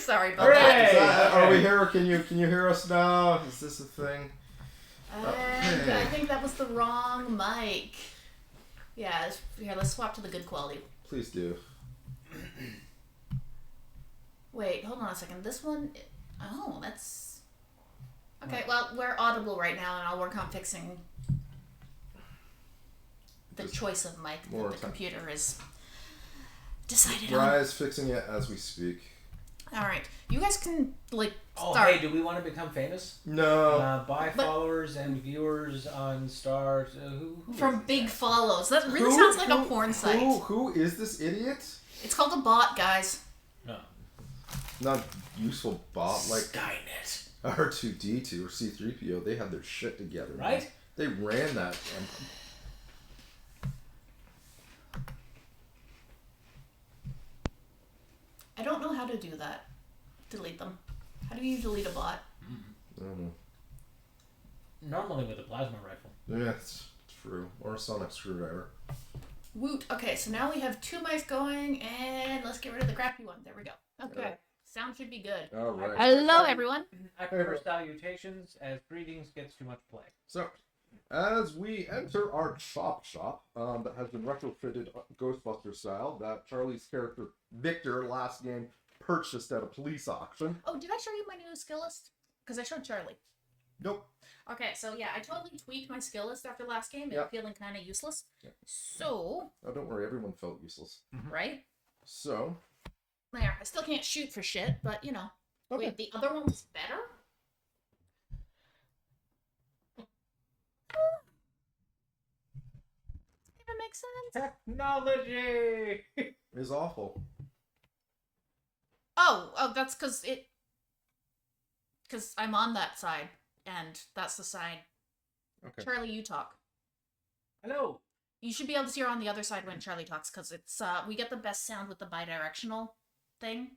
sorry about that. Are we here? Can you hear us now? Is this a thing? And I think that was the wrong mic. Yeah, here, let's swap to the good quality. Please do. Wait, hold on a second. This one... Oh, that's... Okay, well, we're audible right now, and I'll work on fixing the choice of mic that the computer is decided on. Rye's fixing it as we speak. Alright, you guys can, like, start. Oh, hey, do we want to become famous? No. Buy followers and viewers on Stars. Who From big follows. That really sounds like a porn site. Who is this idiot? It's called a bot, guys. No. Not useful bot like Skynet. R2D2 or C3PO. They had their shit together. Right? Man. They ran that. I don't know how to do that. Delete them. How do you delete a bot? I don't know. Normally with a plasma rifle. Yeah, it's true. Or a sonic screwdriver. Woot. Okay, so now we have 2 mics going, and let's get rid of the crappy one. There we go. Okay. Right. Sound should be good. All right. Hello, everyone. I prefer salutations, as greetings gets too much play. So, as we enter our shop that has been retrofitted Ghostbusters style, that Charlie's character Victor last game purchased at a police auction. Oh, did I show you my new skill list? Because I showed Charlie. Nope. Okay, so yeah, I totally tweaked my skill list after last game. Yep. Feeling kind of useless. Yep. So... Oh, don't worry, everyone felt useless. Right? So... There, I still can't shoot for shit, but you know. Okay. Wait, the other one was better? If it makes sense. Technology! Is awful. Oh, that's because because I'm on that side, and that's the side. Okay. Charlie, you talk. Hello. You should be able to see her on the other side when Charlie talks, because it's we get the best sound with the bidirectional thing.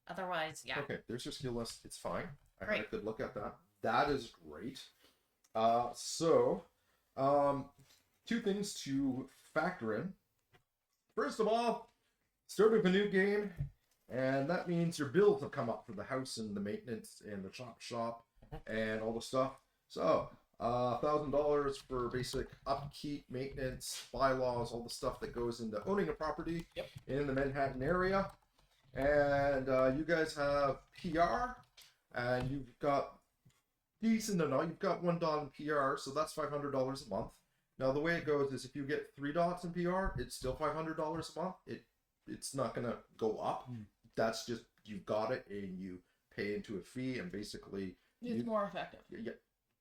Otherwise, yeah. Okay, there's your skill list. It's fine. I had a Great. good look at that. That is great. So, 2 things to factor in. First of all, start of a new game, and that means your bills have come up for the house and the maintenance and the shop and all the stuff. So, $1,000 for basic upkeep, maintenance, bylaws, all the stuff that goes into owning a property in the Manhattan area. And you guys have PR, and you've got decent enough. You've got $1 in PR, so that's $500 a month. Now the way it goes is if you get $3 in PR, it's still $500 a month. It's not gonna go up. That's just you've got it, and you pay into a fee, and basically It's more effective.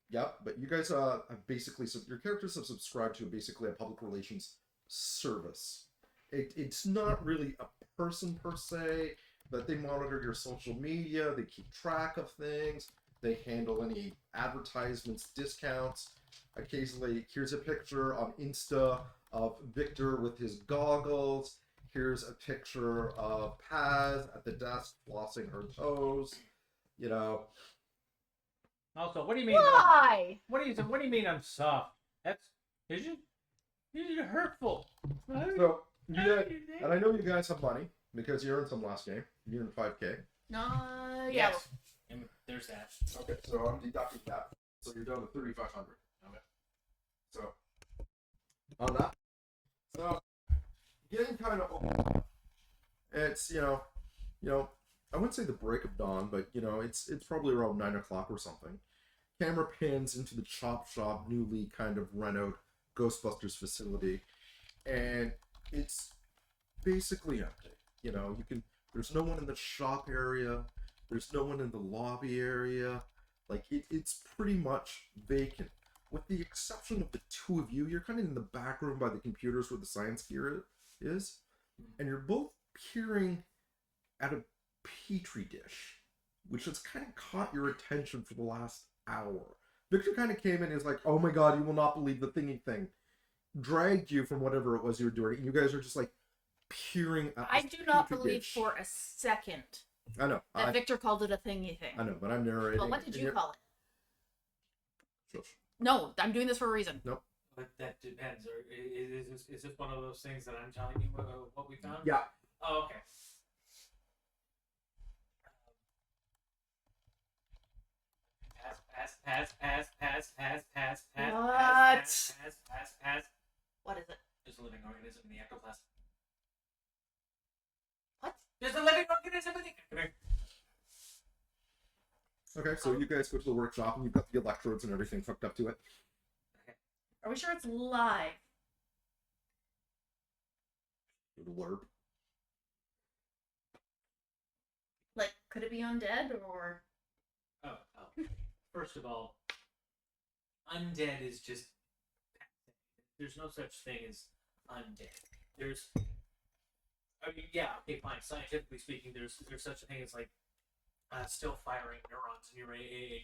Yeah, but you guys have basically your characters have subscribed to basically a public relations service. It's not really a person per se, but they monitor your social media, they keep track of things, they handle any advertisements, discounts. Occasionally, here's a picture on Insta of Victor with his goggles. Here's a picture of Paz at the desk flossing her toes. You know. Also, what do you mean? Why? What do you mean I'm soft? You're hurtful. So, and I know you guys have money because you earned some last game. You earned 5K. Yeah. Yes. And there's that. Okay, so I'm deducting that. So you're down to 3,500. Okay. So on that. So getting kind of it's you know I wouldn't say the break of dawn, but it's probably around 9 o'clock or something. Camera pans into the chop shop, newly kind of rent out Ghostbusters facility, and it's basically empty. There's no one in the shop area. There's no one in the lobby area. Like, it's pretty much vacant. With the exception of the 2 of you, you're kind of in the back room by the computers where the science gear is. And you're both peering at a petri dish, which has kind of caught your attention for the last hour. Victor kind of came in and was like, oh my god, you will not believe the thingy thing. Dragged you from whatever it was you were doing, and you guys are just like peering at I this do not petri believe dish. for a second I know. that Victor called it a thingy thing. I know, but I'm narrating. But what did you call it? Shush. No, I'm doing this for a reason. Nope. But that depends. Or is this one of those things that I'm telling you what we found? Yeah. Oh, okay. What is it? There's a living organism in the ectoplasm. What? There's a living organism in the. Come here. Okay, so you guys go to the workshop and you've got the electrodes and everything hooked up to it. Are we sure it's live? Blurb. Like, could it be undead or? Oh. First of all, undead is just. There's no such thing as undead. There's. I mean, yeah, okay, fine. Scientifically speaking, there's such a thing as like still firing neurons in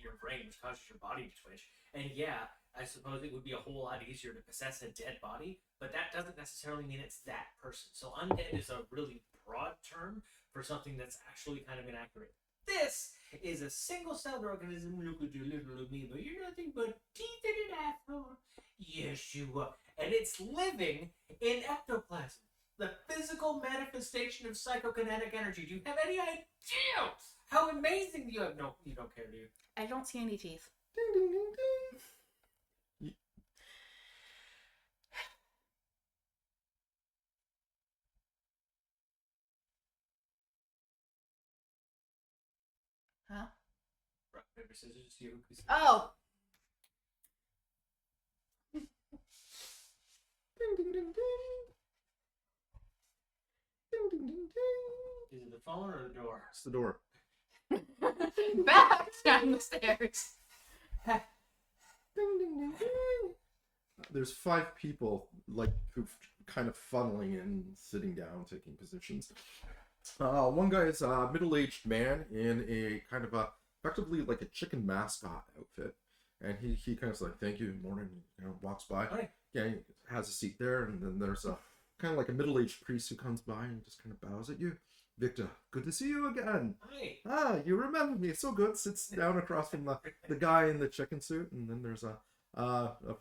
your brain, which causes your body to twitch. And yeah, I suppose it would be a whole lot easier to possess a dead body, but that doesn't necessarily mean it's that person. So undead is a really broad term for something that's actually kind of inaccurate. This is a single-celled organism. Look at your little amoeba. You're nothing but teeth in an apple. Yes, you are. And it's living in ectoplasm, the physical manifestation of psychokinetic energy. Do you have any idea how amazing you have? No, you don't care, do you? I don't see any teeth. Ding, ding, ding, ding. Huh? Rock, paper, scissors, you. Oh! Ding, ding, ding, ding. Ding, ding, ding, ding. Is it the phone or the door? It's the door. Back down the stairs. Ding, ding, ding, ding. There's 5 people, like, who kind of funneling in, sitting down, taking positions. One guy is a middle-aged man in a kind of effectively like a chicken mascot outfit. And he kind of like, thank you, morning, walks by. Hi. Yeah, he has a seat there, and then there's a kind of like a middle-aged priest who comes by and just kind of bows at you. Victor, good to see you again. Hi. Ah, you remember me. So good. Sits down across from the guy in the chicken suit, and then there's a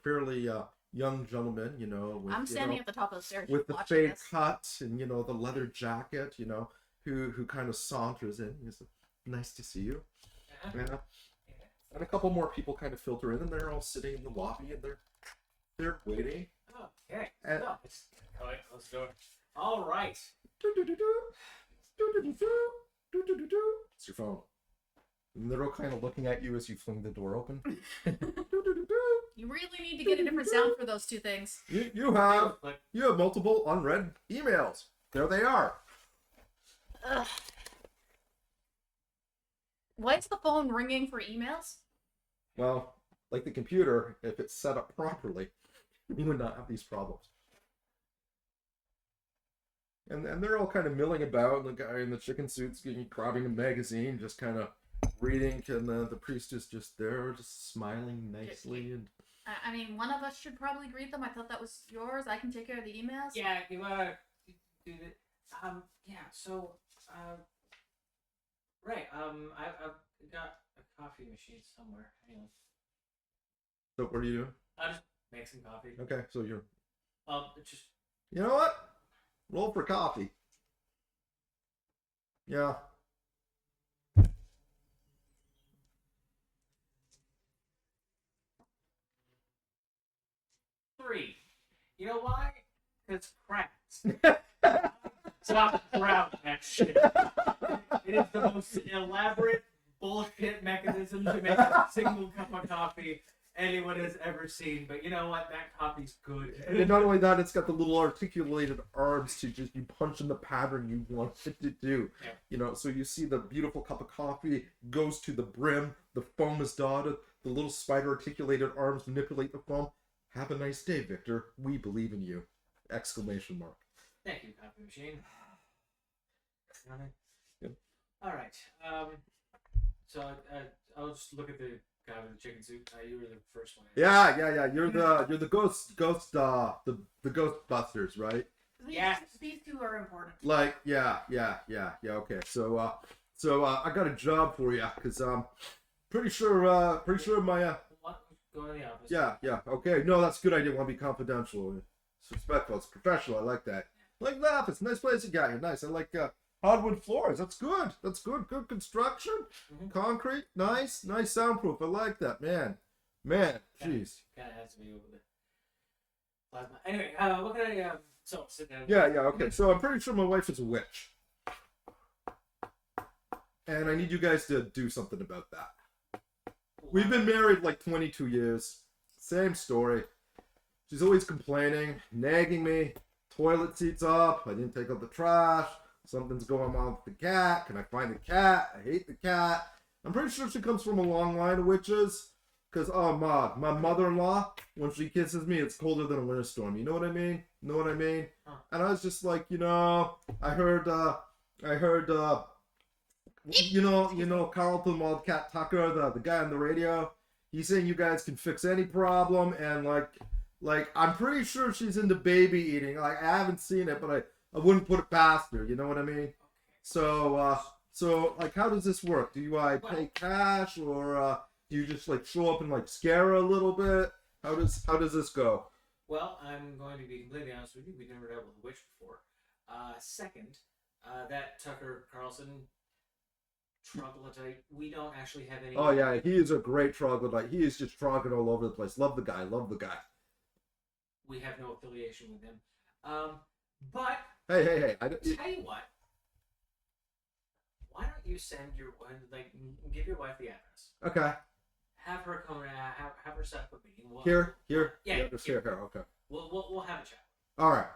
fairly young gentleman, with, I'm standing at the top of the stairs with the watching fade this. cut and the leather jacket, who kind of saunters in. He's like, nice to see you. Yeah. And a couple more people kind of filter in, and they're all sitting in the lobby, and they're waiting. Okay. And- So, it's go ahead, close the door. All right. It's your phone. And they're all kind of looking at you as you fling the door open. You really need to get a different sound for those two things. You have multiple unread emails. There they are. Ugh. Why is the phone ringing for emails? Well, like the computer, if it's set up properly, you would not have these problems. And they're all kind of milling about, and the guy in the chicken suit's grabbing a magazine, just kind of reading, and the priest is just there, just smiling nicely. And I mean, one of us should probably greet them. I thought that was yours. I can take care of the emails. Yeah, you do it. Yeah. So, right. I've got a coffee machine somewhere. Hang on. so what are you doing? I'll just make some coffee. Okay, so you're... Just You know what? Roll for coffee. Yeah. three. You know why? Because cracks. Stop around that shit. It is the most elaborate bullshit mechanism to make a single cup of coffee anyone has ever seen. But you know what? That coffee's good. And not only that, it's got the little articulated arms to just you punch in the pattern you want it to do. Yeah. So you see the beautiful cup of coffee goes to the brim, the foam is dotted, the little spider articulated arms manipulate the foam. Have a nice day, Victor. We believe in you! Exclamation mark. Thank you, coffee machine. Yep. All right. So I'll just look at the guy with the chicken suit. You were the first one. Yeah. You're the the Ghostbusters, right? Yeah. These two are important. Like, yeah. Okay, so I got a job for you, cause pretty sure my What? Go in the office. yeah. Okay, no, that's a good idea. Want to be confidential, it's respectful, it's professional. I like that. Like the office, nice place you got here. Nice. I like hardwood floors. That's good. That's good. Good construction. Mhm. Concrete. Nice. Nice soundproof. I like that, man. Man, jeez. Kind of has to be over the plasma. Anyway, what can I? So sit down. Yeah, yeah. Okay. So I'm pretty sure my wife is a witch, and I need you guys to do something about that. We've been married like 22 years. Same story. She's always complaining, nagging me. Toilet seat's up. I didn't take out the trash. Something's going on with the cat. Can I find the cat? I hate the cat. I'm pretty sure she comes from a long line of witches. Because, oh, my mother-in-law, when she kisses me, it's colder than a winter storm. You know what I mean? Know what I mean? Huh. And I was just like, I heard, Carlton Wildcat Tucker, the guy on the radio. He's saying you guys can fix any problem, and like I'm pretty sure she's into baby eating. Like I haven't seen it, but I wouldn't put it past her. You know what I mean? So like, how does this work? Do you pay cash, or do you just like show up and like scare her a little bit? How does this go? Well, I'm going to be completely honest with you. We've never dealt with a witch before. Second, that Tucker Carlson troglodyte, we don't actually have any. Oh yeah, he is a great troglodyte. He is just trogging all over the place. Love the guy. Love the guy. We have no affiliation with him. But Hey! tell you what. Why don't you send your give your wife the address? Okay. Have her come. Have her set up a meeting. Here. Yeah, Just here. Okay. We'll have a chat. All right.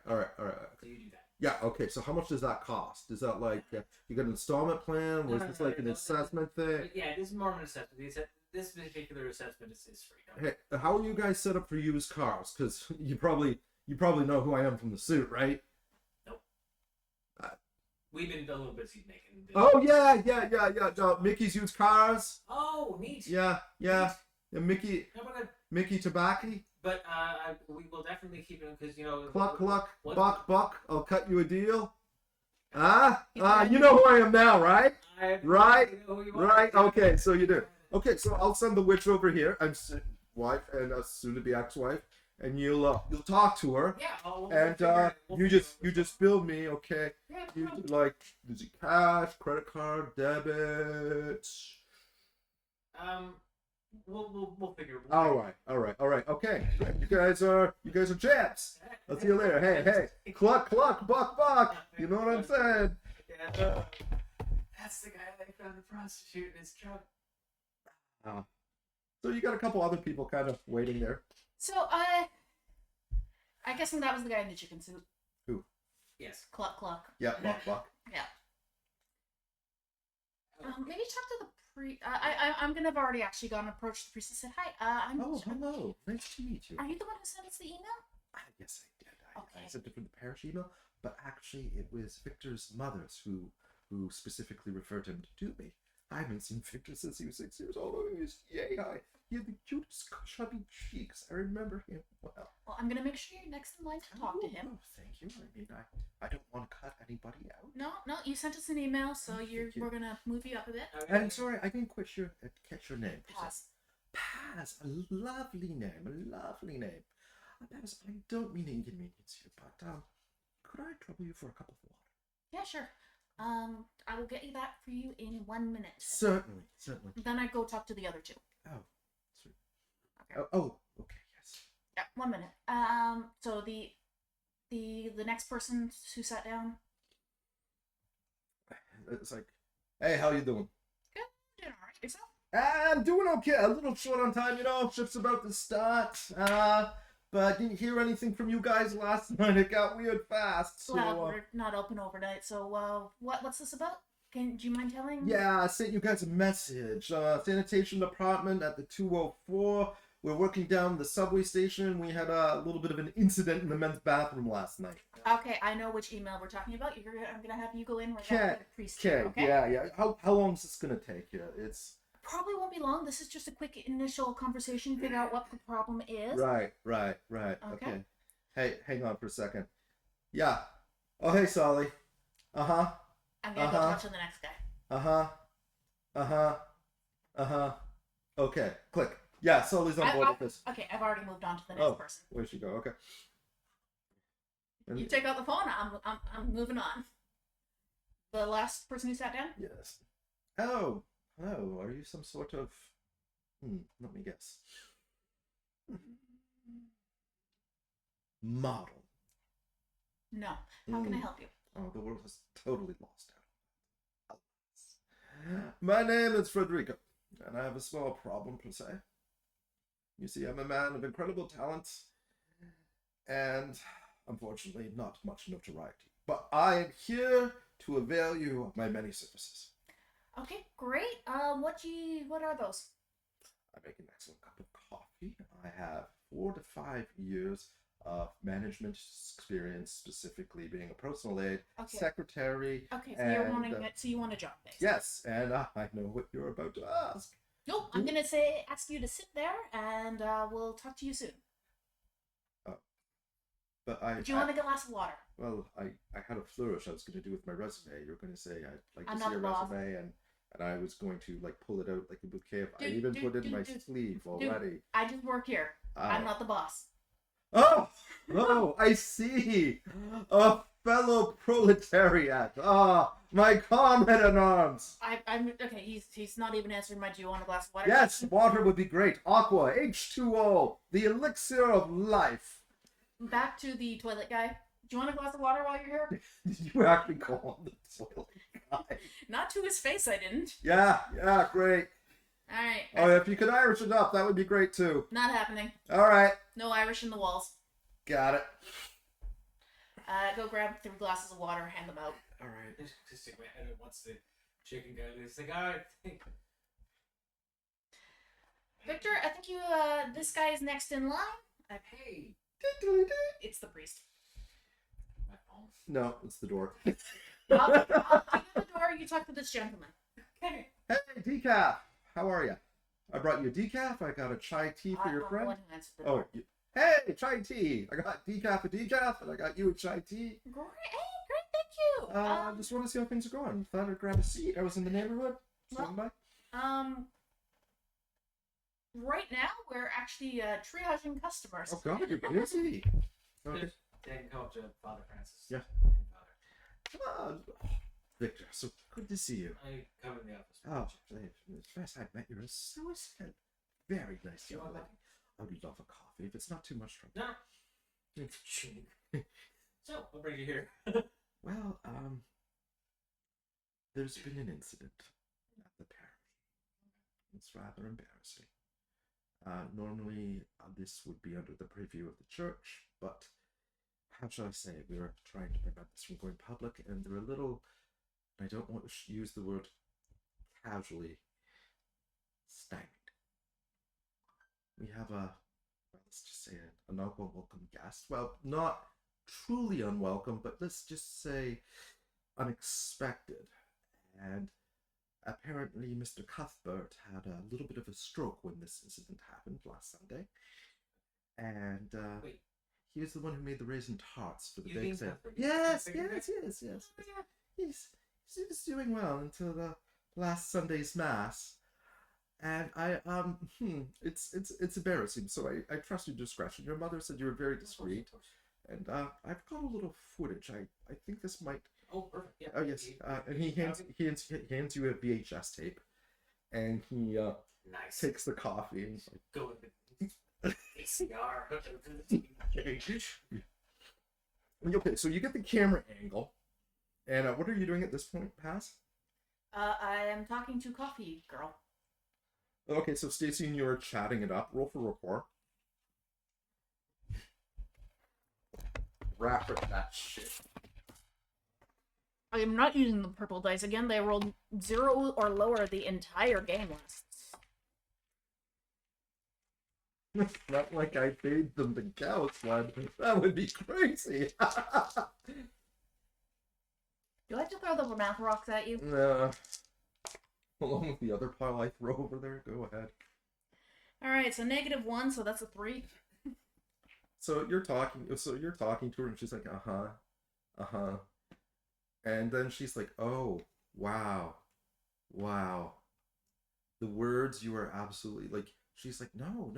So you do that. Yeah. Okay. So how much does that cost? Is that like you got an installment plan? Was this like an assessment thing? Yeah, this is more of an assessment. This particular assessment is free. Hey, how are you guys set up for used cars? Because you probably know who I am from the suit, right? Nope. We've been a little busy making. Oh yeah. Mickey's used cars. Oh, neat. Yeah. Mickey Tobacco. But we will definitely keep it because Cluck, buck. I'll cut you a deal. You know who I am now, right? Right. Okay, so you do. Okay, so I'll send the witch over here. I'm wife and soon to be ex-wife, and you'll talk to her. Yeah. You just bill me, okay? Yeah. You like, is it cash, credit card, debit? We'll figure. All right. Okay, you guys are jabs. I'll see you later. Hey, cluck, buck. You know what I'm saying? Yeah, that's the guy they found the prostitute in his truck. So you got a couple other people kind of waiting there. So, I guess that was the guy in the chicken suit. Who? Yes. Cluck. Yeah, buck. Yeah. Maybe talk to the priest. I'm gonna have already actually gone and approached the priest and said, "Hi, I'm." Oh, hello. Nice to meet you. Are you the one who sent us the email? Yes, I did. Okay. I sent it from the parish email, but actually it was Victor's mother's who specifically referred him to me. I haven't seen Victor since he was 6 years old. He was yay high. He had the cutest chubby cheeks. I remember him well. Well, I'm gonna make sure you're next in line to talk to him. Oh, thank you. I mean, I don't want to cut anybody out. No, you sent us an email, so Thank you. we're gonna move you up a bit. And sorry, I didn't catch your name. Paz. Paz, a lovely name. Paz, I don't mean to inconvenience you, but could I trouble you for a cup of water? Yeah, sure. I will get you that for you in 1 minute. Certainly. Then I go talk to the other two. Oh, sweet. Okay. Okay, yes. Yeah, 1 minute. So the next person who sat down. It's like, hey, how you doing? Good, doing all right. Yourself? I'm doing okay. A little short on time, Ship's about to start. But didn't hear anything from you guys last night. It got weird fast. So, Well, we're not open overnight. So, what's this about? Do you mind telling? Yeah, I sent you guys a message. Sanitation department at the 204. We're working down the subway station. We had a little bit of an incident in the men's bathroom last night. Okay, I know which email we're talking about. I'm gonna have you go in right after the priest. Okay. Yeah. How long is this gonna take you? It's probably won't be long. This is just a quick initial conversation, figure out what the problem is. Right. Okay. Hey, hang on for a second. Yeah. Oh, hey, Solly. I'm gonna go talk to the next guy. Okay. Click. Yeah, Sully's on board with this. Okay, I've already moved on to the next person. Where'd she go? Okay. You take out the phone. I'm moving on. The last person who sat down? Yes. Oh, hello. Are you some sort of... let me guess. Model. No. How can I help you? Oh, the world has totally lost out. My name is Frederico, and I have a small problem per se. You see, I'm a man of incredible talent, and unfortunately not much notoriety. But I am here to avail you of my many services. Okay, great. What are those? I make an excellent cup of coffee. I have 4 to 5 years of management experience, specifically being a personal aide, Okay. secretary. Okay, so you want a job, basically. Yes, and I know what you're about to ask. Nope, I'm gonna ask you to sit there, and we'll talk to you soon. But Do you want a glass of water? Well, I had a flourish I was going to do with my resume. You're going to say I'd like to I'm see not your the boss. resume, and I was going to like pull it out like a bouquet. I Dude, even dude, put it in dude, my dude, sleeve already. I just work here. I'm not the boss. Oh, I see. A fellow proletariat. My comrade in arms. I'm okay. He's not even answering my. Do you want a glass of water? Yes, water would be great. Aqua, H2O, the elixir of life. Back to the toilet guy. Do you want a glass of water while you're here? Did you actually call him the toilet guy? Not to his face, I didn't. Yeah, great. All right. Oh, if you could Irish it up, that would be great too. Not happening. All right. No Irish in the walls. Got it. Go grab 3 glasses of water, hand them out. All right. Just stick my head in once the chicken guy leaves. Like, all right. Victor, I think you. This guy is next in line. Hey. It's the priest. My phone. No, it's the door. I'll get the door. You talk to this gentleman. Okay. Hey, decaf. How are you? I brought you a decaf. I got a chai tea for your I'm the friend. one who answered the Oh, door. hey, chai tea. I got decaf, and I got you a chai tea. Great, great, thank you. I just want to see how things are going. Thought I'd grab a seat. I was in the neighborhood. Swing by. Right now we're actually triaging customers. Oh God, you're busy. Okay. Dan, come up to Father Francis. Yeah. Father. Victor, so good to see you. I come in the office. Oh, the first I met you, it was so sad. Very nice. You want young lady. I would love a coffee if it's not too much trouble. No. So, what brings you here? Well, there's been an incident at the parish. It's rather embarrassing. Normally, this would be under the purview of the church, but how shall I say? We were trying to prevent this from going public, and they're a little. I don't want to use the word casually. Stymied. We have let's just say an unwelcome guest. Well, not truly unwelcome, but let's just say unexpected. And apparently Mr. Cuthbert had a little bit of a stroke when this incident happened last Sunday. And Wait. he was the one who made the raisin tarts for the You bake mean sale. Cuthbert? Yes. Oh, yeah. He was doing well until the last Sunday's mass. And it's embarrassing. So I trust your discretion. Your mother said you were very discreet, and I've got a little footage. I think this might. Oh, perfect. Yeah. Oh yes. And he hands you a VHS tape, and he Nice. takes the coffee and he's like, Go with the ACR. okay. So you get the camera angle, and what are you doing at this point, Pass? I am talking to Coffee Girl. Okay, so Stacy and you are chatting it up. Roll for rapport. Wrap it that shit. I am not using the purple dice again. They rolled 0 or lower the entire game last. It's not like I paid them to count one. That would be crazy. Do I have to throw the math rocks at you? Along with the other pile I throw over there. Go ahead. Alright, so -1, so that's a 3. So you're talking to her, and she's like, and then she's like, oh, wow. The words you are absolutely like. She's like, no,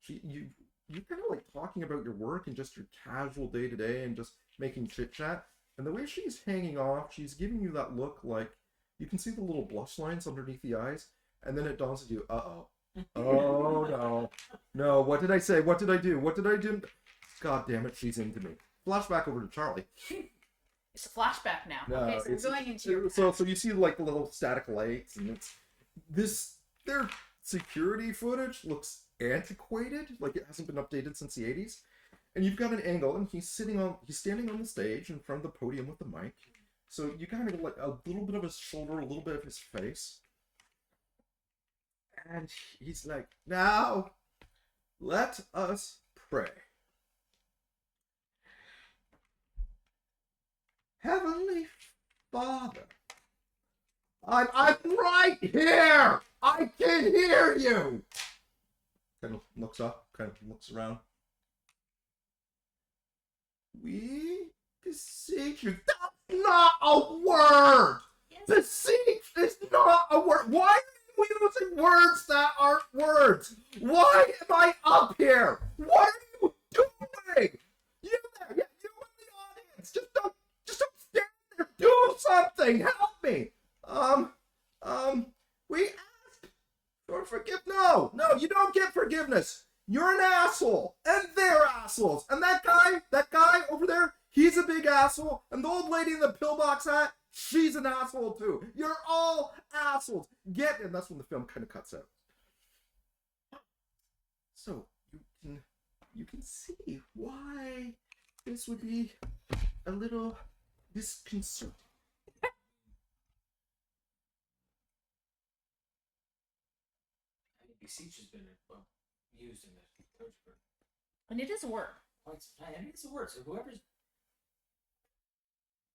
you kind of like talking about your work and just your casual day to day and just making chit chat. And the way she's hanging off, she's giving you that look like you can see the little blush lines underneath the eyes, and then it dawns on you, uh-oh. Oh, no. No, what did I say? What did I do? What did I do? God damn it, she's into me. Flashback over to Charlie. It's a flashback now. No, Okay, so we're going into your so you see like the little static lights, and their security footage looks antiquated, like it hasn't been updated since the 80s. And you've got an angle, and he's standing on the stage in front of the podium with the mic. So you kind of get like a little bit of his shoulder, a little bit of his face. And he's like, now, let us pray. Heavenly Father, I'm right here! I can hear you! Kind of looks up, kind of looks around. We beseech you. That's not a word! Yes. Beseech is not a word. Why are you using words that aren't words? Why am I up here? What are you doing? You there, yeah, you in the audience. Just don't stand there. Do something. Help me. We asked for forgiveness. No, you don't get forgiveness. You're an asshole, and they're assholes. And that guy over there, he's a big asshole. And the old lady in the pillbox hat, she's an asshole too. You're all assholes. And that's when the film kind of cuts out. So you can see why this would be a little disconcerting. I mean, beseech has been used in the liturgy. And it is a word. I mean, it's a word. So whoever's.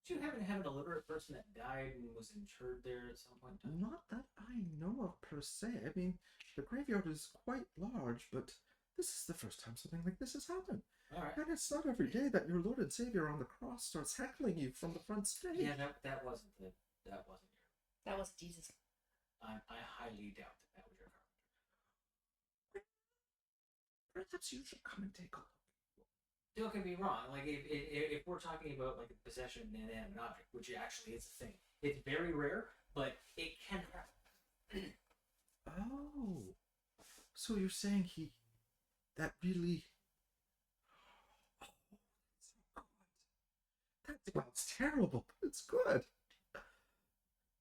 Did you happen to have an illiterate person that died and was interred there at some point in time? Not that I know of per se. I mean, the graveyard is quite large, but this is the first time something like this has happened. All right. And it's not every day that your Lord and Savior on the cross starts heckling you from the front stage. Yeah, that wasn't your. That was Jesus. I highly doubt that was your carpenter. Perhaps you should come and take a look. Don't get me wrong. Like if we're talking about like a possession of an inanimate object, which actually is a thing, it's very rare, but it can happen. Oh, so you're saying that really? Oh, so good. That sounds terrible, but it's good.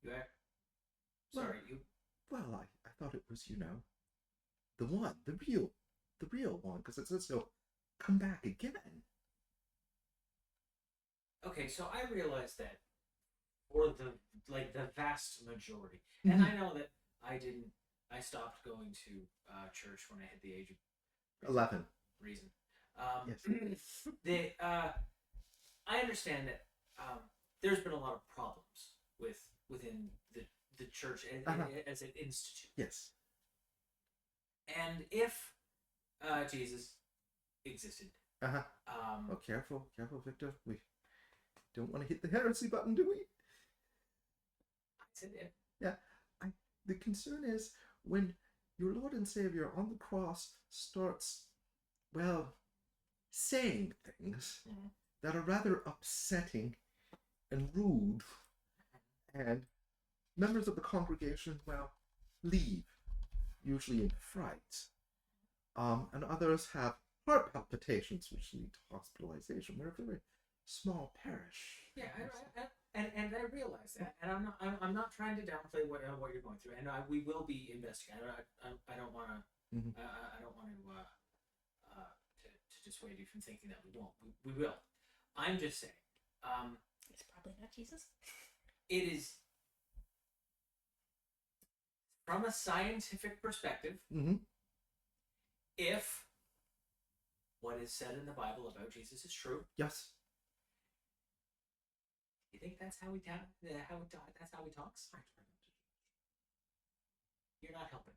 You act. Sorry, you. Well, I thought it was, the one, the real one, because it says he'll come back again. Okay, so I realized that for the vast majority, and I know that I stopped going to church when I hit the age of 11. Reason. Yes. I understand that there's been a lot of problems within the church as an institute. Yes. And if Jesus existed, Oh, careful, Victor. We don't want to hit the heresy button, do we? I said it. Yeah. The concern is when your Lord and Savior on the cross starts, well, saying things that are rather upsetting and rude, and members of the congregation, well, leave, usually in fright. And others have heart palpitations, which lead to hospitalization. We're a very small parish. Yeah, and I realize that, and I'm not trying to downplay what you're going through, and we will be investigating. I don't want to I don't want to dissuade you from thinking that we won't. We will. I'm just saying. It's probably not Jesus. It is from a scientific perspective. Mm-hmm. If what is said in the Bible about Jesus is true, Yes. you think that's how he that's how he talks? You're not helping.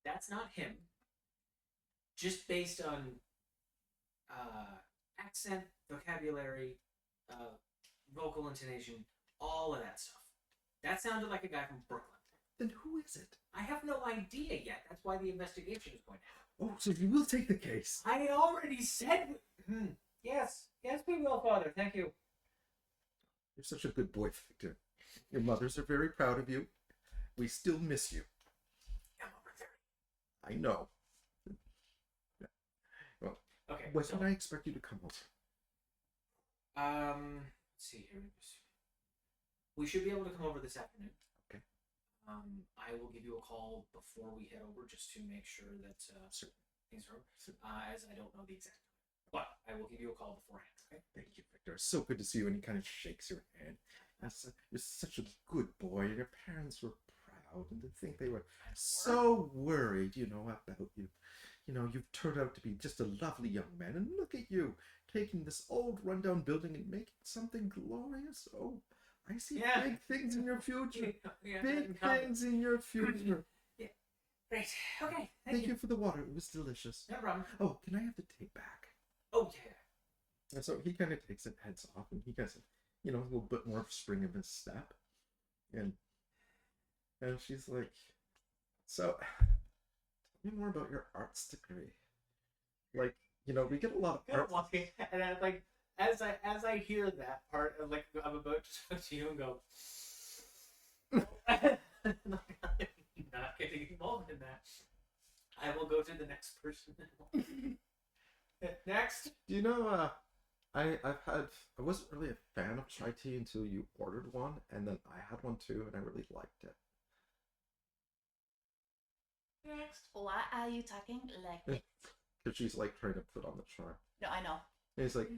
That's not him. Just based on accent, vocabulary, vocal intonation, all of that stuff. That sounded like a guy from Brooklyn. Then who is it? I have no idea yet. That's why the investigation is going to happen. Oh, so you will take the case. I already said. Yes, we will, Father. Thank you. You're such a good boy, Victor. Your mothers are very proud of you. We still miss you. I'm over 30. I know. Well, Okay. when so, can I expect you to come over? let's see here. We should be able to come over this afternoon. Okay. I will give you a call before we head over just to make sure that things are over. As I don't know the exact time. But I will give you a call beforehand, okay? Thank you, Victor. It's so good to see you. And he kind of shakes your hand. You're such a good boy. Your parents were proud, and to think they were so worried, about you. You've turned out to be just a lovely young man. And look at you, taking this old rundown building and making something glorious. Oh, I see big things in your future. Big things in your future. Yeah. Great. Okay. Thank you for the water. It was delicious. No problem. Oh, can I have the tape back? Oh, yeah. And so he kind of takes it, heads off, and he gets, a little bit more of spring in his step. And she's like, so, tell me more about your arts degree. Like, we get a lot of art. And I like, as I hear that part, I'm like, I'm about to talk to you and go, I'm not getting involved in that. I will go to the next person. Next. Do you know, I wasn't really a fan of chai tea until you ordered one, and then I had one too, and I really liked it. Next. Why are you talking like this? Because she's like trying to put on the charm. No, I know. And he's like,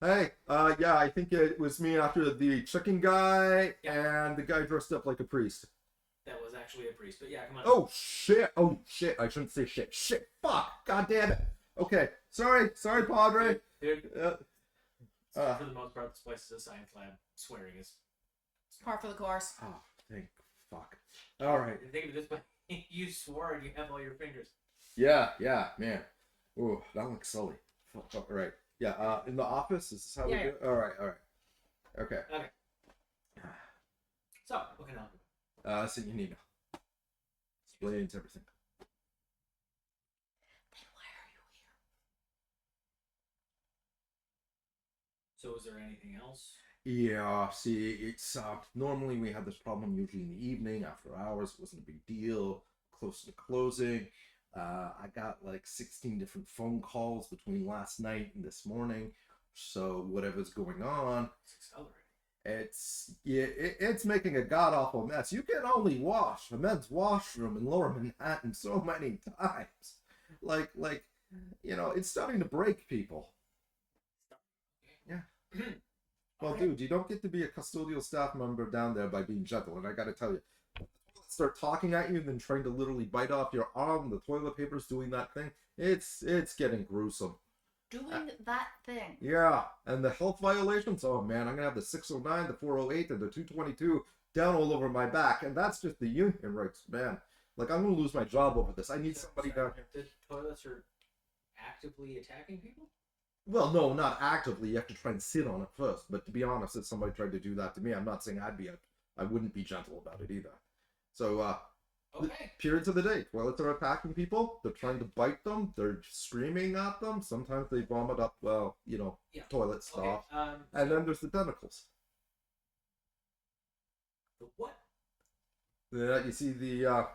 hey, yeah, I think it was me after the chicken guy and the guy dressed up like a priest. That was actually a priest, but yeah, come on. Oh, shit. I shouldn't say shit. Shit. Fuck. God damn it. Okay. Sorry, Padre. Dude. For the most part, this place is a science lab. Swearing is Par for the course. Oh, thank fuck. All right. Think of it this way: you swore and you have all your fingers. Yeah, man. Ooh, that looks sully. Fuck. All right. Yeah. In the office. Is this how we do it? All right. Okay. Okay. So, what can I help you? So you need to explains everything. Then why are you here? So, is there anything else? Yeah, see, it's normally we have this problem usually in the evening after hours. It wasn't a big deal. Close to closing, I got like 16 different phone calls between last night and this morning. So whatever's going on, It's accelerating. it's making a god awful mess. You can only wash the men's washroom in Lower Manhattan so many times, like it's starting to break people. Yeah. Well, dude, you don't get to be a custodial staff member down there by being gentle, and I gotta tell you, start talking at you and then trying to literally bite off your arm, the toilet paper's doing that thing. It's getting gruesome. Doing that thing. Yeah, and the health violations, oh man, I'm gonna have the 609, the 408, and the 222 down all over my back, and that's just the union rights, man. Like, I'm gonna lose my job over this. I need somebody down here. The toilets are actively attacking people? Well, no, not actively. You have to try and sit on it first. But to be honest, if somebody tried to do that to me, I'm not saying I wouldn't be gentle about it either. So, Okay. periods of the day, toilets are attacking people. They're trying to bite them. They're screaming at them. Sometimes they vomit up, toilet stuff. Okay. And then there's the tentacles. The what? You see the,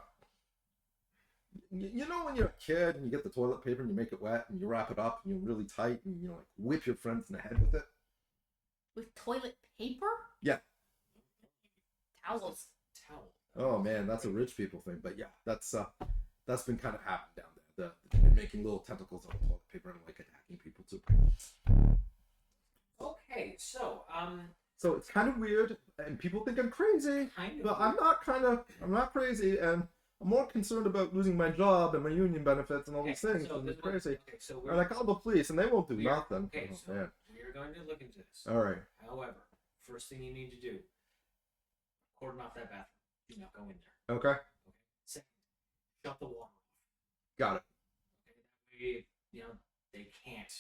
you know when you're a kid and you get the toilet paper and you make it wet and you wrap it up and you're really tight and you whip your friends in the head with it? With toilet paper? Yeah. Towels. Towel. Oh man, that's a rich people thing. But yeah, that's been kind of happening down there. They're making little tentacles out of toilet paper and attacking people too. Okay, so So it's kind of weird, and people think I'm crazy. kind of. But I'm not crazy, and I'm more concerned about losing my job and my union benefits and all these things. So And this it's is what- crazy. Okay, so And I called the police, and they won't do nothing. Okay, Oh, so man. we're going to look into this. All right. However, first thing you need to do, cordon off that bathroom. Do not go in there. Okay. Second, shut the water off. Got it. Okay, that way, they can't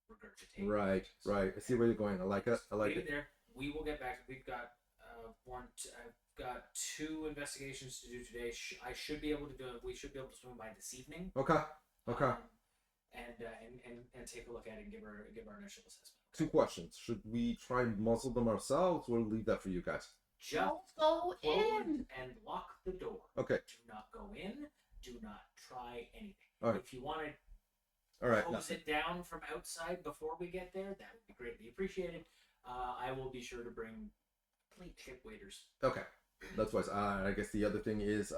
regurgitate. Right. I see where you're going. I like it. Leave it there. We will get back. We've got I've got 2 investigations to do today. I should be able to do it. We should be able to swim by this evening. Okay. Um, and take a look at it and give our initial assessment. Two questions. Should we try and muzzle them ourselves, or leave that for you guys? Just Don't go close in. and lock the door. Okay. Do not go in. Do not try anything. All right. If you want to All right. hose it down from outside before we get there, that would be greatly appreciated. I will be sure to bring tip waiters. Okay. That's wise. I guess the other thing is,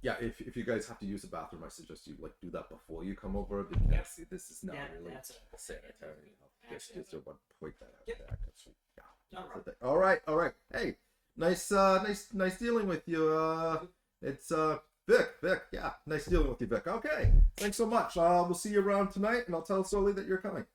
yeah, if you guys have to use the bathroom, I suggest you do that before you come over, because Yep. see, this is not really That's sanitary. Just want to point that out Yep. there. 'Cause yeah. not wrong. All right. Hey, nice dealing with you. It's Vic. Yeah, nice dealing with you, Vic. Okay, thanks so much. We'll see you around tonight, and I'll tell Sully that you're coming.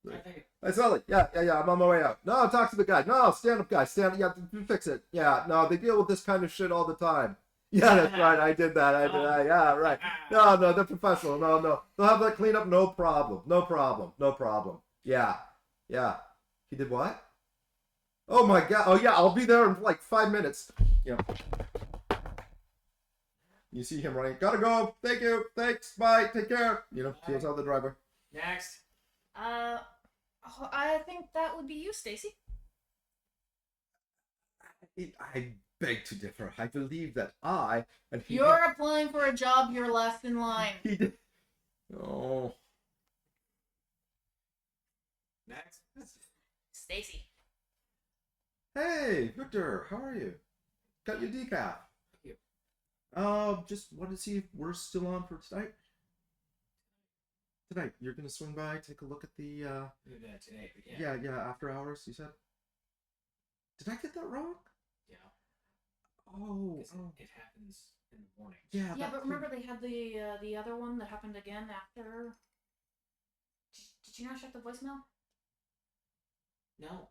Thank you. Hey, Sully. Yeah. I'm on my way out. No, talk to the guy. No, stand up, guy. Stand up. Yeah, fix it. Yeah. No, they deal with this kind of shit all the time. Yeah, that's right. I did that. Yeah, right. No, they're professional. No. They'll have that clean up. No problem. Yeah. He did what? Oh my god. Oh yeah, I'll be there in like 5 minutes. Yeah. You see him running. Gotta go. Thank you. Thanks. Bye. Take care. Peels out the driveway. Next. I think that would be you, Stacy. I beg to differ. I believe that I and he. You're applying for a job. You're last in line. He did. Oh. Next. Stacy. Hey, Victor. How are you? Got your decaf. Thank you. Just wanted to see if we're still on for tonight. Tonight, you're gonna swing by, take a look at the. Yeah, today, but yeah. Yeah. After hours, you said. Did I get that wrong? Yeah. Oh. It happens in the morning. Yeah. Yeah, but remember they had the other one that happened again after. Did you not check the voicemail? No.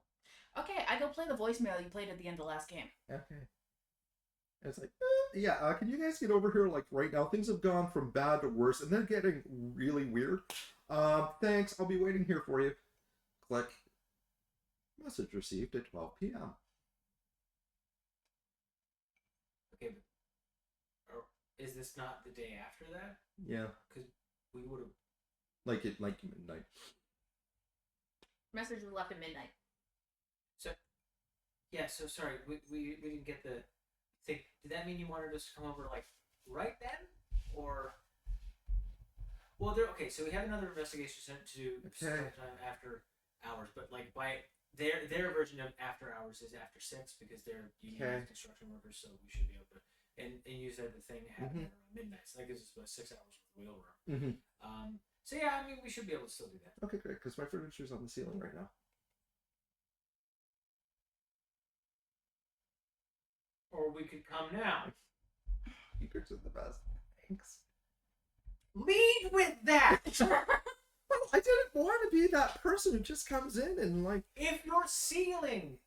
Okay, I go play the voicemail you played at the end of the last game. Okay. And it's like, yeah. Can you guys get over here like right now? Things have gone from bad to worse, and they're getting really weird. Thanks. I'll be waiting here for you. Click. Message received at 12 p.m. Okay, but is this not the day after that? Yeah. Because we would have. Like midnight. Message was left at midnight. Yeah. So sorry, we didn't get the thing. Did that mean you wanted us to come over like right then, or? Well, okay. So we have another investigation sent to sometime after hours, but like by their version of after hours is after 6 because they're unionized construction workers, so we should be able to. And you said the thing happened around midnight, so that gives us about 6 hours of wheel room. So yeah, I mean we should be able to still do that. Okay, great. Because my furniture's on the ceiling right now. Or we could come now. You guys are the best. Thanks. Lead with that. Well, I didn't want to be that person who just comes in and like. If your ceiling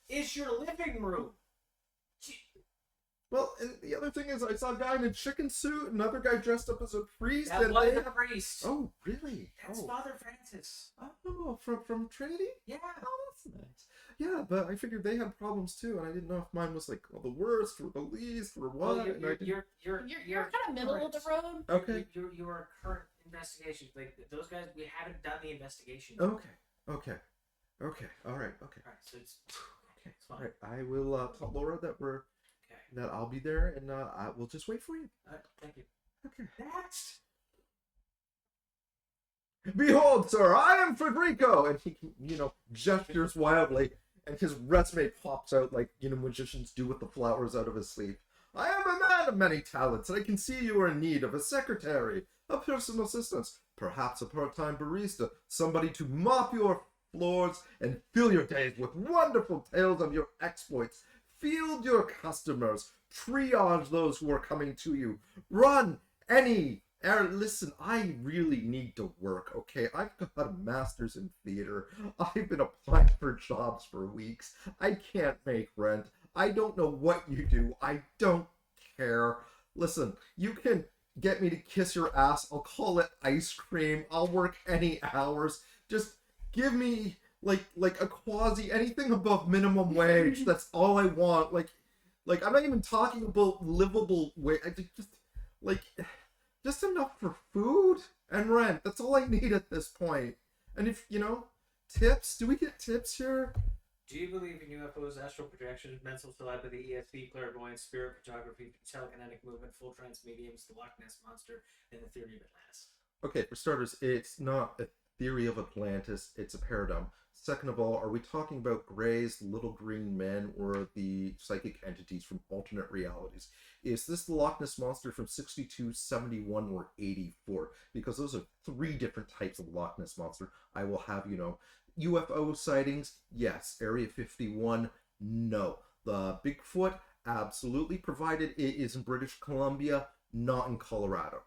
is your living room. Well, and the other thing is, I saw a guy in a chicken suit, another guy dressed up as a priest. That and was they a priest. Oh, really? That's Father Francis. Oh, from Trinity? Yeah. Oh, that's nice. Yeah, but I figured they had problems too, and I didn't know if mine was like the worst or the least or what. Well, you're You're kind of middle of the road. Okay. Your current investigation, like those guys, we haven't done the investigation. Okay. All right. Okay. All right, so it's Okay. it's fine. All right. I will tell Laura that Okay. that I'll be there, and I will just wait for you. Thank you. Okay. Next. Behold, sir, I am Federico, and he, gestures wildly, and his resume pops out like magicians do with the flowers out of his sleeve. I am a man of many talents, and I can see you are in need of a secretary, a personal assistant, perhaps a part-time barista, somebody to mop your floors and fill your days with wonderful tales of your exploits. Field your customers, triage those who are coming to you, run any. Listen, I really need to work, okay? I've got a master's in theater. I've been applying for jobs for weeks. I can't make rent. I don't know what you do. I don't care. Listen, you can get me to kiss your ass. I'll call it ice cream. I'll work any hours. Just give me like a quasi anything above minimum wage. That's all I want. Like I'm not even talking about livable wage. I just Just enough for food and rent. That's all I need at this point. And if, tips, do we get tips here? Do you believe in UFOs, astral projection, mental telepathy, ESP, clairvoyance, spirit photography, telekinetic movement, full trance mediums, the Loch Ness Monster, and the theory of Atlantis? Okay, for starters, it's not a theory of Atlantis, it's a paradigm. Second of all, are we talking about Greys, little green men, or the psychic entities from alternate realities? Is this the Loch Ness Monster from 62, 71, or 84? Because those are three different types of Loch Ness Monster. I will have you know. UFO sightings, yes. Area 51, no. The Bigfoot, absolutely, provided it is in British Columbia, not in Colorado.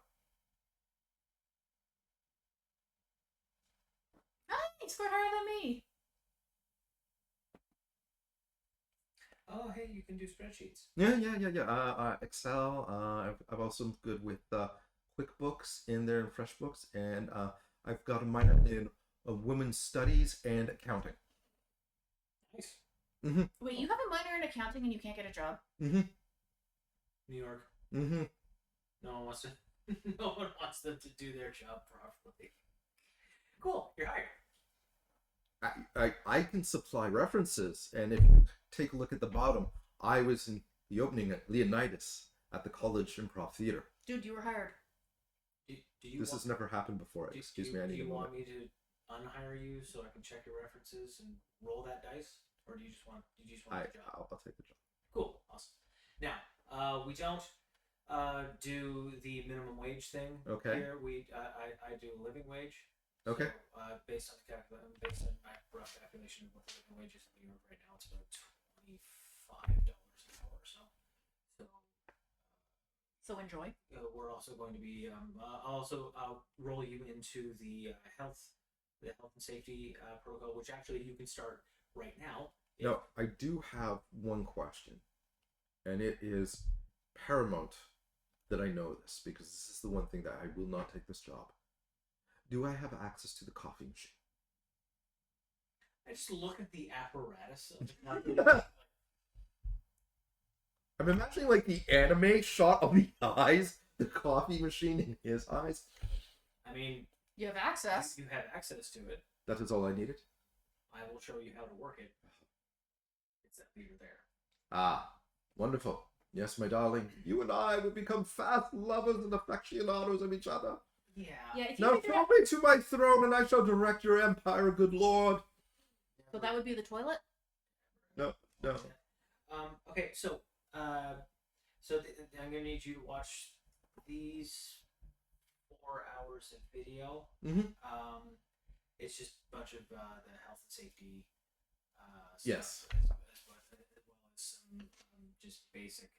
You scored higher than me. Oh, hey, you can do spreadsheets. Yeah. Excel. I'm also good with QuickBooks in there and FreshBooks, and I've got a minor in women's studies and accounting. Nice. Wait, you have a minor in accounting and you can't get a job? New York. No one wants to. No one wants them to do their job properly. Cool. You're hired. I can supply references, and if you take a look at the bottom, I was in the opening at Leonidas at the College Improv Theater. Dude, you were hired. Do you This has never happened before. Excuse me, I need Do a you want moment. me to unhire you so I can check your references and roll that dice, or do you just want the job? I'll take the job. Cool, awesome. Now, we don't do the minimum wage thing. Okay. Here I do living wage. Okay. So, based on my rough calculation of what the living wage is in New York right now, it's about $25 an hour or so. So enjoy. We're also going to be. I'll roll you into the health and safety protocol, which actually you can start right now. No, I do have one question, and it is paramount that I know this, because this is the one thing that I will not take this job. Do I have access to the coffee machine? I just look at the apparatus of the I'm imagining like the anime shot of the eyes, the coffee machine in his eyes. I mean, You have access. you have access to it. That is all I needed. I will show you how to work it. It's that meter there. Ah, wonderful. Yes, my darling, you and I will become fast lovers and aficionados of each other. Yeah. Yeah, if you Now figure throw out... me to my throne, and I shall direct your empire, good lord. So that would be the toilet? No. Okay, so I'm gonna need you to watch these 4 hours of video. Mm-hmm. It's just a bunch of the health and safety stuff, Yes. as well as some just basic,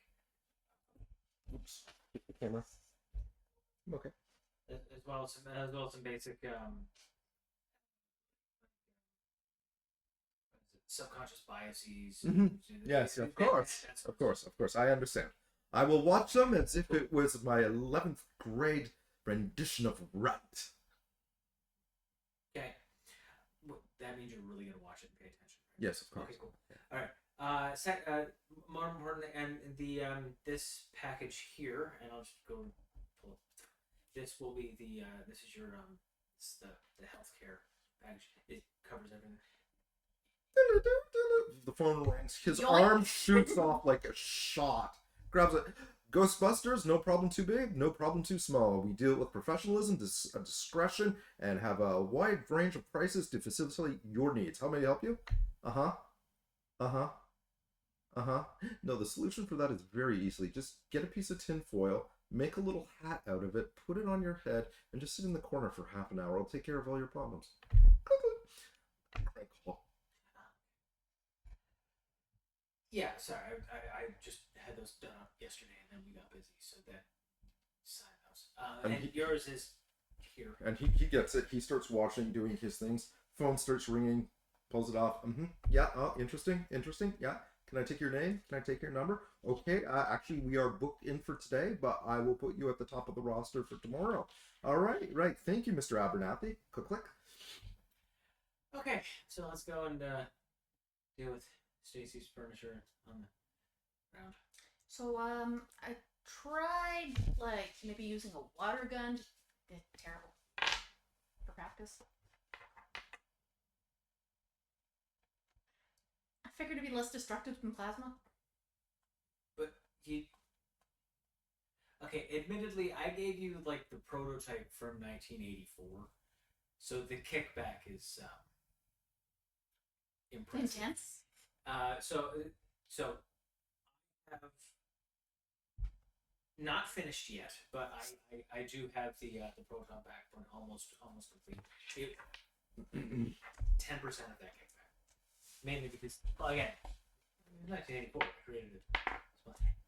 Oops. Hit the camera. Okay. as well as some basic subconscious biases. Mhm. Yes, of course. Of course. I understand. I will watch them as if it was my 11th grade rendition of Right. Okay. Well, that means you're really gonna watch it and pay attention. Right? Yes, of course. Okay, cool. All right. More important, and the this package here, and I'll just go and pull it. This will be the this is your it's the healthcare package. It covers everything. The phone rings. His Yoink. arm shoots off like a shot. Grabs it. Ghostbusters, no problem too big, no problem too small. We deal with professionalism, discretion, and have a wide range of prices to facilitate your needs. How may I help you? No, the solution for that is very easily. Just get a piece of tin foil, make a little hat out of it, put it on your head, and just sit in the corner for half an hour. I'll take care of all your problems. Crank call. Yeah, sorry, I just had those done up yesterday, and then we got busy, so that sign those. And yours is here. And he gets it. He starts watching, doing his things. Phone starts ringing, pulls it off. Yeah, oh, interesting. Yeah. Can I take your name? Can I take your number? Okay, actually, we are booked in for today, but I will put you at the top of the roster for tomorrow. All right. Thank you, Mr. Abernathy. Click. Okay, so let's go and deal with Stacy's furniture on the ground. So, tried, like, maybe using a water gun. Terrible. For practice. I figured it'd be less destructive than plasma. But you. Okay, admittedly, I gave you like the prototype from 1984, so the kickback is impressive. Intense? So I have not finished yet, but I do have the proton pack one almost complete. 10% of that kickback, mainly because, well, again, 1984 I created it.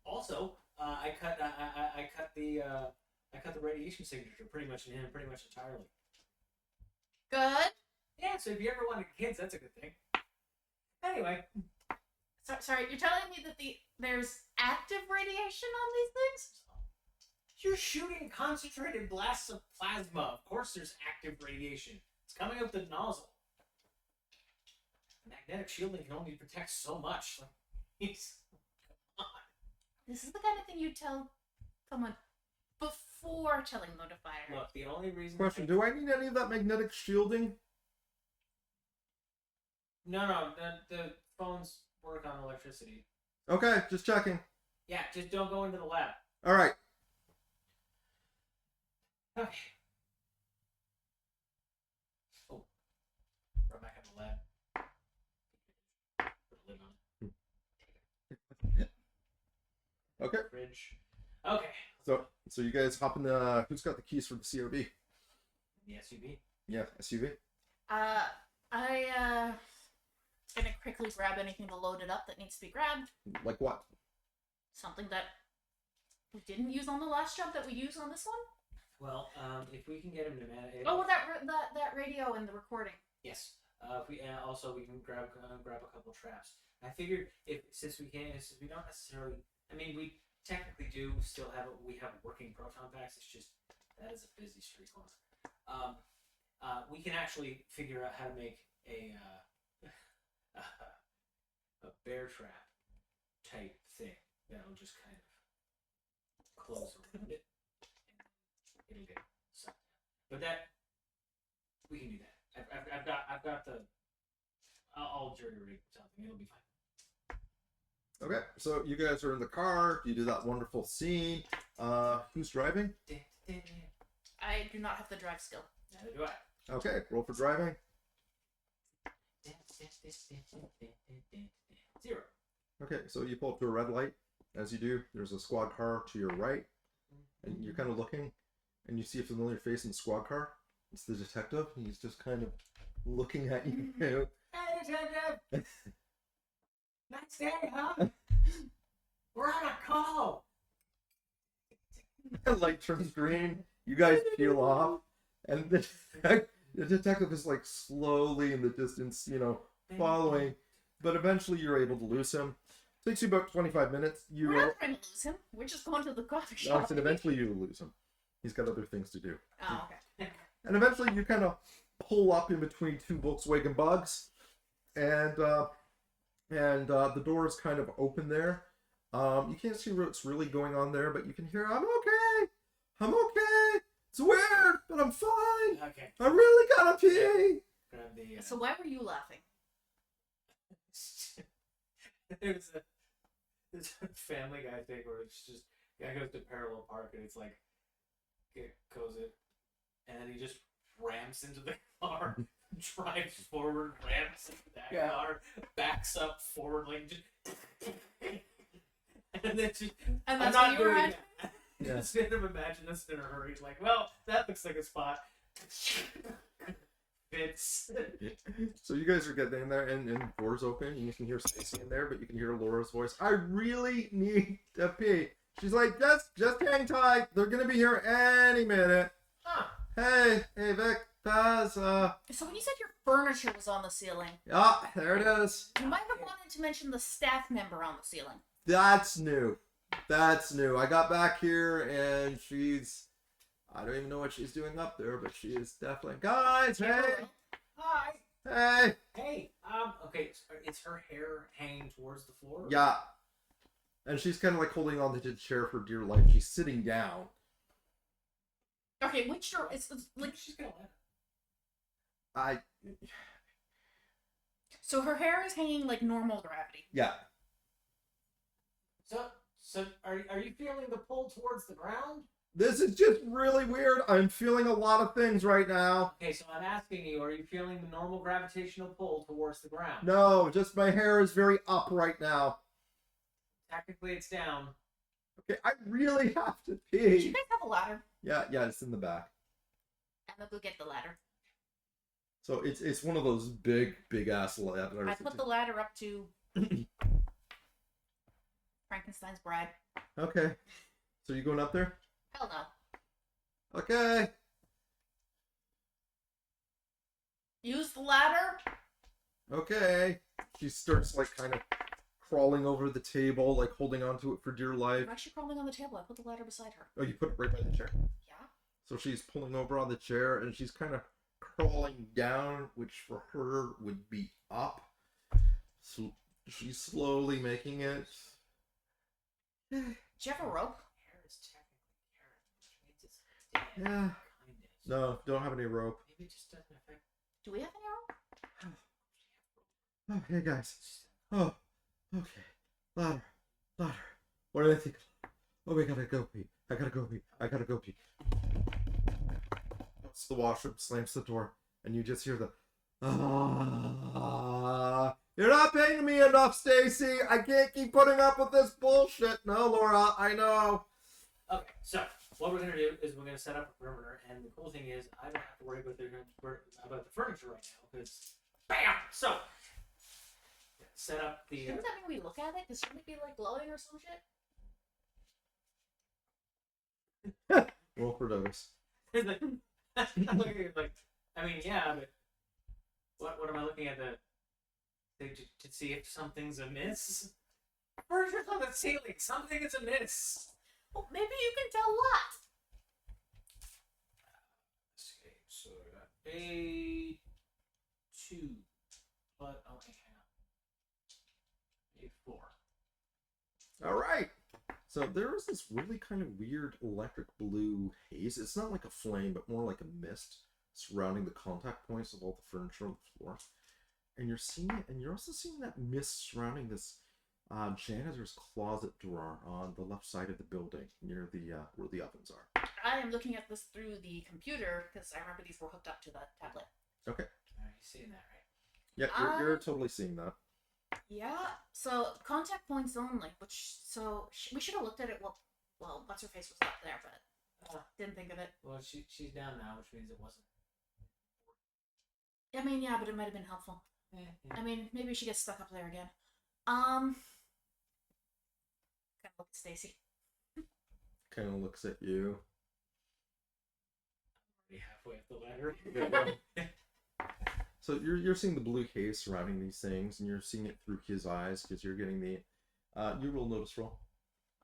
Also, I cut the radiation signature pretty much entirely. Good. Yeah, so if you ever wanted kids, that's a good thing. Anyway, Sorry, you're telling me that there's active radiation on these things? you're shooting concentrated blasts of plasma. Of course, there's active radiation. It's coming out the nozzle. Magnetic shielding can only protect so much. This is the kind of thing you tell someone before telling them to fire. Look, the only reason. Question: do I need any of that magnetic shielding? No, the phones work on electricity. Okay, just checking. Yeah, just don't go into the lab. All right. Okay. Oh, right back in the lab. Put a lid on it. Okay. Fridge. Okay. So you guys hop in the. Who's got the keys for the CRV? The SUV. Yeah, SUV. Gonna quickly grab anything to load it up that needs to be grabbed. Like what? Something that we didn't use on the last job that we use on this one. Well, if we can get him to manage. Oh, that radio and the recording. Yes. If we also we can grab a couple traps. I figured since we don't necessarily. I mean, we technically do still have we have working proton packs. It's just that is a busy street corner. We can actually figure out how to make a bear trap type thing that'll just kind of close around it. And it'll get sucked down. But that we can do that. I've got the. I'll jury rig something. It'll be fine. Okay, so you guys are in the car. You do that wonderful scene. Who's driving? I do not have the drive skill. Neither do I. Okay, roll for driving. 0. Okay, so you pull up to a red light. As you do, there's a squad car to your right, and you're kind of looking, and you see a familiar face in the squad car. It's the detective. He's just kind of looking at you. Hey, detective! Nice day, huh? We're on a call! The light turns green. You guys peel off, and the detective is like slowly in the distance, following. But eventually, you're able to lose him. Takes you about 25 minutes. We're not trying to lose him. We're just going to the coffee shop. And eventually, you lose him. He's got other things to do. Oh, okay. And eventually, you kind of pull up in between two Volkswagen Bugs, and the door is kind of open there. You can't see what's really going on there, but you can hear, "I'm okay. I'm okay. It's weird, but I'm fine. Okay. I really gotta pee." Grab the. So why were you laughing? There's a Family Guy thing where it's just guy goes to parallel park and it's like goes it, and then he just rams into the car, drives forward, rams into that car, backs up forward like just, and then just. And that's I'm what not you were doing at? that. Just kind of imagine us in a hurry. Like, well, that looks like a spot. Fits. So you guys are getting in there, and doors open. You can hear Stacy in there, but you can hear Laura's voice. "I really need to pee." She's like, just hang tight. They're gonna be here any minute." Huh. Hey, Vic, Paz, So when you said your furniture was on the ceiling, there it is. you might have wanted to mention the staff member on the ceiling. That's new. I got back here, and I don't even know what she's doing up there, but she is definitely. Guys, hey! Hi. Hey! Hey. Okay. Is her hair hanging towards the floor? Yeah. And she's kind of like holding on to the chair for dear life. She's sitting down. Okay, which door? It's like She's gonna let. I so her hair is hanging like normal gravity. yeah. So are you feeling the pull towards the ground? This is just really weird. I'm feeling a lot of things right now. Okay, so I'm asking you, are you feeling the normal gravitational pull towards the ground? No, just my hair is very up right now. Technically, it's down. Okay, I really have to Do you pee. guys have a ladder? Yeah, it's in the back. I'm gonna go get the ladder. So it's one of those big ass ladders. I put the ladder up to Frankenstein's bride. Okay. So you going up there? Hell no. Okay. Use the ladder. Okay. She starts like kind of crawling over the table, like holding onto it for dear life. Why is she crawling on the table? I put the ladder beside her. Oh, you put it right by the chair. Yeah. So she's pulling over on the chair and she's kind of crawling down, which for her would be up. So she's slowly making it. Do you have a rope? Hair is technically carrot, which means it's dead. Yeah. Kind of. No, don't have any rope. Maybe it just doesn't affect. Do we have any rope? Okay, guys. Oh, okay. Ladder. What do I think? Oh, we gotta go pee. I gotta go pee. Goes to the washroom, slams the door, and you just hear the You're not paying me enough, Stacy. I can't keep putting up with this bullshit. No, Laura, I know. Okay, so what we're gonna do is we're gonna set up a perimeter, and the cool thing is I don't have to worry about the furniture right now because bam. So set up the. Shouldn't that mean we look at it? Cause shouldn't it be like glowing or some shit? Roll for notice. I'm looking at like, I mean, yeah, but what am I looking at to see if something's amiss? Furniture's on the ceiling. Something is amiss. Well, maybe you can tell what. Okay, so I got a 2, but oh, wait, hang on. A 4. All right. So there is this really kind of weird electric blue haze. It's not like a flame, but more like a mist surrounding the contact points of all the furniture on the floor. And you're seeing it, and you're also seeing that mist surrounding this janitor's closet door on the left side of the building near the where the ovens are. I am looking at this through the computer because I remember these were hooked up to the tablet. Okay. Are you seeing that right? Yeah, you're totally seeing that. Yeah. So contact points only, which we should have looked at it. Well, what's her face was up there, but didn't think of it. Well, she's down now, which means it wasn't. I mean, yeah, but it might have been helpful. Yeah. I mean, maybe she gets stuck up there again. Kind of look at Stacy. Kind of looks at you. Already halfway up the ladder. So you're seeing the blue haze surrounding these things, and you're seeing it through his eyes because you're getting the. You roll notice roll.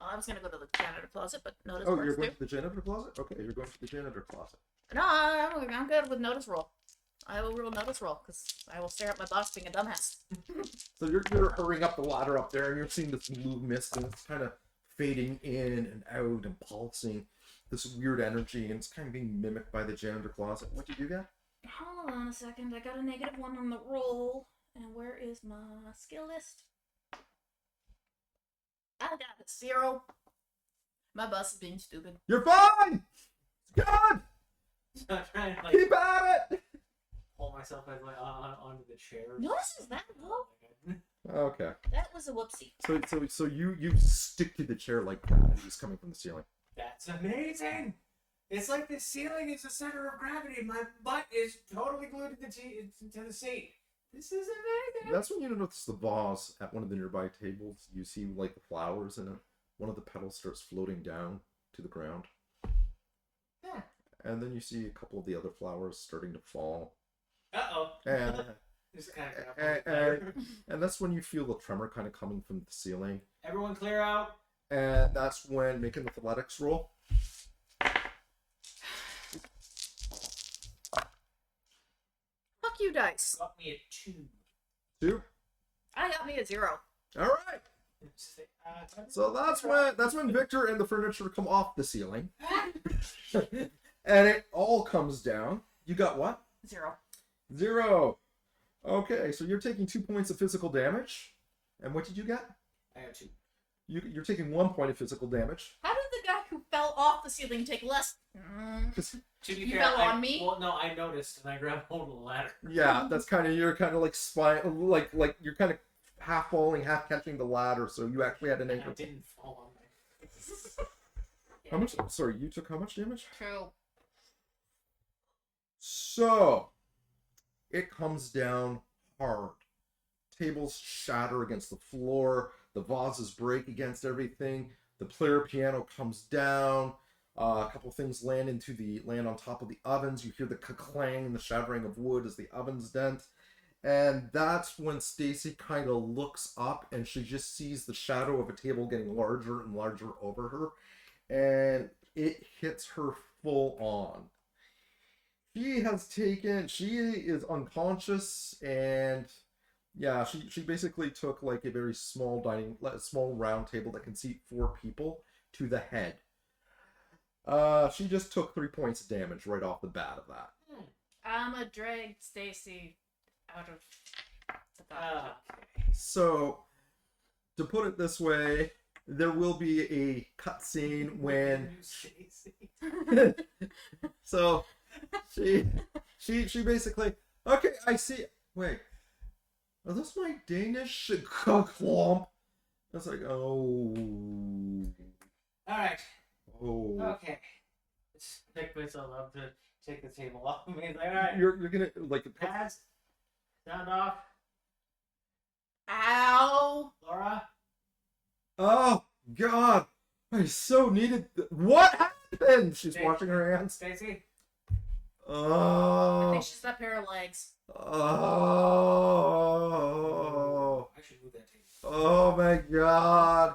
I was gonna go to the janitor closet, but notice Oh, works you're going too. to the janitor closet? Okay, you're going to the janitor closet. No, I'm good with notice roll. I will roll notice roll because I will stare at my boss being a dumbass. So you're hurrying up the ladder up there, and you're seeing this blue mist, and it's kind of fading in and out and pulsing this weird energy, and it's kind of being mimicked by the janitor closet. What did you get? Hold on a second. I got a -1 on the roll. And where is my skill list? I got a 0. My boss is being stupid. You're fine. It's good. So I'm trying to Keep at it. pull myself onto the chair. Notices that low? Okay. That was a whoopsie. So you stick to the chair like gravity is coming from the ceiling. That's amazing. It's like the ceiling is the center of gravity. My butt is totally glued to the seat. This is amazing. That's when you notice the vase at one of the nearby tables. You see like the flowers in it. One of the petals starts floating down to the ground. Yeah. And then you see a couple of the other flowers starting to fall. Uh-oh. And Just kind of and that's when you feel the tremor kind of coming from the ceiling. Everyone clear out. And that's when make an athletics roll. Fuck you, dice. Got me a 2. 2. I got me a 0. All right. So that's when Victor and the furniture come off the ceiling, and it all comes down. You got what? 0. 0. Okay, so you're taking 2 points of physical damage, and what did you get? I have 2. You're taking 1 point of physical damage. How did the guy who fell off the ceiling take less? To be You fair, fell on me? Well, no, I noticed and I grabbed hold of the ladder. Yeah, that's kind of you're kind of like like you're kind of half falling, half catching the ladder, so you actually had an And I ankle. didn't fall on my face. How much? Sorry, you took how much damage? 2. So, it comes down hard. Tables shatter against the floor. The vases break against everything. The player piano comes down. A couple things land on top of the ovens. You hear the clang and the shattering of wood as the ovens dent. And that's when Stacy kind of looks up and she just sees the shadow of a table getting larger and larger over her. And it hits her full on. She is unconscious, and yeah, she basically took like a very small small round table that can seat 4 people to the head. She just took 3 points of damage right off the bat of that. I'm gonna drag Stacy out of the battle. So, to put it this way, there will be a cutscene when so she basically okay, I see. Wait, are those my Danish klomp? I was like, oh, Alright. oh. Okay. Let's pick myself up to take the table off of me. It's like, alright. You're gonna like Pads. Sound off. Ow! Laura. oh God, I so needed. What happened? She's Stacy. washing her hands. Stacy. I Oh. think she's got a pair of legs. Oh. I should move that table. Oh my God.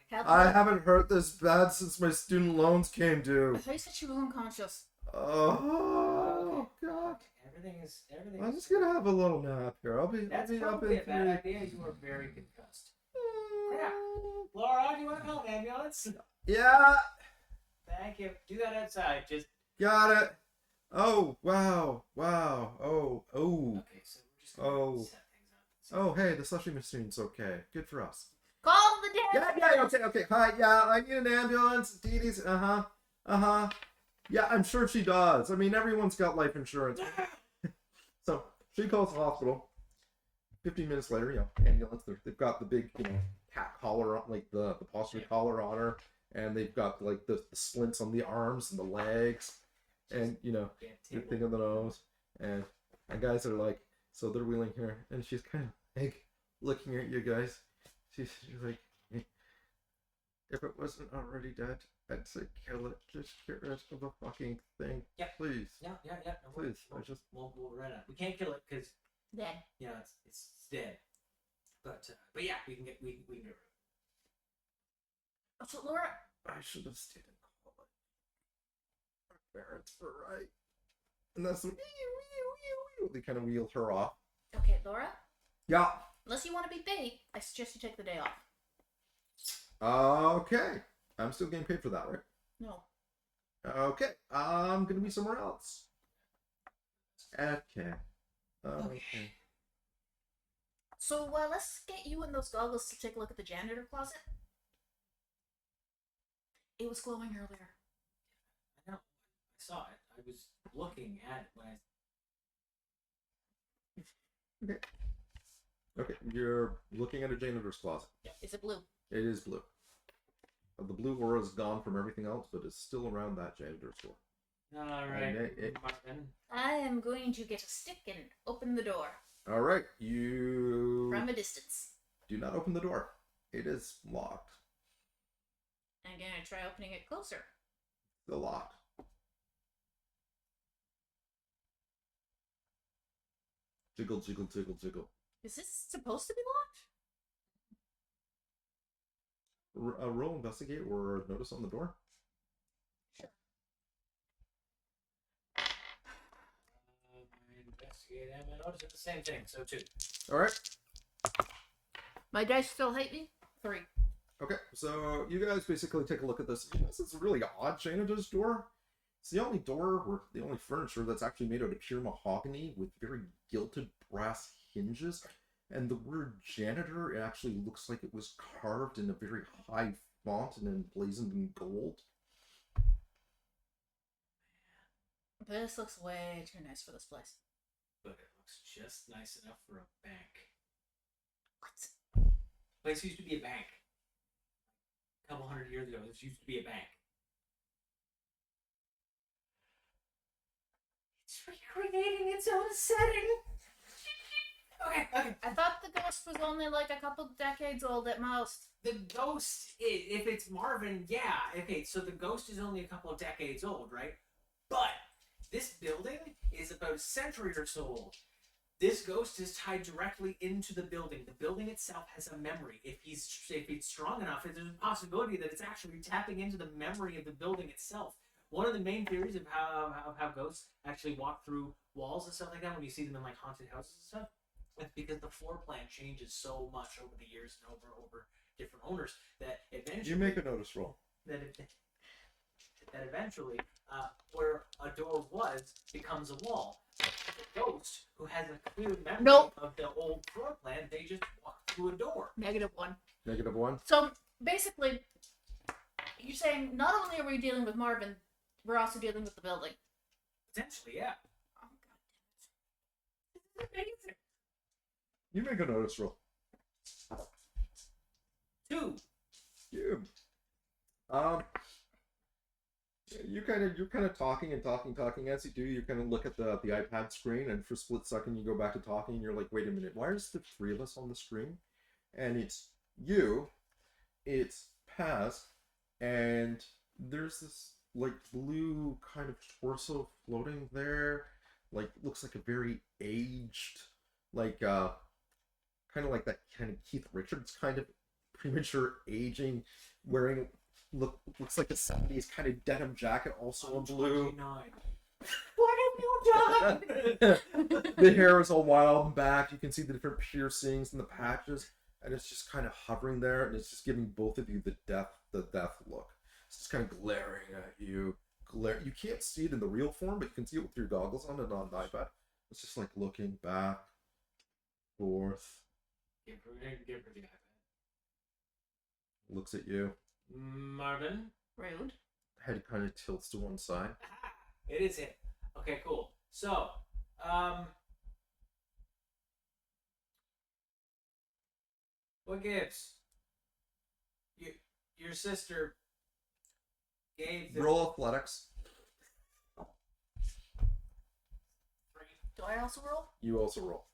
Help I her. haven't hurt this bad since my student loans came I due. thought you said she was unconscious. Oh God. Everything is. I'm just gonna have a little nap here. I'll be That's up probably in a bad 3. idea. You are very concussed. Yeah. Laura, do you want to call an ambulance? Yeah, Thank you. Do that outside. Just. got it. Oh wow, wow. Oh. Okay, so we're just gonna Oh. set things up. Oh hey, the slushy machine's okay. Good for us. Call the dead. Yeah, okay. Hi, yeah, I need an ambulance. Dee Dee's, Yeah, I'm sure she does. I mean, everyone's got life insurance. So she calls the hospital. 15 minutes later, ambulance. They've got the big, cat collar on, like the posture collar on her, and they've got like the splints on the arms and the legs, and the thing on the nose, and guys are like, so they're wheeling her, and she's kind of like looking at you guys. She's like, if it wasn't already dead, I'd say kill it. Just get rid of the fucking thing. Yeah. Please. Yeah. No, Please. We'll run it. We can't kill it because Dead. it's dead. But yeah, we can get rid of it. So Laura, I should have stayed in college. My parents were right. And that's the they kind of wheel her off. okay, Laura. Yeah. Unless you want to be paid, I suggest you take the day off. Okay. I'm still getting paid for that, right? No. Okay. I'm gonna be somewhere else. Okay. Okay. So let's get you and those goggles to take a look at the janitor closet. It was glowing earlier. I know. I saw it. I was looking at it when I. Okay. You're looking at a janitor's closet. Is it blue? It is blue. The blue aura is gone from everything else, but it's still around that janitor's door. Alright. Martin. I am going to get a stick and open the door All right. You from a distance. do not open the door. It is locked. I'm going to try opening it closer. Still locked. Jiggle, jiggle, jiggle, jiggle. Is this supposed to be locked? Roll investigate or notice on the door. Investigate and I notice it's the same thing. So 2. All right. My dice still hate me? 3. Okay, so you guys basically take a look at this. This is really odd janitor's door. It's the only door or the only furniture that's actually made out of pure mahogany with very gilded brass hinges. And the word janitor, it actually looks like it was carved in a very high font and emblazoned in gold. This looks way too nice for this place. But it looks just nice enough for a bank. What? Place used to be a bank. A couple hundred years ago, this used to be a bank. It's recreating its own setting. Okay. I thought the ghost was only like a couple decades old at most. The ghost, if it's Marvin, yeah. Okay, so the ghost is only a couple of decades old, right? But this building is about a century or so old. This ghost is tied directly into the building. The building itself has a memory. If it's strong enough, there's a possibility that it's actually tapping into the memory of the building itself. One of the main theories of how ghosts actually walk through walls and stuff like that when you see them in like haunted houses and stuff, it's because the floor plan changes so much over the years and over different owners that eventually You make a notice roll. that eventually where a door was becomes a wall. The ghost who has a clear memory Nope. of the old floor plan, they just walk through a door. -1. -1. So basically, you're saying not only are we dealing with Marvin, we're also dealing with the building. Potentially, yeah. Oh god damn it. This is amazing. You make a notice roll. 2. You. You're kind of talking as you do. You kind of look at the iPad screen, and for a split second you go back to talking, and you're like, wait a minute, why is the 3 of us on the screen? And it's you, it's Paz, and there's this like blue kind of torso floating there, like looks like a very aged, like kind of like that kind of Keith Richards kind of premature aging, wearing looks like a 70s kind of denim jacket, also in blue. 29. What have you done? The hair is all wild and back. You can see the different piercings and the patches, and it's just kind of hovering there, and it's just giving both of you the death look. It's just kind of glaring at you. You can't see it in the real form, but you can see it with your goggles on and on the iPad. It's just like looking back, forth. Give her the iPad. Looks at you. Marvin? Rude. Head kind of tilts to one side. Aha! It is him. Okay, cool. So, what gives? Your sister gave the Roll athletics. Do I also roll? You also roll.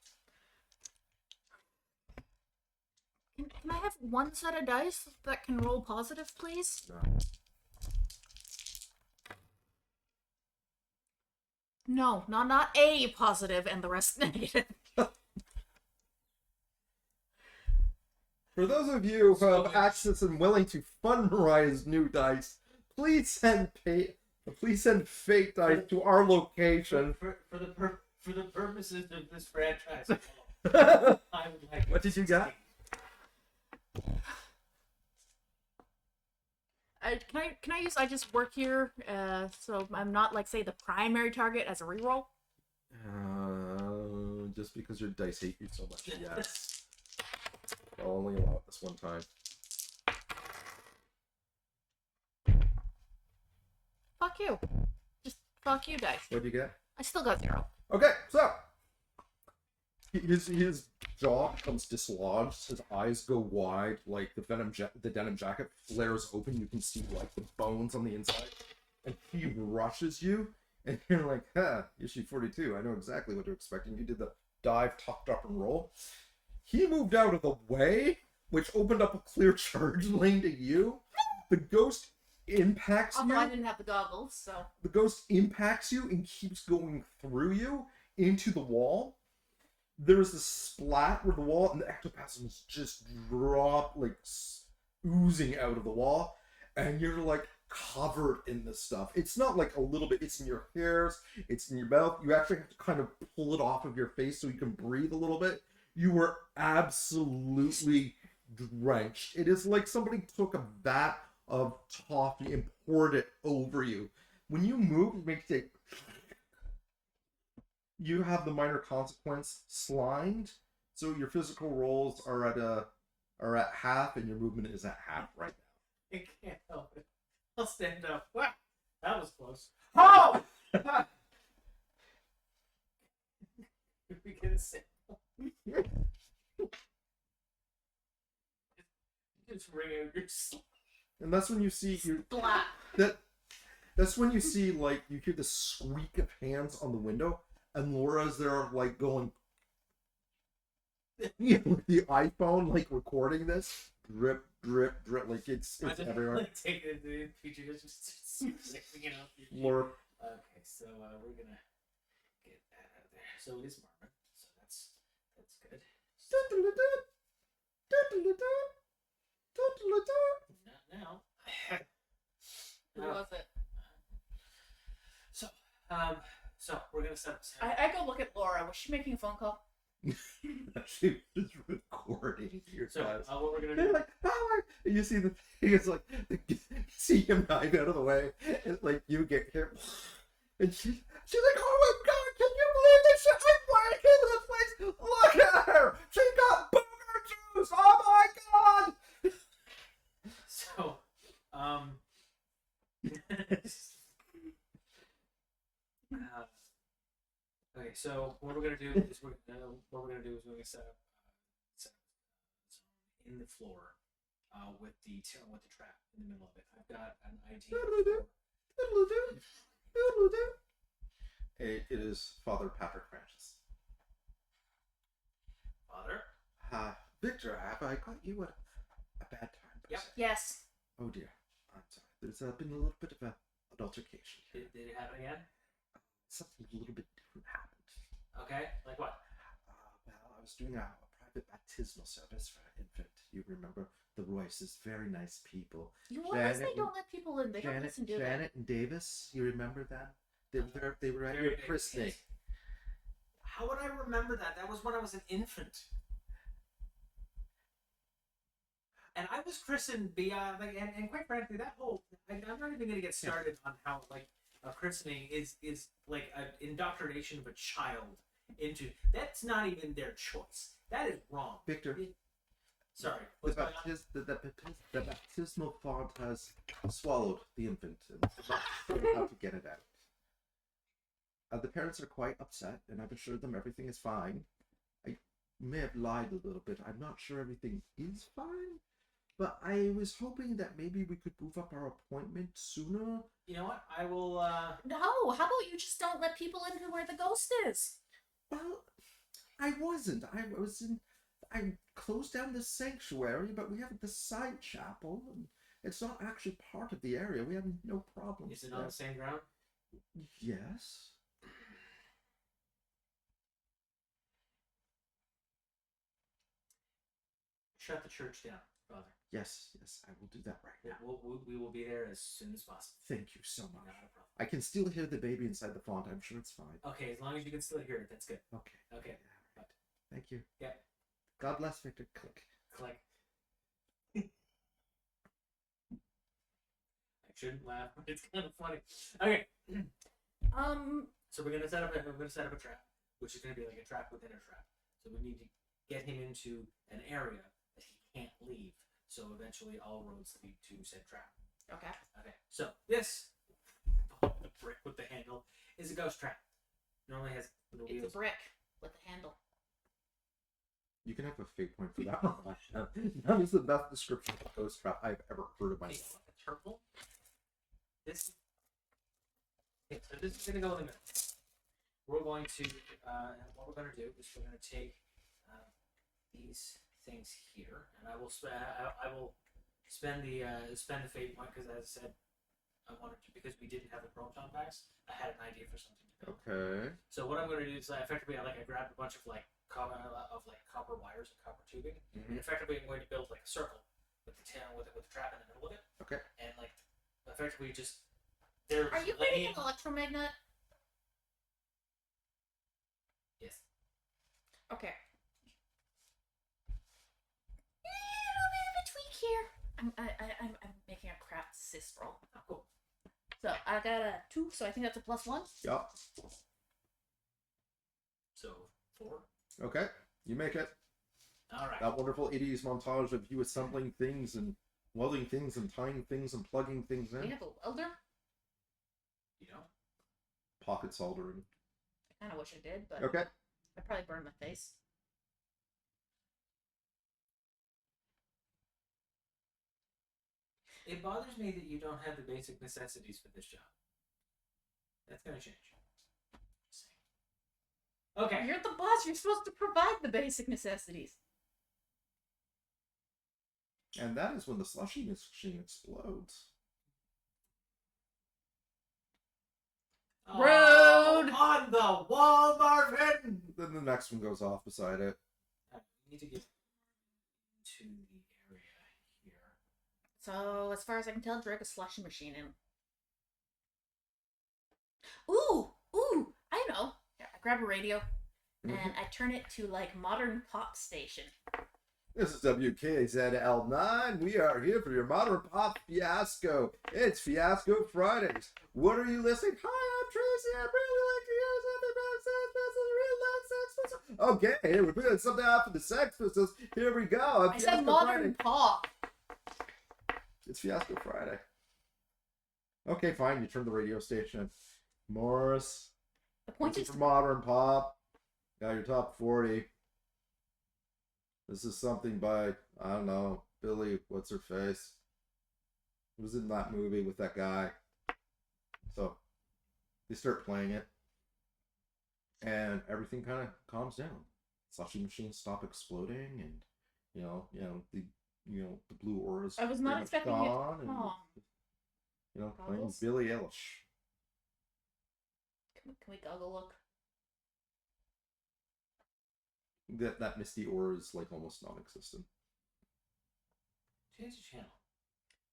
Can I have one set of dice that can roll positive, please? No. No, not a positive and the rest negative. For those of you who have access and willing to fundraise new dice, please send fake dice to our location. for the purposes of this franchise. I would like. What did you got? Can I use I just work here, so I'm not like say the primary target as a reroll? Just because your dice hate you so much, yes. I'll only allow it this one time. Fuck you. Just fuck you, dice. What'd you get? I still got 0. Okay, so his jaw becomes dislodged. His eyes go wide, like the denim jacket flares open. You can see like the bones on the inside, and he rushes you, and you're like, "Ha, issue 42. I know exactly what to expect." And you did the dive, tucked up, and roll. He moved out of the way, which opened up a clear charge lane to you. The ghost impacts Although you. I didn't have the goggles, so. The ghost impacts you and keeps going through you into the wall. There's a splat where the wall and the ectoplasms just drop, like oozing out of the wall, and you're like covered in this stuff. It's not like a little bit, it's in your hairs, it's in your mouth. You actually have to kind of pull it off of your face so you can breathe a little bit. You were absolutely drenched. It is like somebody took a vat of toffee and poured it over you. When you move, it makes it. You have the minor consequence slimed, so your physical rolls are at half, and your movement is at half right now. I can't help it. I'll stand up. Wow, that was close. Oh! Did we get a sample? Just ring out your sleeve. And that's when you see Splat. that's when you see, like, you hear the squeak of hands on the window, and Laura's there, like, going, you know, with the iPhone, like, recording this, drip, drip, drip, like it's I just everywhere. like take it the feature just you know. Laura, Okay, so we're gonna get that out of there. So it is Marvin, so that's good. Not now. Who was it? So we're gonna set up. I go look at Laura. Was she making a phone call? she was recording your So class. what we're gonna They're do? like, oh, and you see the thing is like, see him dive out of the way, and like you get hit, and she's like, oh my god, can you believe this shit? I'm working this place. Look at her, she got booger juice. Oh my god. So okay, so what we're gonna do is we're gonna set up in the floor with the trap in the middle of it. I've got an idea. It is Father Patrick Francis. Father. Victor, have I got you at a bad time? Yep. Yes. Oh dear, I'm sorry. There's been a little bit of an altercation here. Did it happen again? Something a little bit different happened. Okay, like what? Well, I was doing a private baptismal service for an infant. You remember the Royces, very nice people. You realize they Janet don't let people in. They don't listen to Janet and Davis, you remember them? They were at your christening. How would I remember that? That was when I was an infant. And I was christened beyond, like, and quite frankly, that whole, I'm not even going to get started on how, like, a christening is like an indoctrination of a child into, that's not even their choice. That is wrong. Victor, Sorry. the baptismal font has swallowed the infant and is not sure how to get it out. The parents are quite upset, and I've assured them everything is fine. I may have lied a little bit. I'm not sure everything is fine, but I was hoping that maybe we could move up our appointment sooner. You know what? I will, No, how about you just don't let people into where the ghost is? Well, I wasn't. I closed down the sanctuary, but we have the side chapel, and it's not actually part of the area. We have no problem. is it on the same ground? Yes. Shut the church down, Father. Yes, I will do that right now. We will be there as soon as possible. Thank you so much. Not a problem. I can still hear the baby inside the font. I'm sure it's fine. Okay, as long as you can still hear it, that's good. Okay. Okay. Yeah, right. Thank you. Yeah. God bless Victor. Click. Click. I shouldn't laugh, but it's kind of funny. Okay. So we're gonna set up a trap, which is gonna be like a trap within a trap. So we need to get him into an area that he can't leave. So eventually, all roads lead to said trap. Okay. Okay. So this the brick with the handle is a ghost trap. Normally has little It's wheels. a brick with a handle. You can have a fake point for that one. That is the best description of a ghost trap I've ever heard of Hey, myself. a turtle. This. Okay, so this is gonna go in the middle. We're going to. What we're gonna do is we're gonna take these things here, and I will spend the fate point because, as I said, I wanted to, because we didn't have the proton packs. I had an idea for something to build. Okay. So what I'm going to do is effectively, I grabbed a bunch of copper wires and copper tubing, and effectively I'm going to build like a circle with the with the trap in the middle of it. Okay. And effectively just there's Are you reading an electromagnet? Yes. Okay. here. I'm making a crap sis roll. Oh, cool. So I got a 2, so I think that's a +1. Yep. So 4. Okay. You make it. All right. That wonderful 80s montage of you assembling things and welding things and tying things and plugging things We in. have a welder. You know. Pocket soldering. I kind of wish I did, but Okay. I probably burned my face. It bothers me that you don't have the basic necessities for this job. That's gonna change. Okay. You're the boss. You're supposed to provide the basic necessities. And that is when the slushy machine explodes. Rude! On the wall, Marvin! Then the next one goes off beside it. We need to get to the area here. So, as far as I can tell, drag a slushy machine in. Ooh! I know. Here, I grab a radio, and I turn it to, like, modern pop station. This is WKZL9. We are here for your modern pop fiasco. It's Fiasco Fridays. What are you listening? Hi, I'm Tracy. I'd really like to hear something about Sex Pistols. Okay, here we're putting something out for the Sex Pistols. Here we go. I said modern pop. It's Fiasco Friday. Okay, fine. You turn the radio station. Morris. The point is, For modern pop. Got your top 40. This is something by, I don't know, Billy, what's her face? It was in that movie with that guy. So, they start playing it. And everything kind of calms down. Slushy machines stop exploding and, the blue auras. I was not expecting it. gone and, playing Goggles? Billie Eilish. Can we goggle look? That misty aura is like almost non-existent. Change the channel.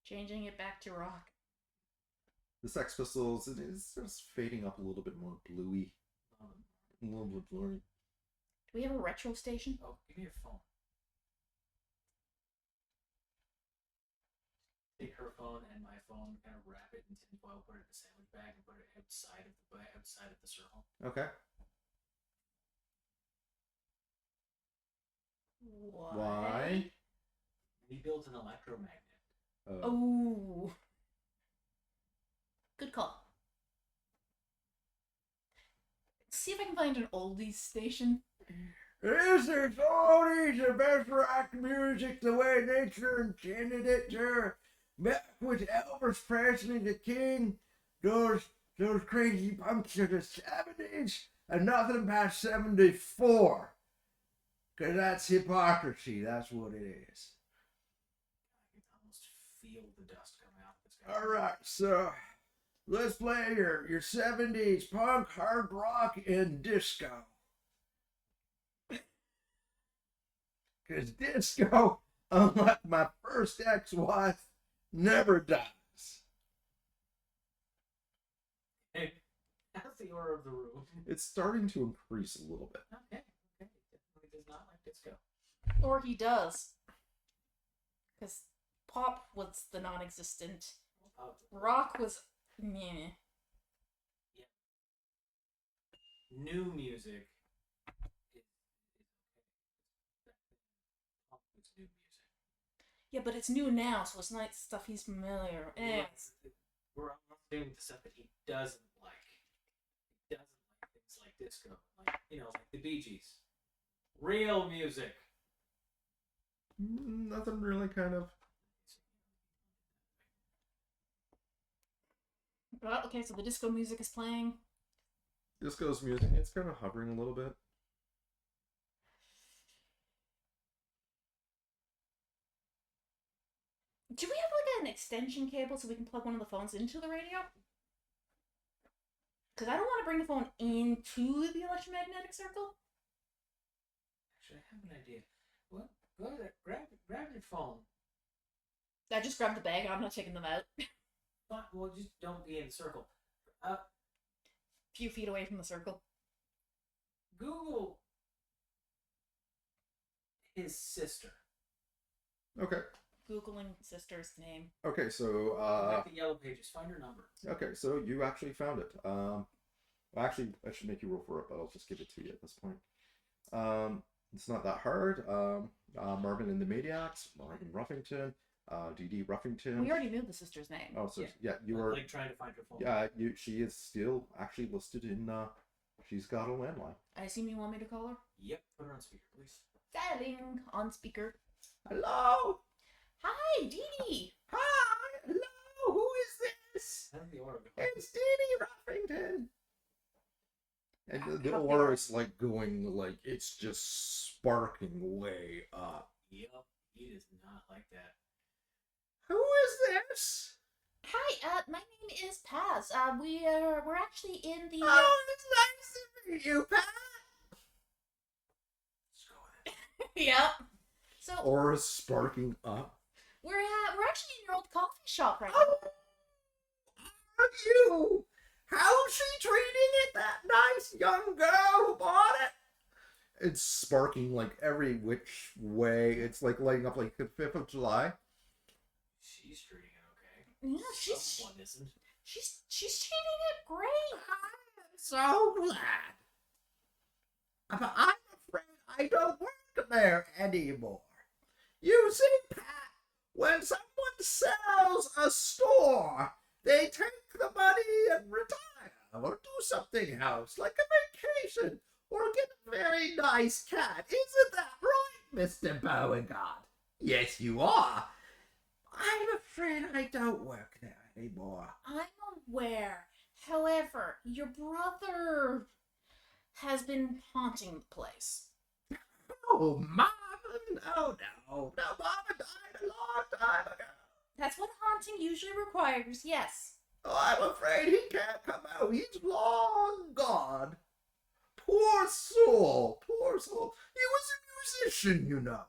Changing it back to rock. The Sex Pistols, it is just fading up a little bit more bluey. A little bit blurry. Do we have a retro station? Oh, give me your phone. Take her phone and my phone, kind of wrap it in tinfoil, put it in a sandwich bag, and put it outside of the circle. Okay. Why? We built an electromagnet. Oh. Good call. See if I can find an oldies station. This is oldies, the best rock music the way nature intended it to. Back with Elvis Presley, the king, those crazy punks of the 70s, and nothing past 74. Because that's hypocrisy, that's what it is. I can almost feel the dust coming out of this guy. Alright, so let's play your 70s punk, hard rock, and disco. Because disco, unlike my first ex-wife, never dies. Hey, how's the aura of the room? It's starting to increase a little bit. Okay. Definitely does not like disco. Or he does. Because pop was the non-existent. Rock was meh. New music is new music. Yeah, but it's new now, so it's not stuff he's familiar with. We're almost doing the stuff that he doesn't like. He doesn't like things like disco, like the Bee Gees. Real music. Nothing really kind of. Well, okay, so the disco music is playing. Disco's music, it's kind of hovering a little bit. Do we have like an extension cable so we can plug one of the phones into the radio? Because I don't want to bring the phone into the electromagnetic circle. Actually, I have an idea. Well, go there, grab your phone. I just grabbed the bag. I'm not taking them out. Well, just don't be in the circle. Few feet away from the circle. Google his sister. Okay. Googling sister's name. Okay, so Like the yellow pages. Find her number. okay, so you actually found it. Actually, I should make you roll for it, but I'll just give it to you at this point. It's not that hard. Marvin and the Maniacs, Marvin Ruffington, D.D. Ruffington. We already knew the sister's name. Oh, so Yeah. yeah, you are. Like trying to find her phone. Yeah, she is still actually listed in. She's got a landline. I assume you want me to call her? Yep. Put her on speaker, please. Dialing on speaker. Hello. Hi, Dee Dee. Hi. Hello. Who is this? That's the order. It's D.D. Ruffington. And the aura is like going like it's just sparking way up. Yep. He does not like that. Who is this? Hi, my name is Paz. We're actually in the. Oh, it's nice to meet you, Pat. Let's go with it. Yep. So Aura's sparking up. we're actually in your old coffee shop right now. Oh, are you? How's she treating it? That nice young girl who bought it. It's sparking like every which way. It's like lighting up like the 5th of July. She's treating it okay. Yeah, she's Someone isn't. she's treating it great. I'm so glad. But I'm afraid I don't work there anymore. You see, Pat, when someone sells a store, they take the money and retire, or do something else, like a vacation, or get a very nice cat. Isn't that right, Mr. Beauregard? Yes, you are. I'm afraid I don't work there anymore. I'm aware. However, your brother has been haunting the place. Oh, Mama, no. Mama died a long time ago. That's what haunting usually requires, yes. Oh, I'm afraid he can't come out. He's long gone. Poor soul. He was a musician, you know.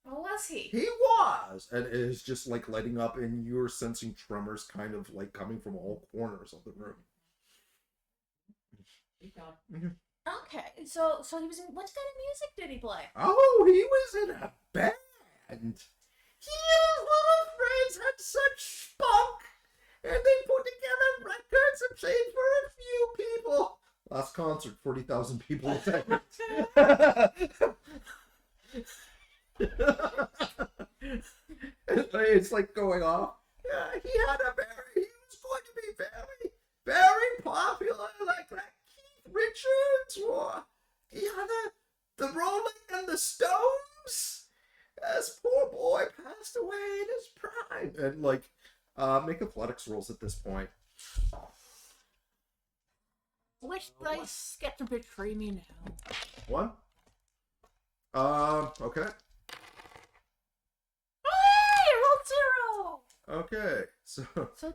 Oh, was he? He was. And it is just like lighting up, and you're sensing tremors kind of like coming from all corners of the room. Keep going. Okay, so he was in. What kind of music did he play? Oh, he was in a band. He and his little friends had such spunk, and they put together records and played for a few people. Last concert, 40,000 people attended. It's like going off. Yeah, he was going to be very, very popular, like that Keith Richards or the Rolling and the Stones. This poor boy passed away in his prime. And make athletics rolls at this point. Which dice get a bit creamy now? One. Okay. Hey, rolled 0. Okay. So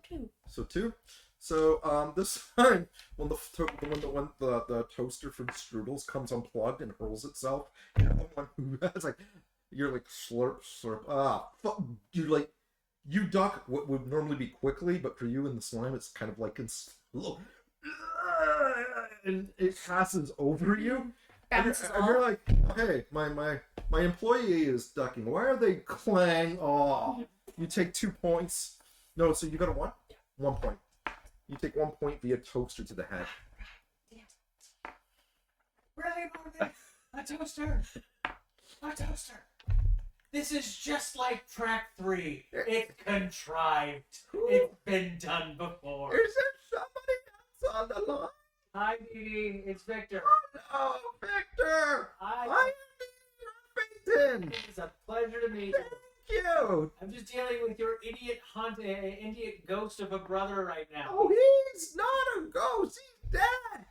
2. So 2. So this time when the toaster from Strudels comes unplugged and hurls itself, you're the one who has you're like slurp. You duck what would normally be quickly, but for you in the slime it's kind of like in slow, and it passes over you. Bounces And you're like, okay, my employee is ducking. Why are they clang? Oh, you take 2 points. No, so you got a 1? Yeah. 1 point. You take 1 point via toaster to the head. Really, Marvin? A toaster? A toaster. This is just like track 3. It's contrived. It's been done before. Is there somebody else on the line? Hi, Dee Dee. It's Victor. Oh, Victor! Hi. I am Ruffington! It's a pleasure to meet you. Thank you! I'm just dealing with your idiot ghost of a brother right now. Oh, he's not a ghost, he's dead!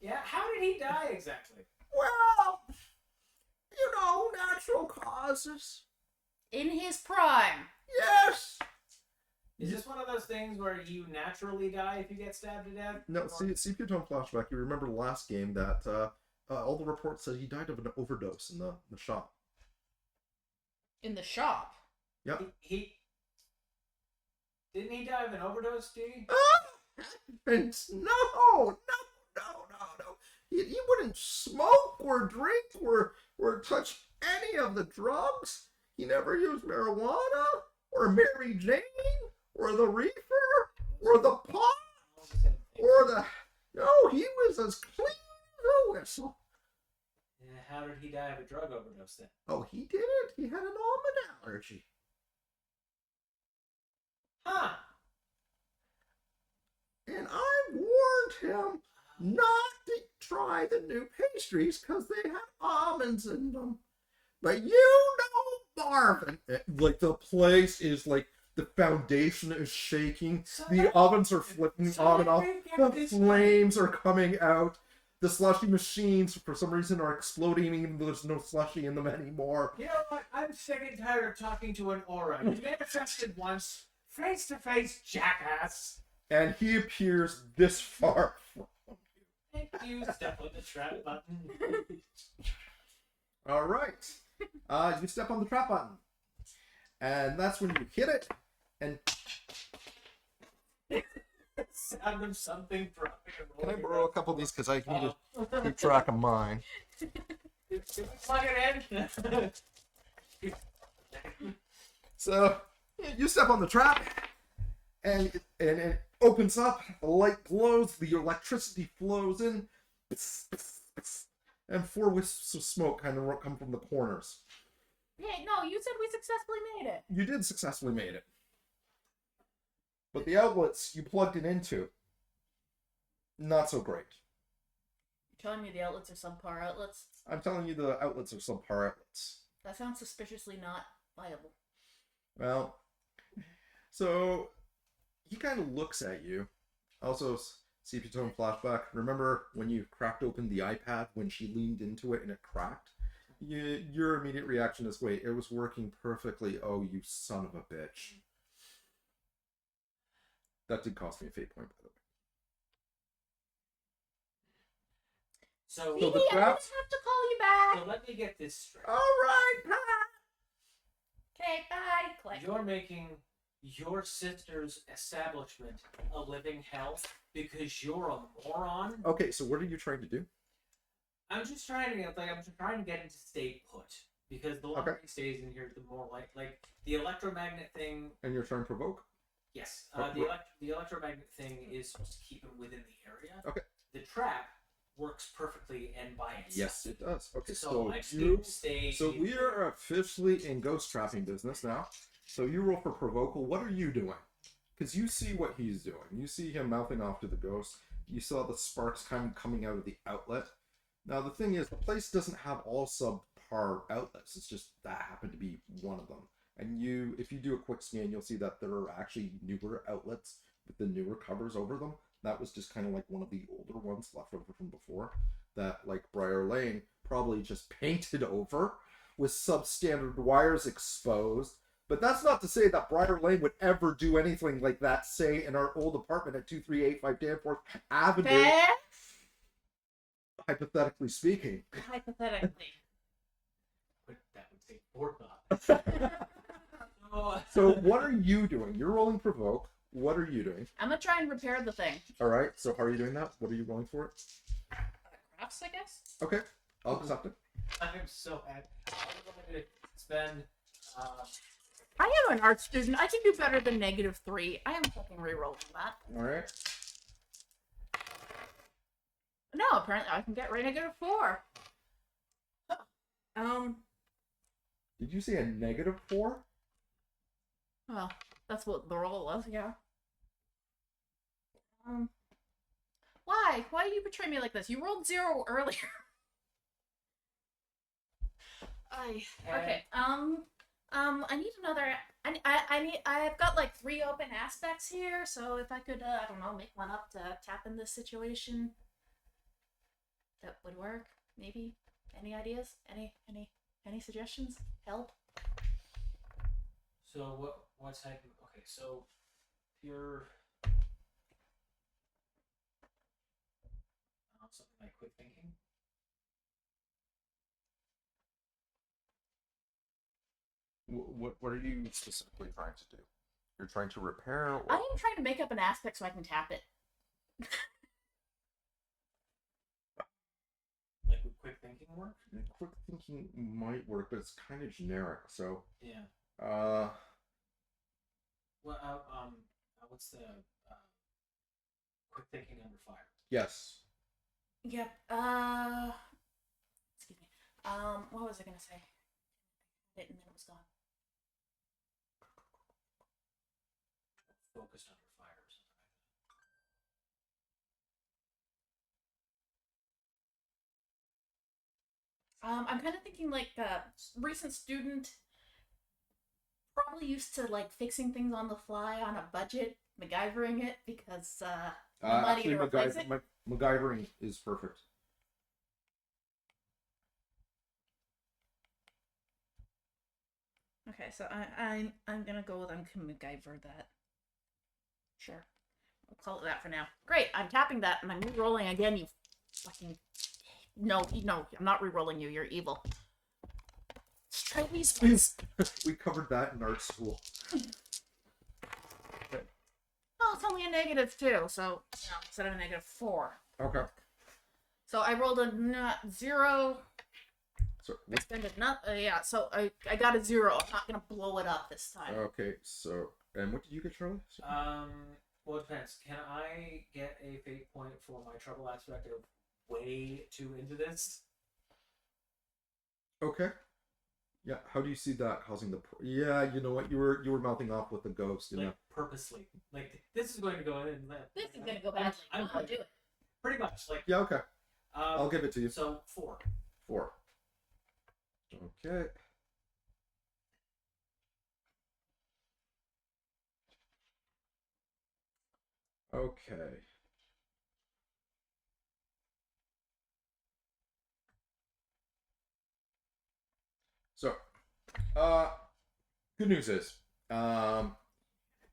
Yeah? How did he die exactly? Well, natural causes. In his prime. Yes! Is this one of those things where you naturally die if you get stabbed to death? No, see if you don't flashback, you remember the last game that all the reports said he died of an overdose in the shop. In the shop. Yep. He didn't he die of an overdose, Dee? No. He wouldn't smoke or drink or touch any of the drugs. He never used marijuana or Mary Jane, or the Reefer, or the Pot, All the same thing. or the... No, he was as clean as a whistle. Yeah, how did he die of a drug overdose then? Oh, he didn't. He had an almond allergy. Huh. And I warned him not to try the new pastries because they had almonds in them. But you know, Marvin, like the place is like the foundation is shaking. The ovens are flipping on and off. The flames are coming out. The slushy machines, for some reason, are exploding even though there's no slushy in them anymore. You know what? I'm sick and tired of talking to an aura. You manifested once, face to face, jackass. And he appears this far from you. Thank you. Step on the trap button. All right. You step on the trap button. And that's when you hit it. And Sound of something dropping. can I borrow a couple of these because I need to keep track of mine? Plug it in. So you step on the trap, and it opens up. The light glows. The electricity flows in, and 4 wisps of smoke kind of come from the corners. Hey, no, you said we successfully made it. You did successfully made it, but the outlets you plugged it into, not so great. You're telling me the outlets are subpar outlets? I'm telling you, the outlets are subpar outlets. That sounds suspiciously not viable. Well, so he kind of looks at you. Also, see if you tell him flashback. Remember when you cracked open the iPad when she leaned into it and it cracked? Your immediate reaction is, wait, it was working perfectly. Oh, you son of a bitch. That did cost me a fate point, by the way. So, So the Phoebe, I'm gonna have traps- to call you back. so let me get this straight. All right, Pat. Okay, bye. Click. You're making your sister's establishment a living hell because you're a moron. Okay, so what are you trying to do? I'm just trying to get him to stay put because the longer he stays in here, the more like the electromagnet thing. And you're trying to provoke? Yes, Oh, the electromagnet thing is supposed to keep him within the area. Okay. The trap works perfectly and by itself. Yes, it does. Okay, So I you. should stay. So we are officially in ghost trapping business now. So you roll for provoke. What are you doing? Because you see what he's doing. You see him mouthing off to the ghost. You saw the sparks kind of coming out of the outlet. Now the thing is, the place doesn't have all subpar outlets. It's just that happened to be one of them. And if you do a quick scan, you'll see that there are actually newer outlets with the newer covers over them. That was just kind of like one of the older ones left over from before. That, like Briar Lane, probably just painted over with substandard wires exposed. But that's not to say that Briar Lane would ever do anything like that, say, in our old apartment at 2385 Danforth Avenue, Fair? hypothetically speaking. Hypothetically. But that would take forethought. So what are you doing? You're rolling provoke. What are you doing? I'm gonna try and repair the thing. All right, so how are you doing that? What are you rolling for it? Crafts, I guess? Okay, I'll accept it. I'm so happy. I'm going to spend. I am an art student. I can do better than -3. I am fucking re-rolling that. All right. No, apparently I can get -4. Did you say a -4? Well, that's what the roll was, yeah. Why? Why do you betray me like this? You rolled 0 earlier. Okay. I need another. I've got like 3 open aspects here, so if I could, I don't know, make one up to tap in this situation, that would work. Maybe. Any ideas? Any suggestions? Help. So what type of? Okay, so pure. Something like quick thinking. What are you specifically trying to do? You're trying to repair? Or... I am trying to make up an aspect so I can tap it. Like would quick thinking work? Quick thinking might work, but it's kind of generic. So Yeah. What? What's the quick thinking under fire? Yes. Yep. Excuse me. What was I gonna say? And then it was gone. Focused under fire or something I'm kind of thinking like recent student, probably used to like fixing things on the fly on a budget, MacGyvering it because no money Actually, to replace it. MacGyvering is perfect. Okay, so I'm gonna go with I'm gonna MacGyver that. Sure, we'll call it that for now. Great, I'm tapping that and I'm re-rolling again. You fucking no, I'm not re-rolling you. You're evil. Let's try these ones. We covered that in art school. Oh, it's only a -2, so instead of a -4. Okay. So I rolled a 0. So Extended not yeah, so I got a 0. I'm not gonna blow it up this time. okay. So and what did you get, Charlie? Well, it depends. Can I get a fate point for my trouble aspect of way too into this? Okay. Yeah. How do you see that causing the? Yeah. You know what? You were mouthing off with the ghost. You know. Like purposely. Like this is going to go in. And This is gonna go badly. I'll do it. Pretty much. Like Yeah. Okay. I'll give it to you. So 4. 4. Okay. Okay. So, good news is,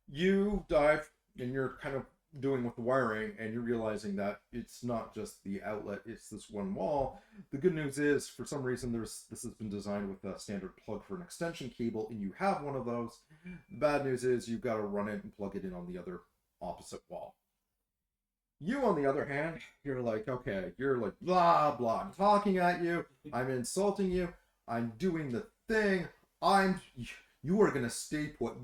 you dive and you're kind of doing with the wiring, and you're realizing that it's not just the outlet; it's this one wall. The good news is, for some reason, this has been designed with a standard plug for an extension cable, and you have one of those. The bad news is you've got to run it and plug it in on the other opposite wall. You, on the other hand, you're like, okay, you're like, blah, blah. I'm talking at you. I'm insulting you. I'm doing the thing. You are going to stay put.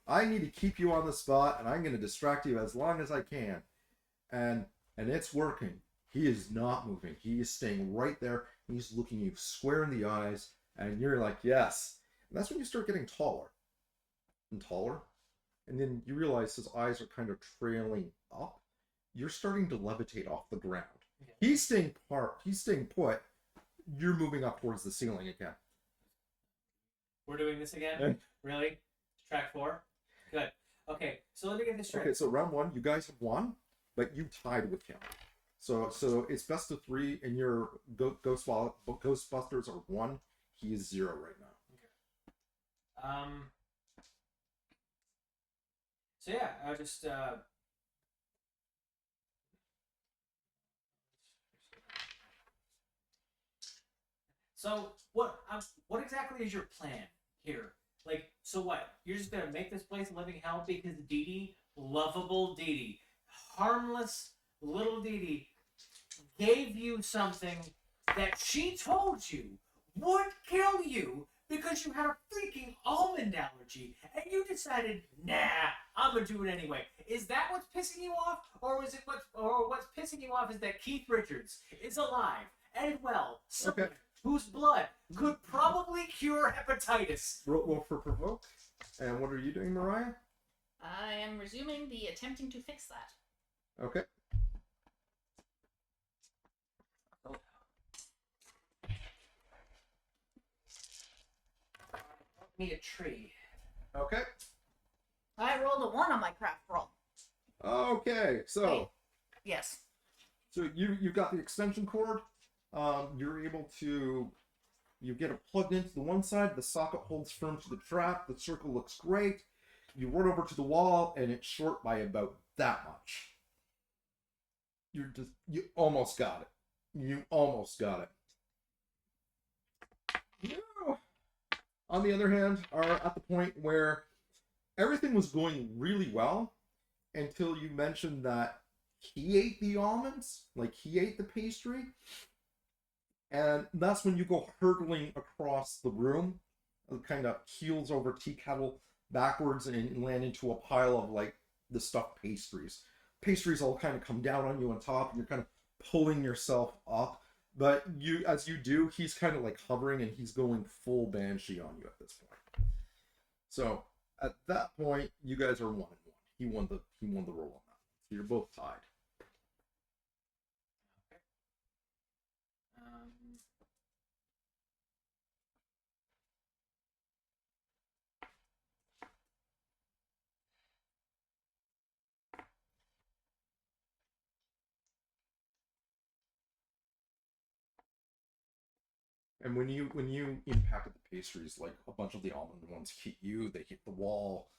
I need to keep you on the spot, and I'm going to distract you as long as I can. And it's working. He is not moving. He is staying right there. He's looking you square in the eyes, and you're like, yes. And that's when you start getting taller and taller. And then you realize his eyes are kind of trailing up. You're starting to levitate off the ground. Okay. He's staying put. You're moving up towards the ceiling again. We're doing this again? Really? Track 4? Good. Okay, so let me get this straight. Okay, so round 1, you guys have won, but you tied with him. So it's best of 3, and your Ghostbusters are 1. He is 0 right now. Okay. So yeah, I'll just So what exactly is your plan here? Like, so what? You're just gonna make this place a living hell because Dee Dee, lovable Dee Dee, harmless little Dee Dee, gave you something that she told you would kill you because you had a freaking almond allergy, and you decided, nah, I'm gonna do it anyway. Is that what's pissing you off, or what's pissing you off is that Keith Richards is alive and well, Okay. whose blood could probably cure hepatitis? Roll for provoke. And what are you doing, Mariah? I am resuming the attempting to fix that. Okay. Me a tree. Okay. I rolled a 1 on my craft roll. Okay. So Yes. you've got the extension cord. You're able to. You get it plugged into the one side. The socket holds firm to the trap. The circle looks great. You run over to the wall, and it's short by about that much. You almost got it. You almost got it. You, on the other hand, are at the point where everything was going really well until you mentioned that he ate the almonds, like he ate the pastry. And that's when you go hurtling across the room, kind of heels over tea kettle, backwards and land into a pile of like the stuffed pastries. Pastries all kind of come down on you on top, and you're kind of pulling yourself up. But you, as you do, he's kind of like hovering, and he's going full banshee on you at this point. So at that point, you guys are 1-1. He won the roll on that. So you're both tied. Um, And when you impacted the pastries, like a bunch of the almond ones hit you, they hit the wall.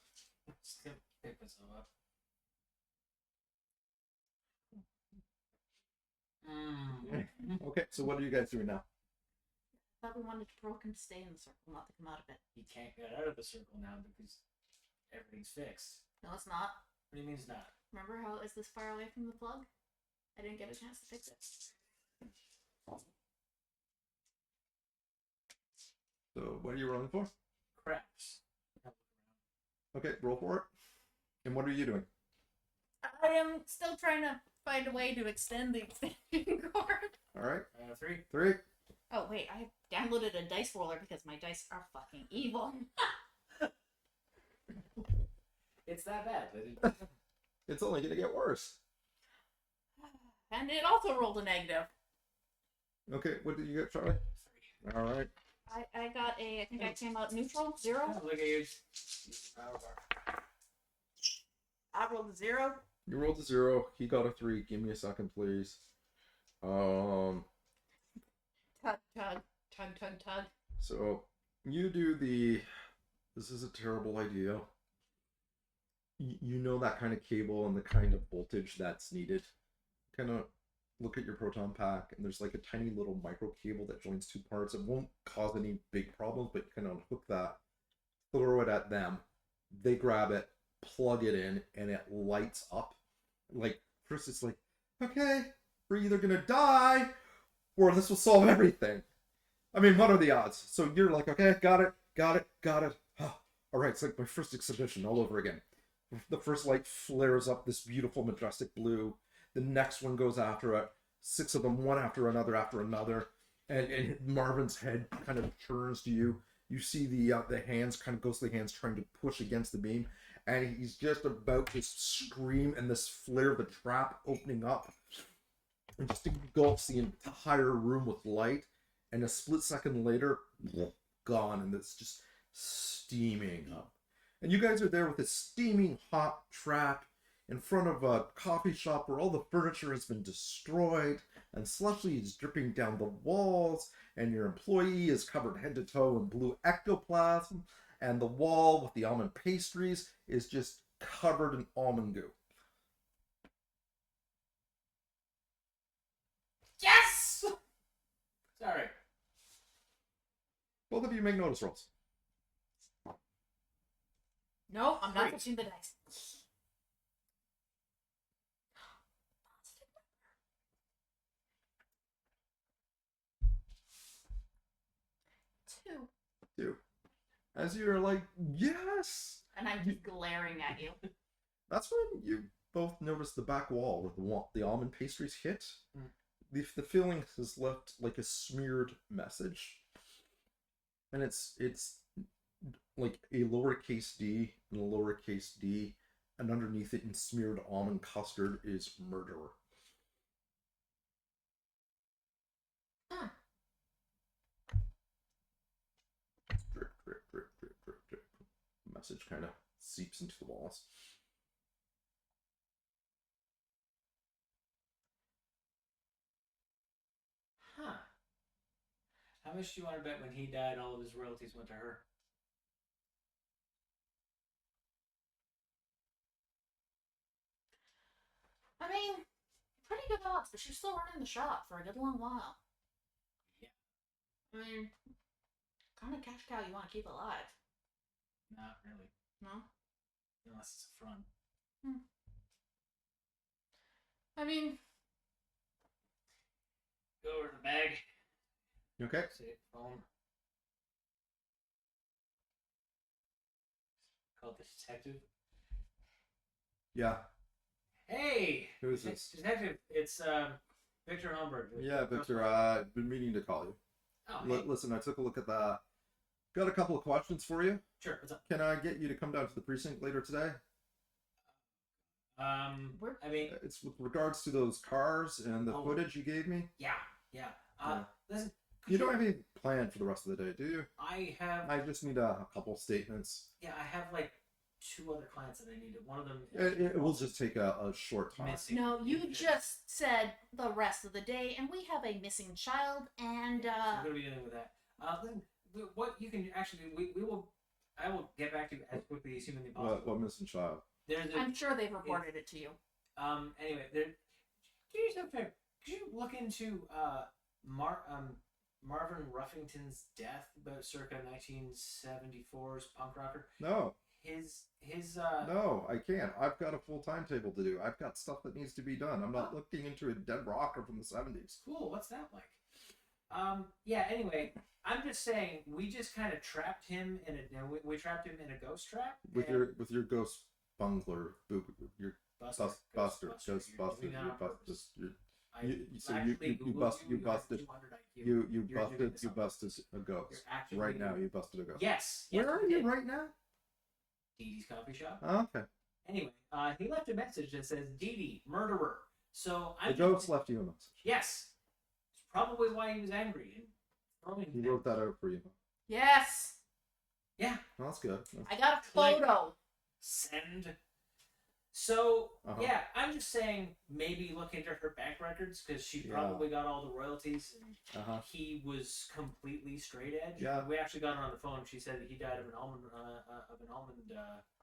just gonna pick myself up. Okay, so what are you guys doing now? I thought we wanted to provoke him to stay in the circle, not to come out of it. He can't get out of the circle now because everything's fixed. No, it's not. What do you mean it's not? Remember how it was this far away from the plug? I didn't get a chance to fix it. So what are you rolling for? Craps. Okay, roll for it. And what are you doing? I am still trying to find a way to extend the extension cord. All right, 3. 3. Oh wait, I downloaded a dice roller because my dice are fucking evil. It's that bad, but It's only gonna get worse. And it also rolled a negative. Okay, what did you get, Charlie? 3. All right. I got I think I came out neutral, 0. Oh, look at you. Power bar. I rolled a 0. You rolled a 0. He got a 3. Give me a second, please. Tug, tug, tug, tug, tug. So you do the. This is a terrible idea. You know that kind of cable and the kind of voltage that's needed. Kind of look at your proton pack, and there's like a tiny little micro cable that joins 2 parts. It won't cause any big problems, but you kind of unhook that, throw it at them. They grab it, plug it in, and it lights up. Like, first it's like, okay, we're either gonna die, or this will solve everything. I mean, what are the odds? So you're like, okay, got it. Oh, all right, it's like my first exhibition all over again. The first light flares up this beautiful, majestic blue. The next one goes after it. 6 of them, one after another. And Marvin's head kind of turns to you. You see the hands, kind of ghostly hands, trying to push against the beam. And he's just about to scream, and this flare of the trap opening up. And just engulfs the entire room with light. And a split second later, gone. And it's just steaming up. And you guys are there with this steaming hot trap in front of a coffee shop where all the furniture has been destroyed and slushy is dripping down the walls, and your employee is covered head to toe in blue ectoplasm, and the wall with the almond pastries is just covered in almond goo. Yes! Sorry. Both of you make notice rolls. No, I'm not Great. touching the dice. Two. 2. As you're like, yes! And I'm just glaring at you. That's when you both notice the back wall where the almond pastries hit. The feeling has left like a smeared message. And it's like a lowercase d and a lowercase d, and underneath it in smeared almond custard is murderer. Huh. Drip, drip, drip, drip, drip, drip. Message kind of seeps into the walls. Huh. How much do you want to bet when he died, all of his royalties went to her? I mean, pretty good odds, but she's still running the shop for a good long while. Yeah. I mean, kind of cash cow you want to keep alive. Not really. No? Unless it's a front. I mean, Go over to the bag. Okay. See it, phone. called the detective. Yeah. Hey, Who is this? detective? It's Victor Humberg. Yeah, Victor. I've been meaning to call you. Oh, hey. Listen, I took a look at that. Got a couple of questions for you. Sure. What's up? Can I get you to come down to the precinct later today? I mean, It's with regards to those cars and the Oh. footage you gave me. yeah. Yeah. Listen. You don't have any plan for the rest of the day, do you? I have. I just need a couple statements. Yeah, I have like 2 other clients that I needed. One of them. It will just take a short time. missing. No, you just said the rest of the day, and we have a missing child, and So I'm gonna be dealing with that. Listen, what you can actually do, I will get back to you as quickly as humanly possible. What missing child? There's a, I'm sure they've reported it to you. anyway, do yourself a favor. Could you look into Marvin Ruffington's death, about circa 1974's punk rocker? No, His no, I can't. I've got a full timetable to do. I've got stuff that needs to be done. I'm not looking into a dead rocker from the 70s. Cool. What's that like? Yeah. Anyway, I'm just saying we just kind of trapped him in we trapped him in a ghost trap With and your ghost bungler, your Buster, Ghostbusters, You're doing that on purpose. You busted a ghost. Right now, you busted a ghost. Yes. Where are you did. right now? Dee Dee's coffee shop. Oh, okay. Anyway, he left a message that says Dee Dee, murderer. So The I'm ghost left you a message. Yes. It's probably why he was angry and throwing. He wrote that out for you. Yes, Yeah. Well, that's good. I got a Like- photo. Send. So Uh-huh. yeah, I'm just saying maybe look into her bank records because she Yeah. probably got all the royalties. And Uh-huh. he was completely straight edge. Yeah. We actually got her on the phone. She said that he died of an almond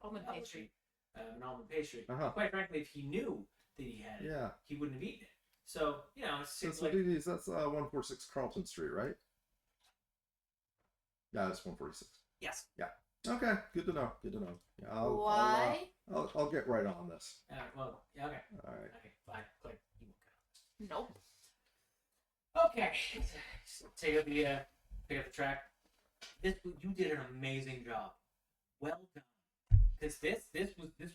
Almond pastry. an almond pastry. Uh-huh. Quite frankly, if he knew that he had it, Yeah. he wouldn't have eaten it. So it That's seems what like it is. That's 146 Carlton Street, right? Yeah, it's 146. yes. Okay, good to know. Good to know. Yeah, Why? I'll get right on this. Well, yeah, okay. All right. Okay, fine. Click. You won't get Nope. on this. Okay. Take up the pick up the track. You did an amazing job. Well done. Because this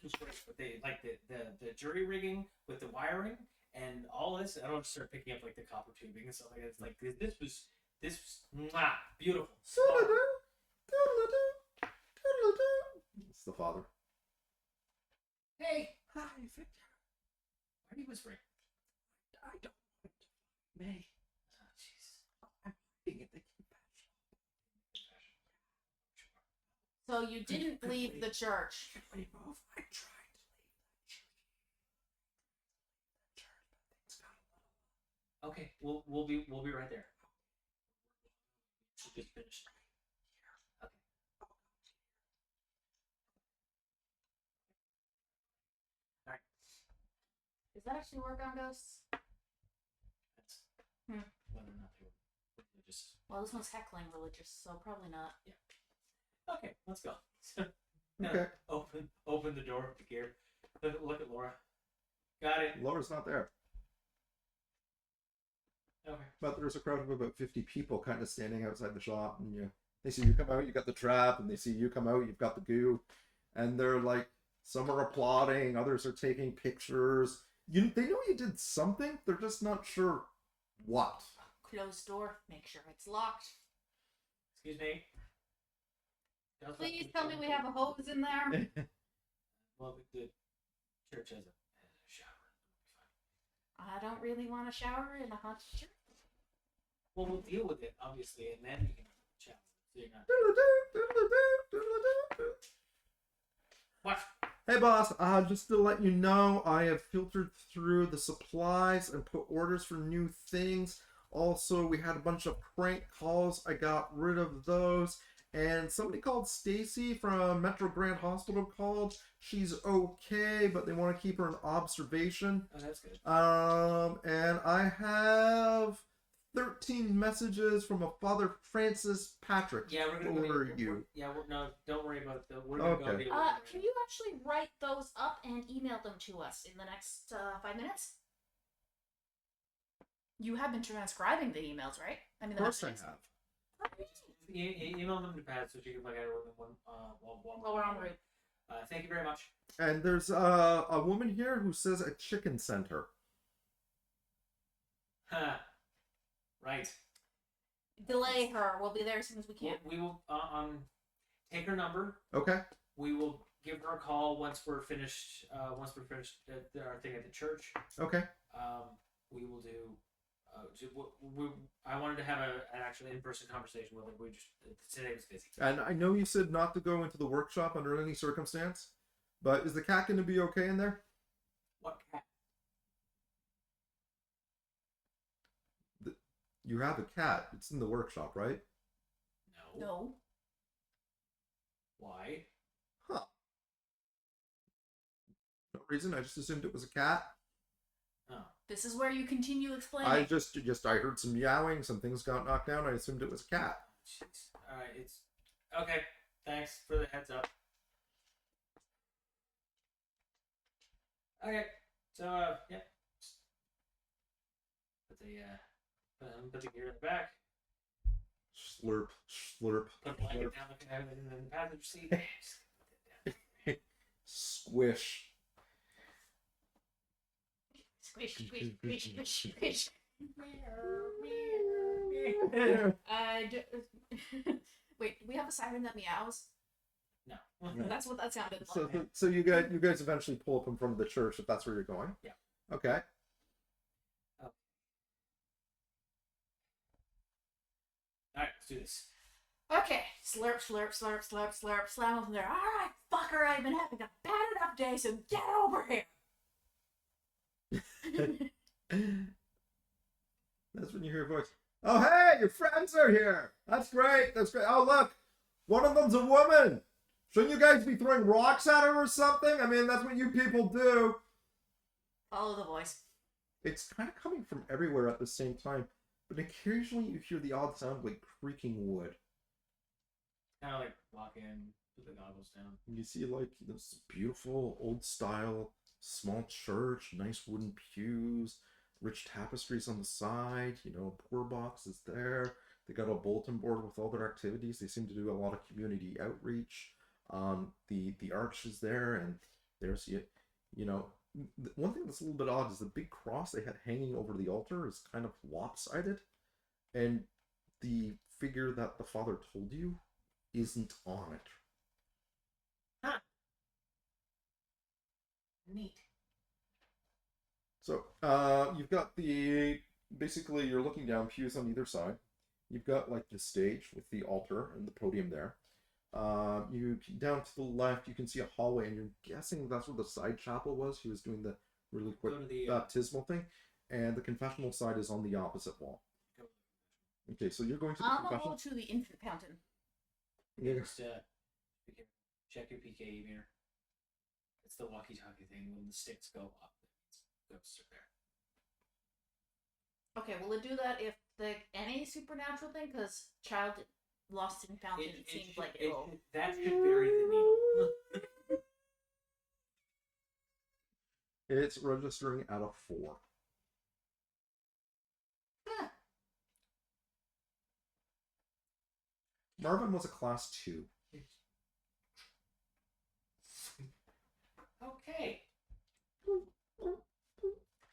was great. But the jury rigging with the wiring and all this. I don't start picking up like the copper tubing and stuff like that. It's like this was mwah, beautiful. It's the father. Hey, hi, Victor. Why are you whispering? I don't want it to me. Oh, jeez. I'm hiding at the compassion. So you didn't leave the church. If we move, I tried to leave that church. But things got a little. Okay, we'll be right there. Just finished. Okay. All right. Does that actually work on ghosts? That's Hmm. whether or not they were religious. Well, this one's heckling religious, so probably not. Okay, let's go. Okay. Open the door to gear. Look at Laura. Got it. Laura's not there. Okay. But there's a crowd of about 50 people kind of standing outside the shop, and they see you come out, you got the trap, and they see you come out, you've got the goo, and they're like, some are applauding, others are taking pictures. They know you did something, they're just not sure what. Closed door. Make sure it's locked. Excuse me. Please tell me we have a hose in there. Well, the church has a shower. I don't really want to shower in a hot church. Well, we'll deal with it, obviously, and then you can shower. So you're not. What? Hey boss, just to let you know, I have filtered through the supplies and put orders for new things. Also, we had a bunch of prank calls. I got rid of those. And somebody called Stacy from Metro Grand Hospital called. She's okay, but they want to keep her in observation. Oh, that's good. And I have 13 messages from a Father Francis Patrick Yeah, we're gonna for go. you. Yeah, no, don't worry about it. We're gonna go. Okay. Deal with it. Can you actually write those up and email them to us in the next 5 minutes? You have been transcribing the emails, right? I mean, Of course I messages. have. Email them to Pat so she can look at it with one. Well, we're en route. Thank you very much. And there's a woman here who says a chicken center. Huh. Right. Delay her. We'll be there as soon as we can. We will take her number. Okay. We will give her a call once we're finished. Once we're finished our thing at the church. Okay. We will do. I wanted to have an actual in-person conversation with her. We just today was busy. And I know you said not to go into the workshop under any circumstance, but is the cat going to be okay in there? What cat? You have a cat. It's in the workshop, right? No. No. Why? Huh. No reason. I just assumed it was a cat. Oh. This is where you continue explaining. I just I heard some meowing. Some things got knocked down. I assumed it was a cat. Jeez. All right. It's okay. Thanks for the heads up. Okay. So yeah. Put the gear in the back. Slurp, slurp, Put the blanket slurp. down in the passenger seat. Squish. Squish, squish, squish, squish, squish. Wait, do we have a siren that meows? No. That's what that sounded So, like. so you guys eventually pull up in front of the church if that's where you're going. Yeah. Okay. All right, let's do this. Okay, slurp, slurp, slurp, slurp, slurp, slam over there. All right, fucker, I've been having a bad enough day, so get over here. That's when you hear a voice. Oh, hey, your friends are here. That's great. That's great. Oh, look, one of them's a woman. Shouldn't you guys be throwing rocks at her or something? I mean, that's what you people do. Follow the voice. It's kind of coming from everywhere at the same time, but occasionally you hear the odd sound like creaking wood. Kind of like walk in, put the goggles down. And you see like this beautiful old style small church, nice wooden pews, rich tapestries on the side, pour box is there. They got a bulletin board with all their activities. They seem to do a lot of community outreach. The arch is there, and there's one thing that's a little bit odd is the big cross they had hanging over the altar is kind of lopsided, and the figure that the father told you isn't on it. Huh. Neat. So, you've got basically you're looking down, pews on either side. You've got like the stage with the altar and the podium there. You down to the left, you can see a hallway, and you're guessing that's where the side chapel was. He was doing the really quick Go to the baptismal thing, and the confessional side is on the opposite wall. Okay, so you're going to the I'm gonna confessional. go to the infant fountain. Yeah. Just check your PKE meter. It's the walkie-talkie thing. When the sticks go up, it goes to there. Okay, will it do that if any supernatural thing? Because child lost in fountain, it seems like it will. That should vary the needle. It's registering at a 4. Huh. Marvin was a class 2. Okay.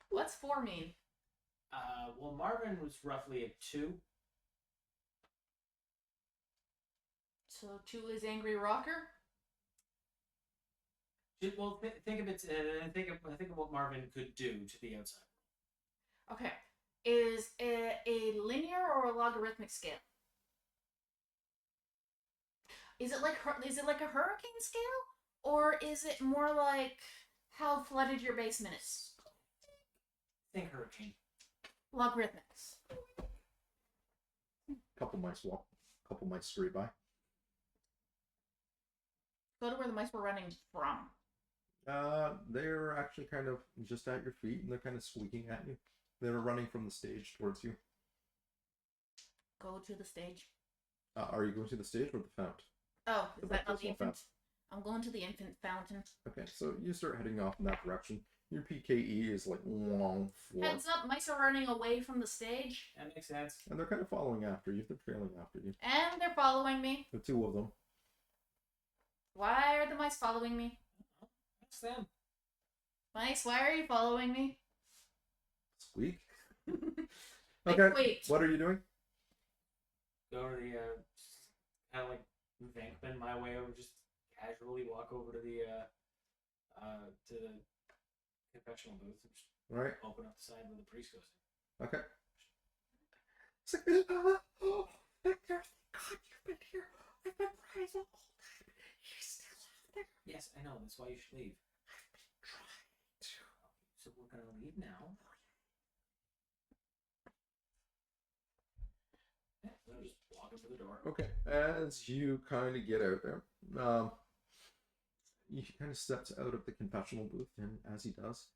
What's 4 mean? Well, Marvin was roughly a 2. So 2 is angry rocker? Well, think of it. Think of what Marvin could do to the outside. Okay. Is it a linear or a logarithmic scale? Is it like a hurricane scale? Or is it more like how flooded your basement is? Think hurricane. Logarithmics. Couple mice stray by. Go to where the mice were running from. They're actually kind of just at your feet, and they're kind of squeaking at you. They're running from the stage towards you. Go to the stage. Are you going to the stage or the fount? Oh, The is that not the baptismal infant? I'm going to the infant fountain. Okay, so you start heading off in that direction. Your PKE is like long 4. Heads up, mice are running away from the stage. That makes sense. And they're kind of following after you. They're trailing after you. And they're following me. The 2 of them. Why are the mice following me? That's them. Mice, why are you following me? Squeak. Like, Okay. wait. What are you doing? Go to the kind of like Vankman my way over, just casually walk over to the confessional booth and just All right. open up the side where the priest goes in. Okay. It's like, oh, Victor, thank God you've been here. I've been praying the whole time. He's still out there. Yes, I know. That's why you should leave. I've been trying to. So we're gonna leave now. Yeah, so just walk up to the door. Okay. As you kind of get out there, he kind of steps out of the confessional booth, and as he does,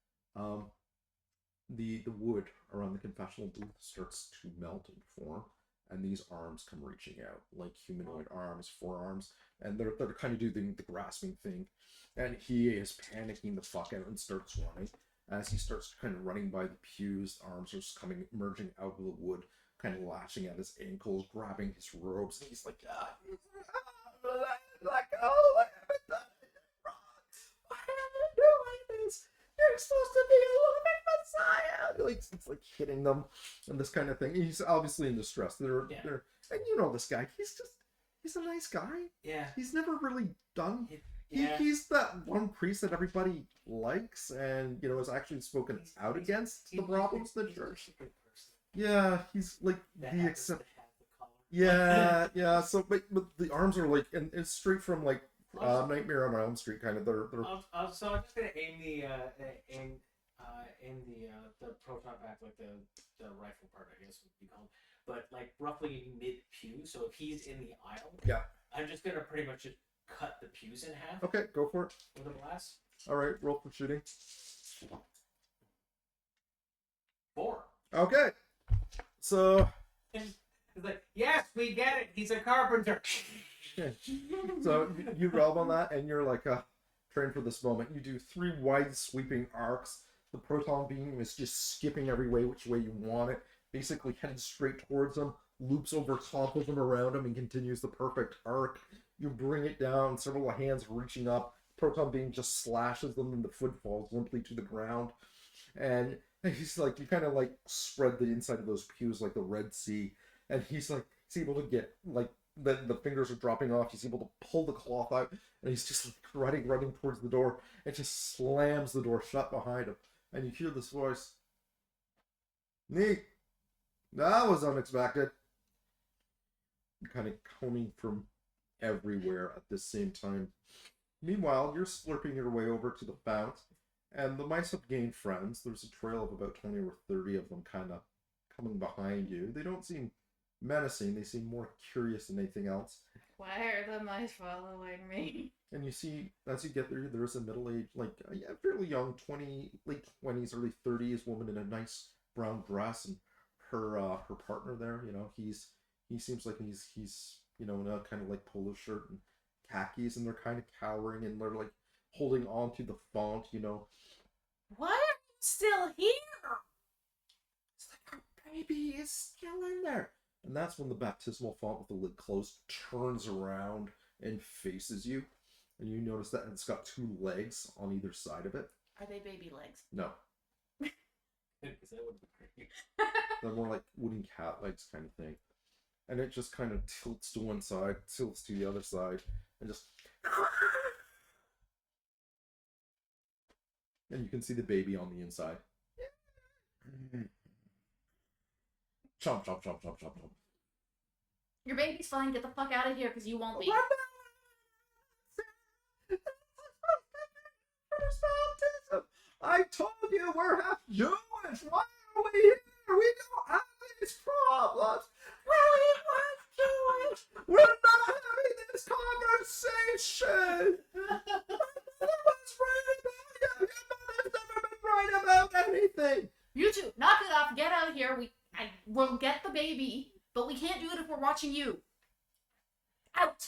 the wood around the confessional booth starts to melt and form, and these arms come reaching out, like humanoid arms, forearms, and they're kind of doing the grasping thing, and he is panicking the fuck out and starts running. As he starts kind of running by the pews, arms are just emerging out of the wood, kind of lashing at his ankles, grabbing his robes, and he's like, let go, I haven't done anything wrong. Why am I doing this? You're supposed to be a living Messiah. Like, it's like hitting them and this kind of thing. He's obviously in distress. They're and you know this guy. He's a nice guy. Yeah. He's never really done. Yeah. He's that one priest that everybody likes, and you know has actually spoken out against the problems in the church. Yeah, he's like the except. Yeah. So, but the arms are like, and it's straight from like Nightmare on Elm Street, kind of. They're. So I'm just gonna aim the proton pack, like the rifle part, I guess would be called, but like roughly mid pew. So if he's in the aisle, Yeah. I'm just gonna pretty much just cut the pews in half Okay, go for it. with a blast. All right, roll for shooting. 4. Okay. So, It's like, yes, we get it. He's a carpenter. so you roll on that, and you're like, trained for this moment. You do 3 wide sweeping arcs. The proton beam is just skipping every which way you want it, basically headed straight towards him, loops over top of him, around him, and continues the perfect arc. You bring it down, several hands reaching up. Proton beam just slashes them, and the foot falls limply to the ground. And he's like, you kind of like spread the inside of those pews like the Red Sea, and he's able to get like the fingers are dropping off. He's able to pull the cloth out, and he's just like running towards the door, and just slams the door shut behind him. And you hear this voice, "Neat, that was unexpected." Kind of coming from everywhere at the same time. Meanwhile, you're slurping your way over to the fount, and the mice have gained friends. There's a trail of about 20 or 30 of them kind of coming behind you. They don't seem menacing. They seem more curious than anything else. Why are the mice following me? And you see, as you get there, there's a middle-aged, like, fairly young, late 20s, early 30s woman in a nice brown dress, and her partner there, you know, he seems like he's you know, in a kind of like polo shirt and khakis, and they're kind of cowering, and they're like holding on to the font, you know. Why are you still here? It's like, our baby is still in there. And that's when the baptismal font with the lid closed turns around and faces you. And you notice that it's got 2 legs on either side of it. Are they baby legs? No, Because that would be great. they're more like wooden cat legs kind of thing. And it just kind of tilts to one side, tilts to the other side, and just... And you can see the baby on the inside. Chomp, chomp, chomp, chomp, chomp, chomp. Your baby's fine. Get the fuck out of here, because you won't be. I told you we're half Jewish. Why are we here? We don't have these problems. Well, he was Jewish. We're not having this conversation. My mother was right about you. Your mother's never been right about anything. You two, knock it off. Get out of here. We'll get the baby, but we can't do it if we're watching you. Out.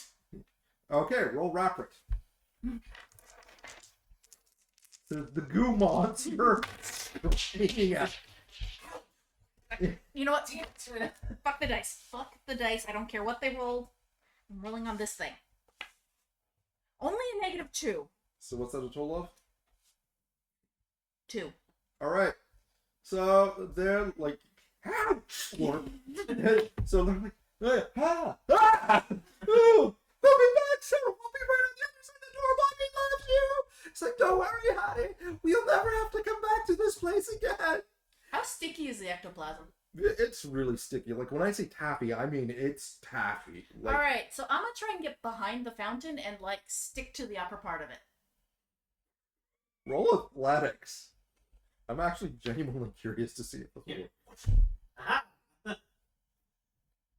Okay, roll rapid. The goo monster shaking at. You know what? Fuck the dice. Fuck the dice. I don't care what they roll. I'm rolling on this thing. Only -2. So what's that a total of? 2. All right. So they're like, ah, slurp. So they're like, hey, ah, ah, ooh, we'll be back soon. We'll be right on the other side of the door. Mommy loves you. It's like, don't worry, honey. We'll never have to come back to this place again. How sticky is the ectoplasm? It's really sticky. Like when I say taffy, I mean it's taffy. Like, All right, so I'm gonna try and get behind the fountain and like stick to the upper part of it. roll athletics. I'm actually genuinely curious to see it before. Aha!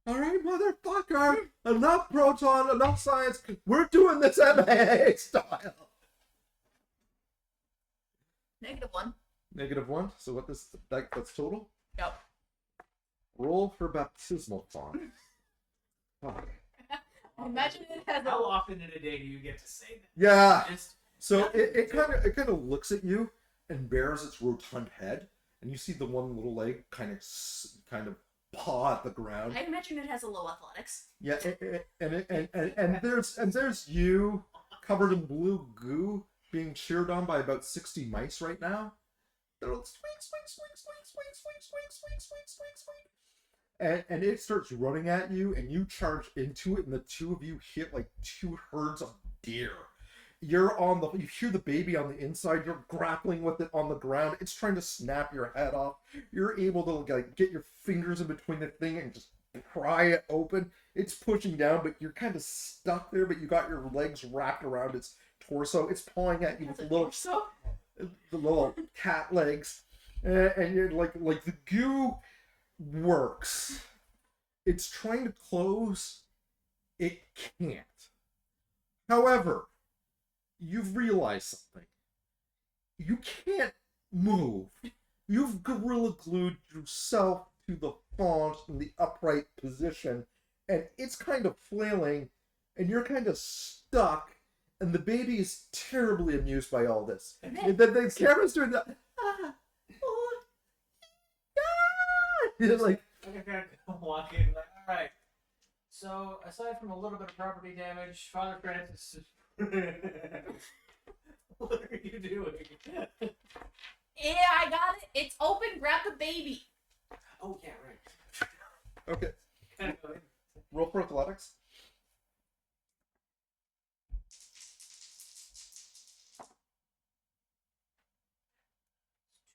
All right, motherfucker. Enough proton, enough science. We're doing this MAA style. -1. -1. So what this that's total? Yep. Roll for baptismal font. Fuck. I imagine it has How a. often in a day do you get to say that? Yeah. Just So it kind of looks at you and bares its rotund head, and you see the one little leg kind of paw at the ground. I imagine it has a low athletics. Yeah, and there's you covered in blue goo being cheered on by about 60 mice right now. They're like swing, swing, swing, swing, swing, swing, swing, swing, swing, swing, swing. And it starts running at you, and you charge into it, and the two of you hit like two herds of deer. You hear the baby on the inside, you're grappling with it on the ground, it's trying to snap your head off. You're able to like get your fingers in between the thing and just pry it open. It's pushing down, but you're kind of stuck there, but you got your legs wrapped around its torso. It's pawing at you with the little cat legs. And you're like the goo works. It's trying to close. It can't. However, you've realized something. You can't move. You've gorilla glued yourself to the font in the upright position, and it's kind of flailing, and you're kind of stuck, and the baby is terribly amused by all this. And then the camera's doing that. You're like, I'm gonna walk in like, all right. So aside from a little bit of property damage, Father Francis is what are you doing? Yeah, I got it. It's open. Grab the baby. Oh yeah, right. okay, Kind of going. roll for athletics.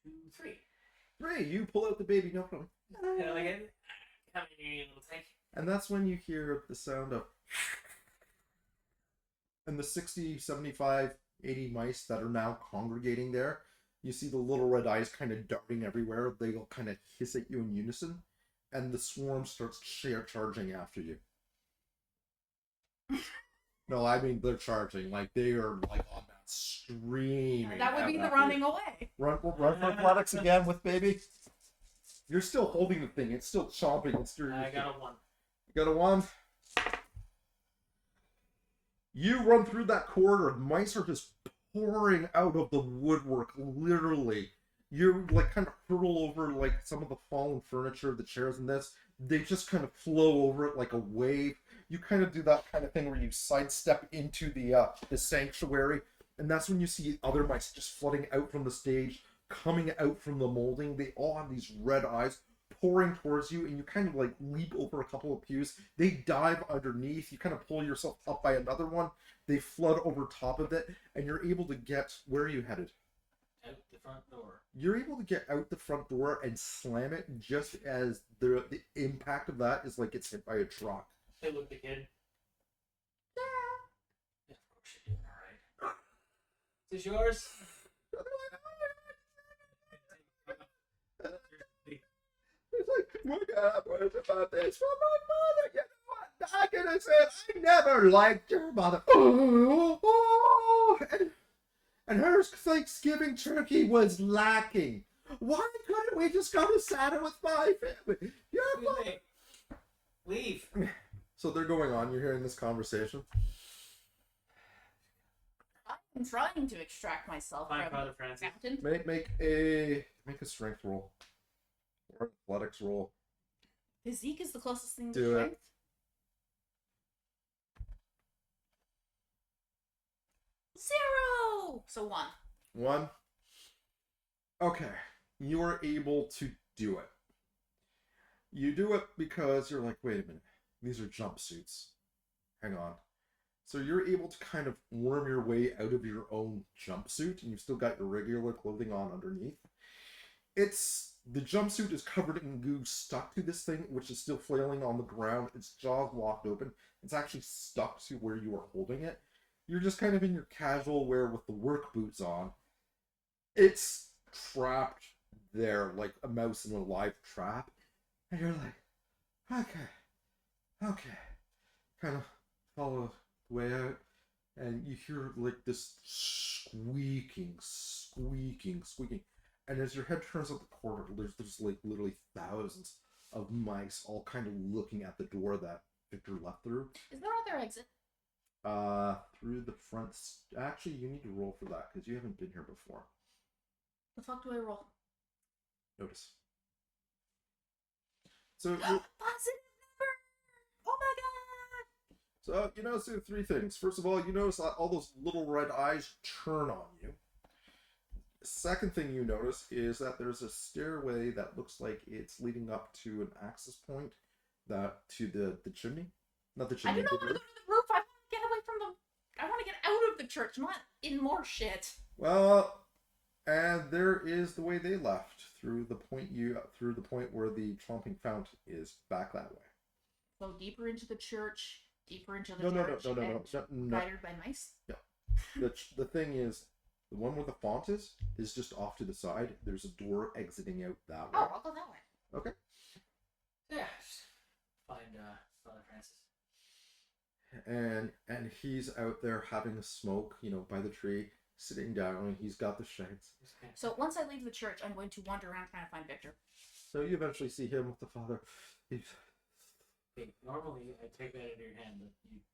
2, 3. 3, you pull out the baby, no problem. And I'm like, come here, you little thing. And that's when you hear the sound of. And the 60, 75, 80 mice that are now congregating there, you see the little red eyes kind of darting everywhere. They'll kind of hiss at you in unison. And the swarm starts charging after you. No, I mean they're charging. Like they are like on that screaming. That would be the after running you. away. Run for athletics again with baby. You're still holding the thing. It's still chomping. I got a 1. You got a 1. You run through that corridor. Mice are just pouring out of the woodwork, literally. You like kind of hurtle over like some of the fallen furniture, the chairs and this. They just kind of flow over it like a wave. You kind of do that kind of thing where you sidestep into the sanctuary, and that's when you see other mice just flooding out from the stage, coming out from the molding. They all have these red eyes pouring towards you, and you kind of like leap over a couple of pews. They dive underneath. You kind of pull yourself up by another one. They flood over top of it, and you're able to get, where are you headed? Out the front door. You're able to get out the front door and slam it just as the impact of that is like it's hit by a truck. Hey, look, the kid. Yeah. Of course you're doing alright. Is this yours? It's like, what words about this from my mother? You know what? I could have said I never liked your mother. And her Thanksgiving turkey was lacking. Why couldn't we just go to Santa with my family? Your mother. Hey, leave. So they're going on. You're hearing this conversation. I'm trying to extract myself Fine, from Father the Francis. fountain. Make a strength roll or athletics roll. Physique is the closest thing to Do it. strength. Cool. So 1. 1. Okay. You are able to do it. You do it because you're like, wait a minute. These are jumpsuits. Hang on. So you're able to kind of worm your way out of your own jumpsuit, and you've still got your regular clothing on underneath. The jumpsuit is covered in goo stuck to this thing, which is still flailing on the ground. Its jaws locked open. It's actually stuck to where you are holding it. You're just kind of in your casual wear with the work boots on. It's trapped there like a mouse in a live trap. And you're like, okay. Kind of follow the way out. And you hear like this squeaking. And as your head turns up the corridor, there's like literally thousands of mice all kind of looking at the door that Victor left through. Is there other exit? Through the front. Actually, you need to roll for that because you haven't been here before. The fuck do I roll? Notice. So Positive number! Oh my god! So you notice there are 3 things. First of all, you notice all those little red eyes turn on you. Second thing you notice is that there's a stairway that looks like it's leading up to an access point to the chimney. Not the I chimney. do not want to go to the roof. I want to get away from the. I want to get out of the church, not in more shit. Well, and there is the way they left through the point where the chomping fount is back that way. So deeper into the church, deeper into the No, church. no. Guided by mice. The thing is, the one where the font is just off to the side. There's a door exiting out that way. Oh, I'll go that way. Okay. Yeah. Find Father Francis. And he's out there having a smoke, by the tree, sitting down, and he's got the shades. So once I leave the church, I'm going to wander around trying to find Victor. So you eventually see him with the father. Okay, normally I take that into your hand,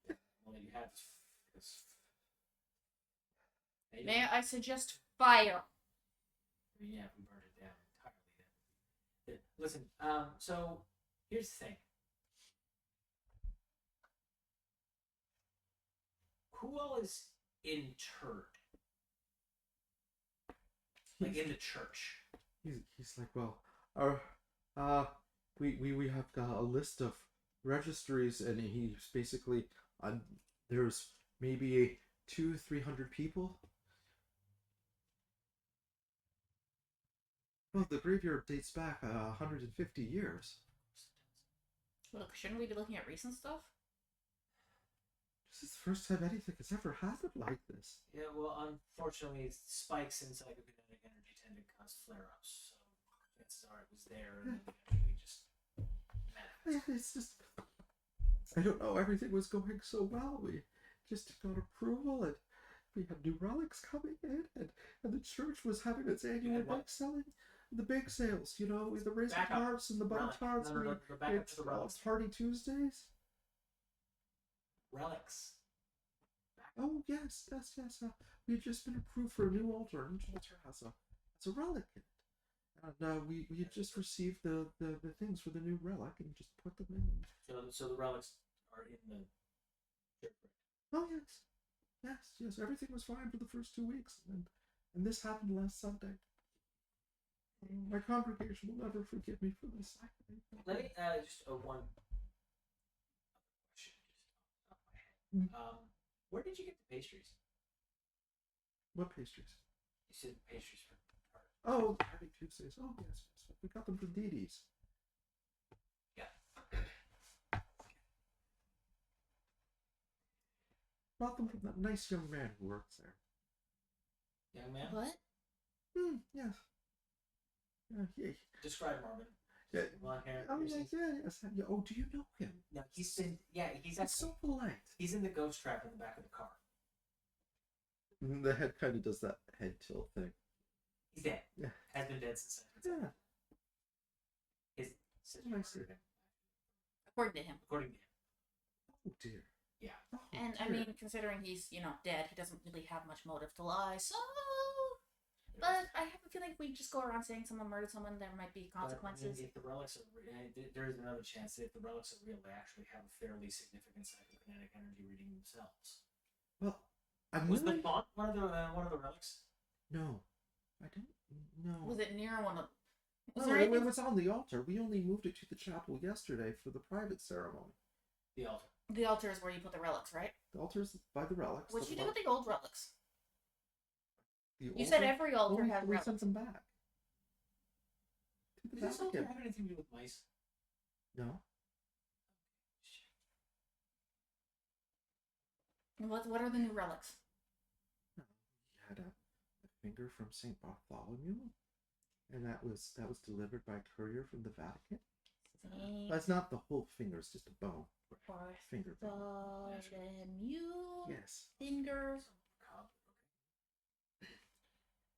but you have this. May I suggest fire? Yeah, we burned it down entirely. Then. Listen, so here's the thing. Who all is interred? Like in the church. He's like, well, we have got a list of registries, and he's basically there's maybe 200-300 people. Well, the graveyard dates back 150 years. Look, shouldn't we be looking at recent stuff? This is the first time anything has ever happened like this. Yeah, well, unfortunately, spikes in psychokinetic energy tend to cause flare-ups, so chances are it was there, and then eventually just manifested. It's just, I don't know, everything was going so well. We just got approval, and we had new relics coming in, and the church was having its annual bike selling. The big sales, with the racing cars and the button tarts. No, back up to the relics. Party Tuesdays. Relics. Oh yes. We've just been approved for a new altar, and each altar has a relic in it. And we had just received the things for the new relic and just put them in. So the relics are in the church. Oh yes. Everything was fine for the first 2 weeks, and this happened last Sunday. My congregation will never forgive me for this. Let me just one question just off my head. Where did you get the pastries? What pastries? You said pastries for tart. Oh, Party Tuesdays. Oh yes. We got them from Dee Dee's. Yeah. Bought them from that nice young man who works there. Young man? What? Yes. Yeah. Describe Marvin. Yeah. Blonde hair. Oh piercings. yes. Yeah. Oh, do you know him? No, he's So polite. he's in the ghost trap in the back of the car. The head kind of does that head tilt thing. He's dead. Yeah. Has been dead since. Yeah. His sister I see. murdered him, According to him. according to him. Oh dear. Yeah. Oh, And I dear. mean, considering he's, dead, he doesn't really have much motive to lie, so. But I have a feeling if we just go around saying someone murdered someone, there might be consequences. But if the relics are there is another chance that if the relics are real, they actually have a fairly significant psychokinetic energy reading themselves. Well, Was the really... font one of the relics? No, I don't know. Was it near one of? Was No, there it anything? was on the altar. We only moved it to the chapel yesterday for the private ceremony. The altar. The altar is where you put the relics, right? The altar's by the relics. What'd the you do with the old relics? the You said every altar we, has we relics. sent them back. To the Does this altar Vatican. have anything to do with mice? No. What are the new relics? He had a finger from Saint Bartholomew, and that was delivered by a courier from the Vatican. Saint That's not the whole finger; it's just a bone. Finger bone. Bartholomew Yes. finger.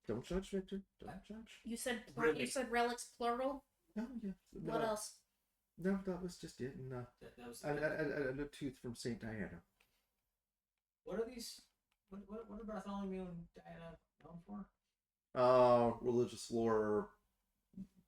Don't judge, Victor. Don't judge. You said Really? you said relics plural. No, yeah. What else? No, that was just it. And That was. and a tooth from Saint Diana. What are these? What are Bartholomew and Diana known for? Religious lore,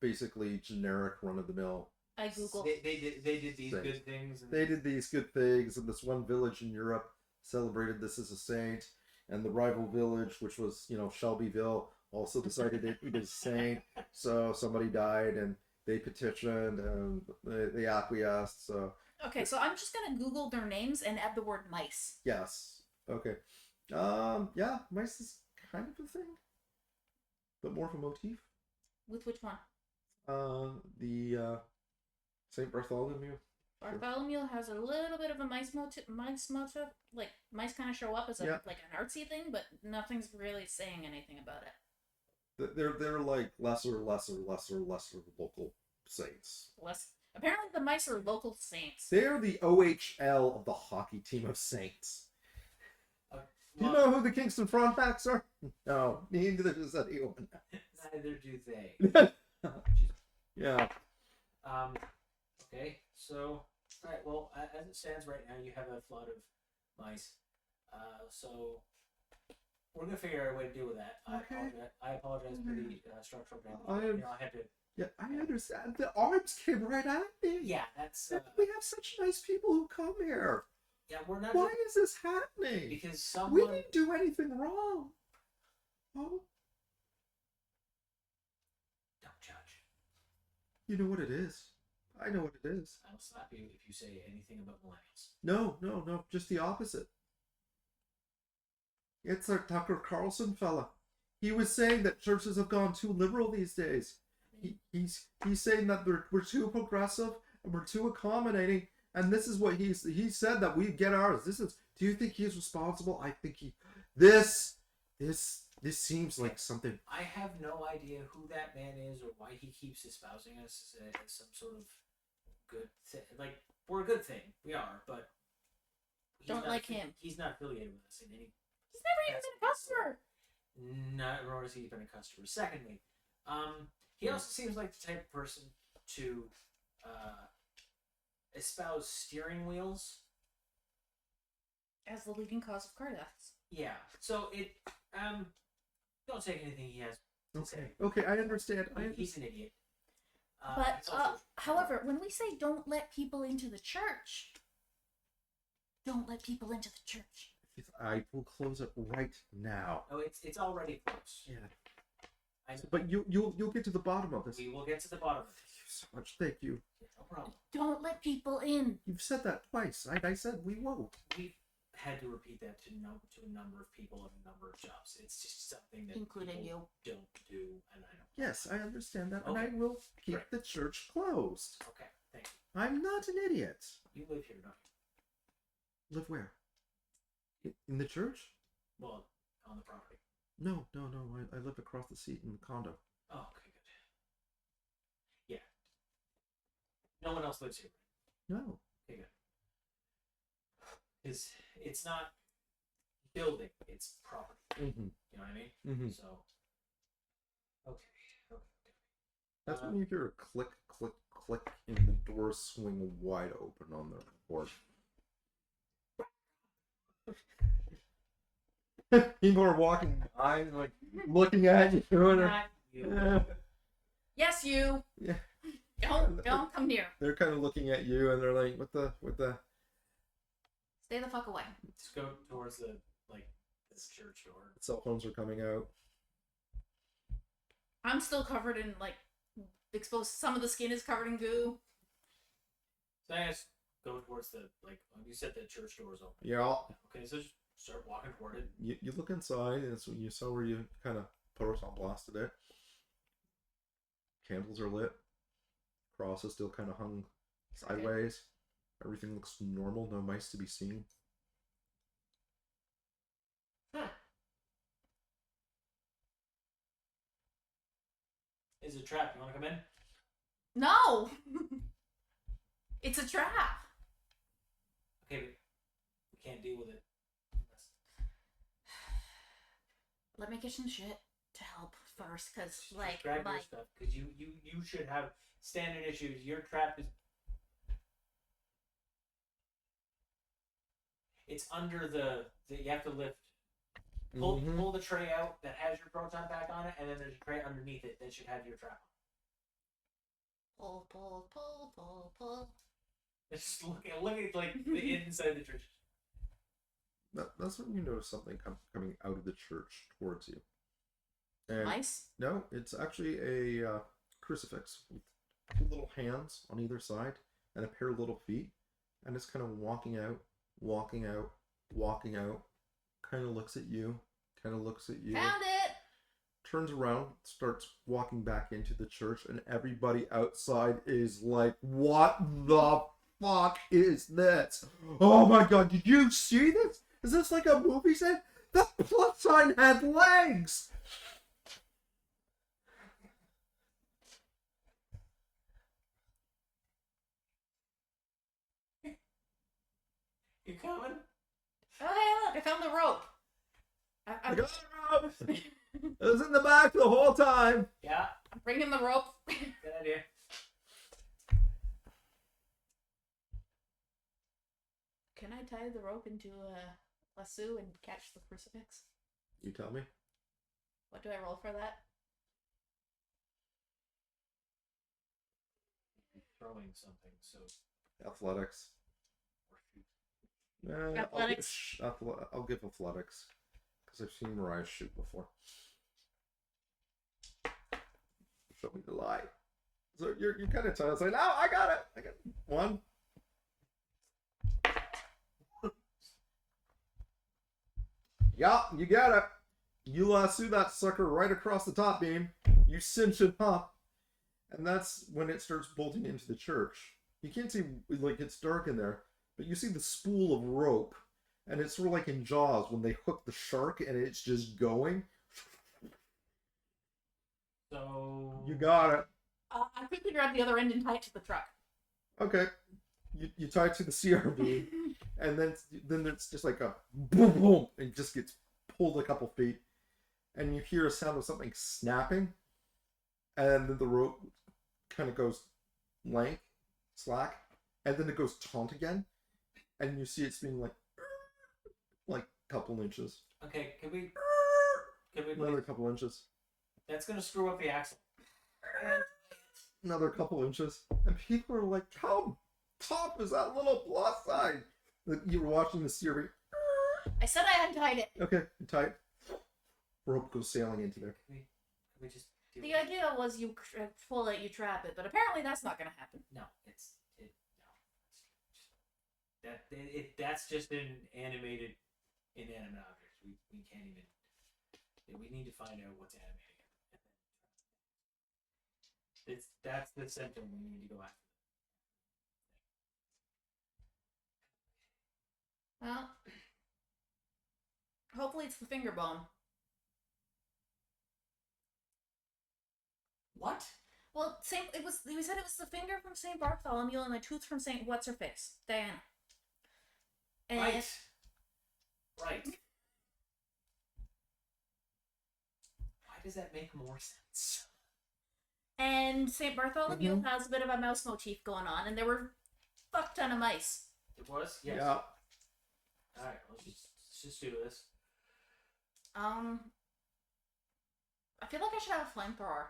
basically generic, run of the mill. I Google. They did these Saint. good things. And They did these good things, and this one village in Europe celebrated this as a saint, and the rival village, which was, Shelbyville, also decided it was a saint. So somebody died, and they petitioned, and they acquiesced. So Okay, so I'm just gonna Google their names and add the word mice. yes, okay, yeah, mice is kind of a thing, but more of a motif. With which one? The Saint Bartholomew. Bartholomew has a little bit of a mice motif. Like mice kind of show up as Yeah. like an artsy thing, but nothing's really saying anything about it. They're like lesser local saints. Apparently, the mice are local saints. They're the OHL of the hockey team of saints. Do you well, know who the Kingston Frontenacs are? No, neither does anyone. neither do they. Yeah. Okay. So, all right. Well, as it stands right now, you have a flood of mice. So we're gonna figure out a way to deal with that. Okay. I apologize for the structural I damage. am- I had to. Yeah, I understand. The arms came right at me. Yeah, that's. We have such nice people who come here. Yeah, we're not. Why is this happening? Because We someone. didn't do anything wrong. Oh, Don't judge. you know what it is. I know what it is. I'll slap you if you say anything about millennials. No, just the opposite. It's our Tucker Carlson fella. He was saying that churches have gone too liberal these days. He's saying that we're too progressive and we're too accommodating, and this is what he said that we get ours. Do you think he's responsible? I think this seems like something. I have no idea who that man is or why he keeps espousing us as some sort of good thing. Like, we're a good thing. We are, but he's Don't not like him. He's not affiliated with us in any. He's never even been a customer. Not nor has he been a customer. Secondly, he also seems like the type of person to espouse steering wheels. As the leading cause of car deaths. Yeah. So don't take anything he has to say. Okay, I understand. He's an idiot. But it's also- however, when we say don't let people into the church, don't let people into the church. I will close it right now. Oh, it's already close. Yeah, I know. but you'll get to the bottom of this. We will get to the bottom of Thank it. you so much. Thank you. Yeah, no problem. Don't let people in. You've said that twice. I said we won't. We've had to repeat that to a number of people in a number of jobs. It's just something that Including people you. don't do, and I know. Yes, I understand that, Okay. and I will keep Great. the church closed. Okay, thank you. I'm not an idiot. You live here, don't you? Live where? In the church? Well, on the property. No. I live across the street in the condo. Oh, okay, good. Yeah. No one else lives here. No. Okay, good. It's not building; it's property. Mm-hmm. You know what I mean? Mm-hmm. So. Okay. That's when you hear a click, click, click, and the doors swing wide open on the board. People are walking by, like looking at you, and Not you. Yes, you. Yeah. Don't come near. they're kind of looking at you, and they're like, "What the?" Stay the fuck away. Just go towards the This church door. Cell phones are coming out. I'm still covered in like exposed. Some of the skin is covered in goo. So I guess go towards the you said the church door is open. Yeah. Okay, so just start walking toward it. You look inside, and so you saw where you kind of put us on blast today. Candles are lit. Cross is still kind of hung sideways. Everything looks normal. No mice to be seen. Is it a trap? You want to come in? No, it's a trap. Okay, but we can't deal with it. Let me get some shit to help first, cause Just like grab my your stuff, because you should have standard issues. Your trap is. It's under the you have to lift. Pull the tray out that has your proton pack on it, and then there's a tray underneath it that should have your trap on. pull. Just look at like the inside of the church. That's when you notice something coming out of the church towards you. And Mice? no, it's actually a crucifix with two little hands on either side and a pair of little feet, and it's kind of walking out, kind of looks at you, Found it! turns around, starts walking back into the church, and everybody outside is like, what the fuck is this? Oh my god, did you see this? Is this like a movie set? The plus sign had legs! You coming? Oh, hey, look, I found the rope. I got it, Rob. It was in the back the whole time. Yeah, I'm bringing the rope. good idea. Can I tie the rope into a lasso and catch the crucifix? You tell me. What do I roll for that? Throwing something, so Athletics. Athletics. I'll give athletics. Because I've seen Mariah shoot before. Show me the lie. So you're kind of trying to say, no, I got it. One. Yeah, you got it. You lasso that sucker right across the top beam. You cinch it up. And that's when it starts bolting into the church. You can't see, like, it's dark in there, but you see the spool of rope. And it's sort of like in Jaws when they hook the shark and it's just going. So You got it. I quickly grab the other end and tie it to the truck. Okay. You tie it to the CRV, and then it's just like a boom, boom, and it just gets pulled a couple feet, and you hear a sound of something snapping, and then the rope kind of goes slack, and then it goes taut again, and you see it's being like a couple inches, okay, can we another couple inches, That's gonna screw up the axle. another couple inches, and people are like, how tough is that little plus sign? You were watching the CRV. I said I untied it. Okay, tight. Rope goes sailing into there. Can we just do The it? idea was you pull it, you trap it, but apparently that's not going to happen. No, that's just an inanimate object. We can't even. We need to find out what's animating it. That's the symptom we need to go after. Well, hopefully it's the finger bone. What? Well, it was. We said it was the finger from Saint Bartholomew and the tooth from Saint What's Her Face, Diana. And Right. Why does that make more sense? And Saint Bartholomew has a bit of a mouse motif going on, and there were a fuck ton of mice. It was? Yes. Yeah. Alright, let's just do this. I feel like I should have a flamethrower.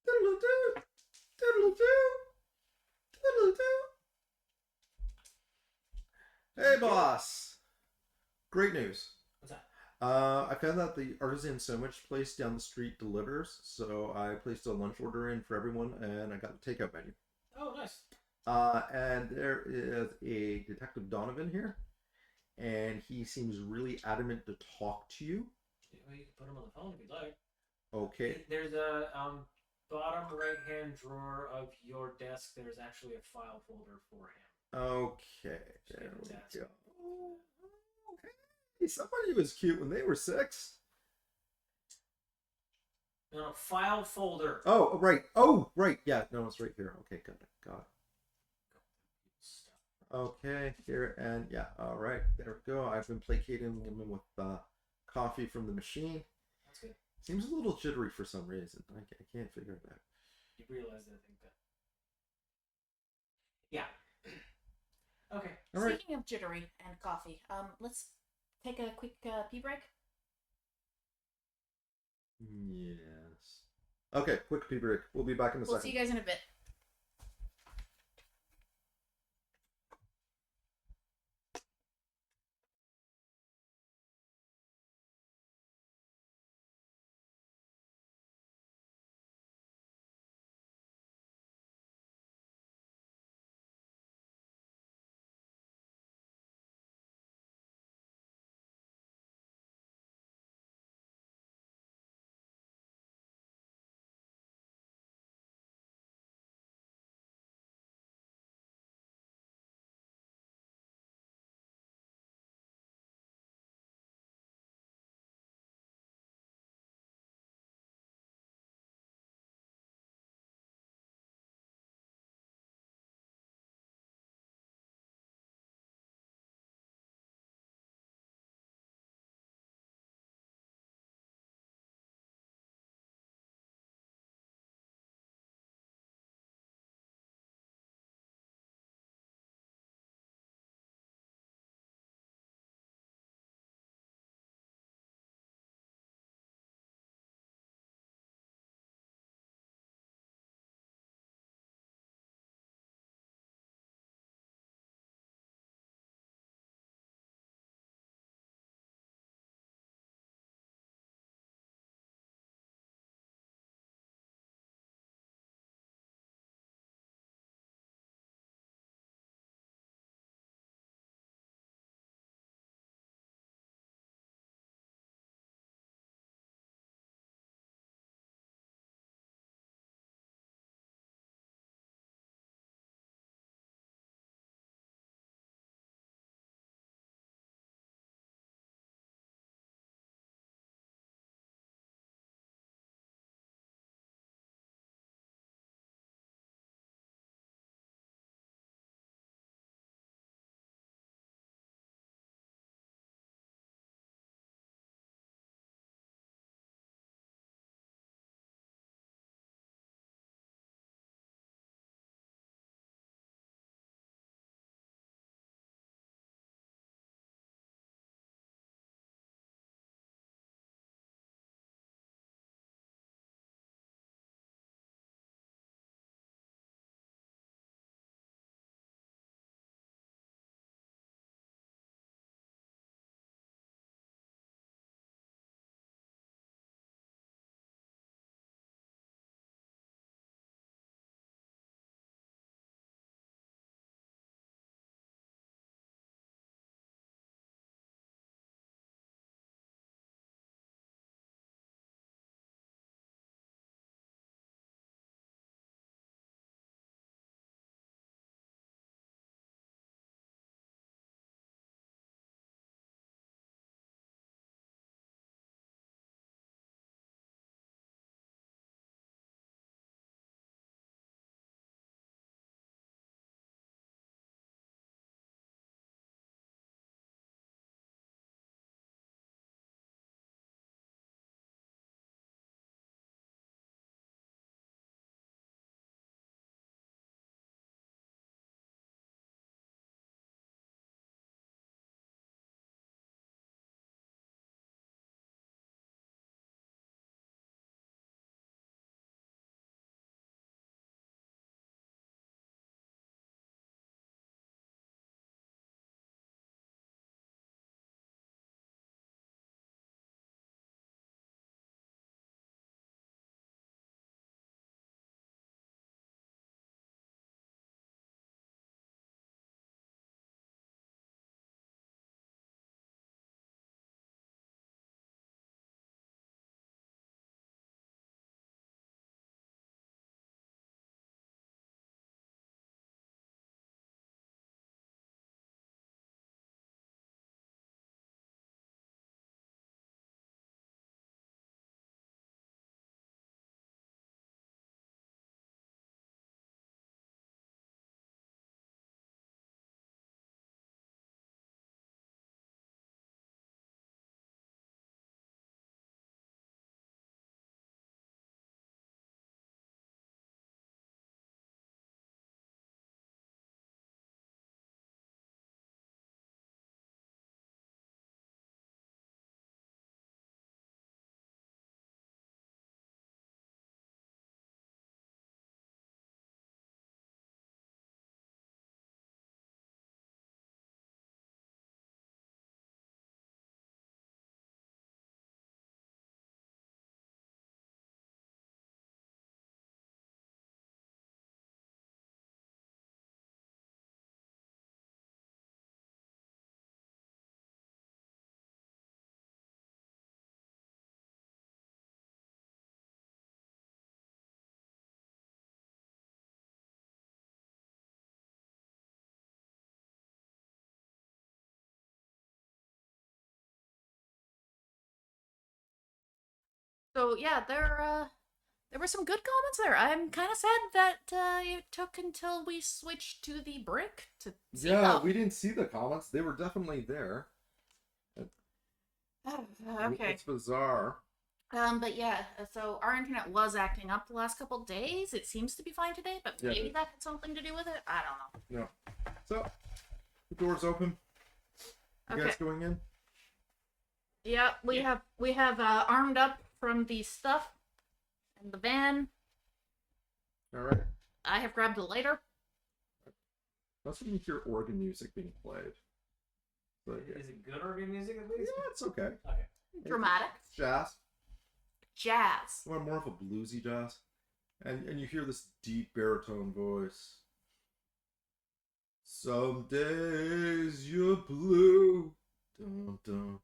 Diddle-doo. Diddle-doo. Diddle-doo. Hey, boss. Great news. What's that? I found that the artisan sandwich place down the street delivers, so I placed a lunch order in for everyone, and I got the takeout menu. Oh, nice. And there is a Detective Donovan here, and he seems really adamant to talk to you. Well, you can put him on the phone if you'd like. Okay. There's a bottom right hand drawer of your desk. There's actually a file folder for him. Okay. Just There give we it that. go. Okay. Somebody was cute when they were 6. No, file folder. Oh, right. Oh, right. Yeah, no, it's right here. Okay, got it. Got it. Okay, here and yeah, all right, there we go. I've been placating him with coffee from the machine. That's good. Seems a little jittery for some reason. I can't figure it out. You realize that I think that. Yeah. Okay. All right. Speaking of jittery and coffee, let's take a quick pee break. Yes. Okay, quick pee break. We'll be back in a We'll second. see you guys in a bit. So yeah, there were some good comments there. I'm kind of sad that it took until we switched to the brick to see Yeah, them. we didn't see the comments. They were definitely there. Okay. It's bizarre. But yeah, so our internet was acting up the last couple days. It seems to be fine today, but Yeah. maybe that had something to do with it. I don't know. Yeah. So, the door's open. You Okay. guys going in? Yeah, we have armed up from the stuff in the van. All right. I have grabbed a lighter. That's when you hear organ music being played. So, yeah. Is it good organ music at least? Yeah, it's okay. Okay. Dramatic. It's jazz. Jazz. Well, more of a bluesy jazz. And you hear this deep baritone voice. Some days you're blue. Dun, dun.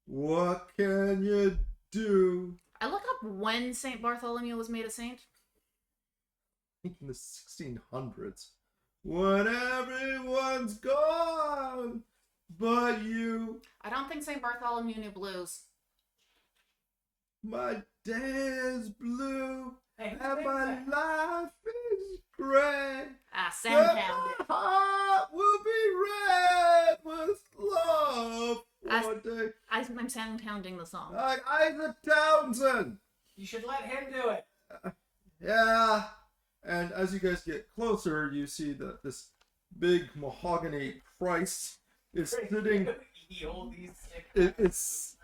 What can you do? I look up when St. Bartholomew was made a saint. In the 1600s. When everyone's gone but you. I don't think St. Bartholomew knew blues. My day is blue. Hey, And who's my that? life is gray. Ah, And Soundhound. my heart will be red with love one day. I'm soundhounding the song. Like Isaac Townsend. You should let him do it. Yeah. And as you guys get closer, you see that this big mahogany Christ is sitting. Heal these sick It's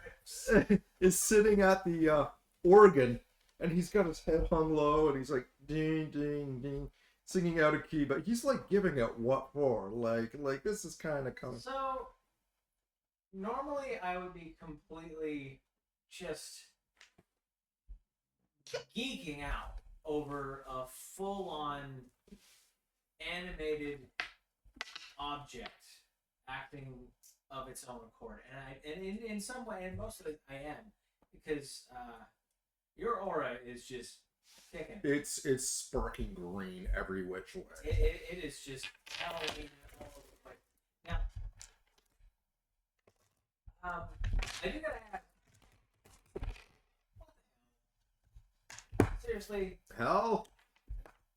is sitting at the organ, and he's got his head hung low, and he's like ding ding ding, singing out of key, but he's like giving it what for? Like this is kind of coming. So, normally I would be completely just geeking out over a full-on animated object acting of its own accord, and in some way, and most of it, I am, because your aura is just kicking. It's sparking green every which way. It is just Halloween all over the place. Now, I do gotta ask. Seriously, Hell?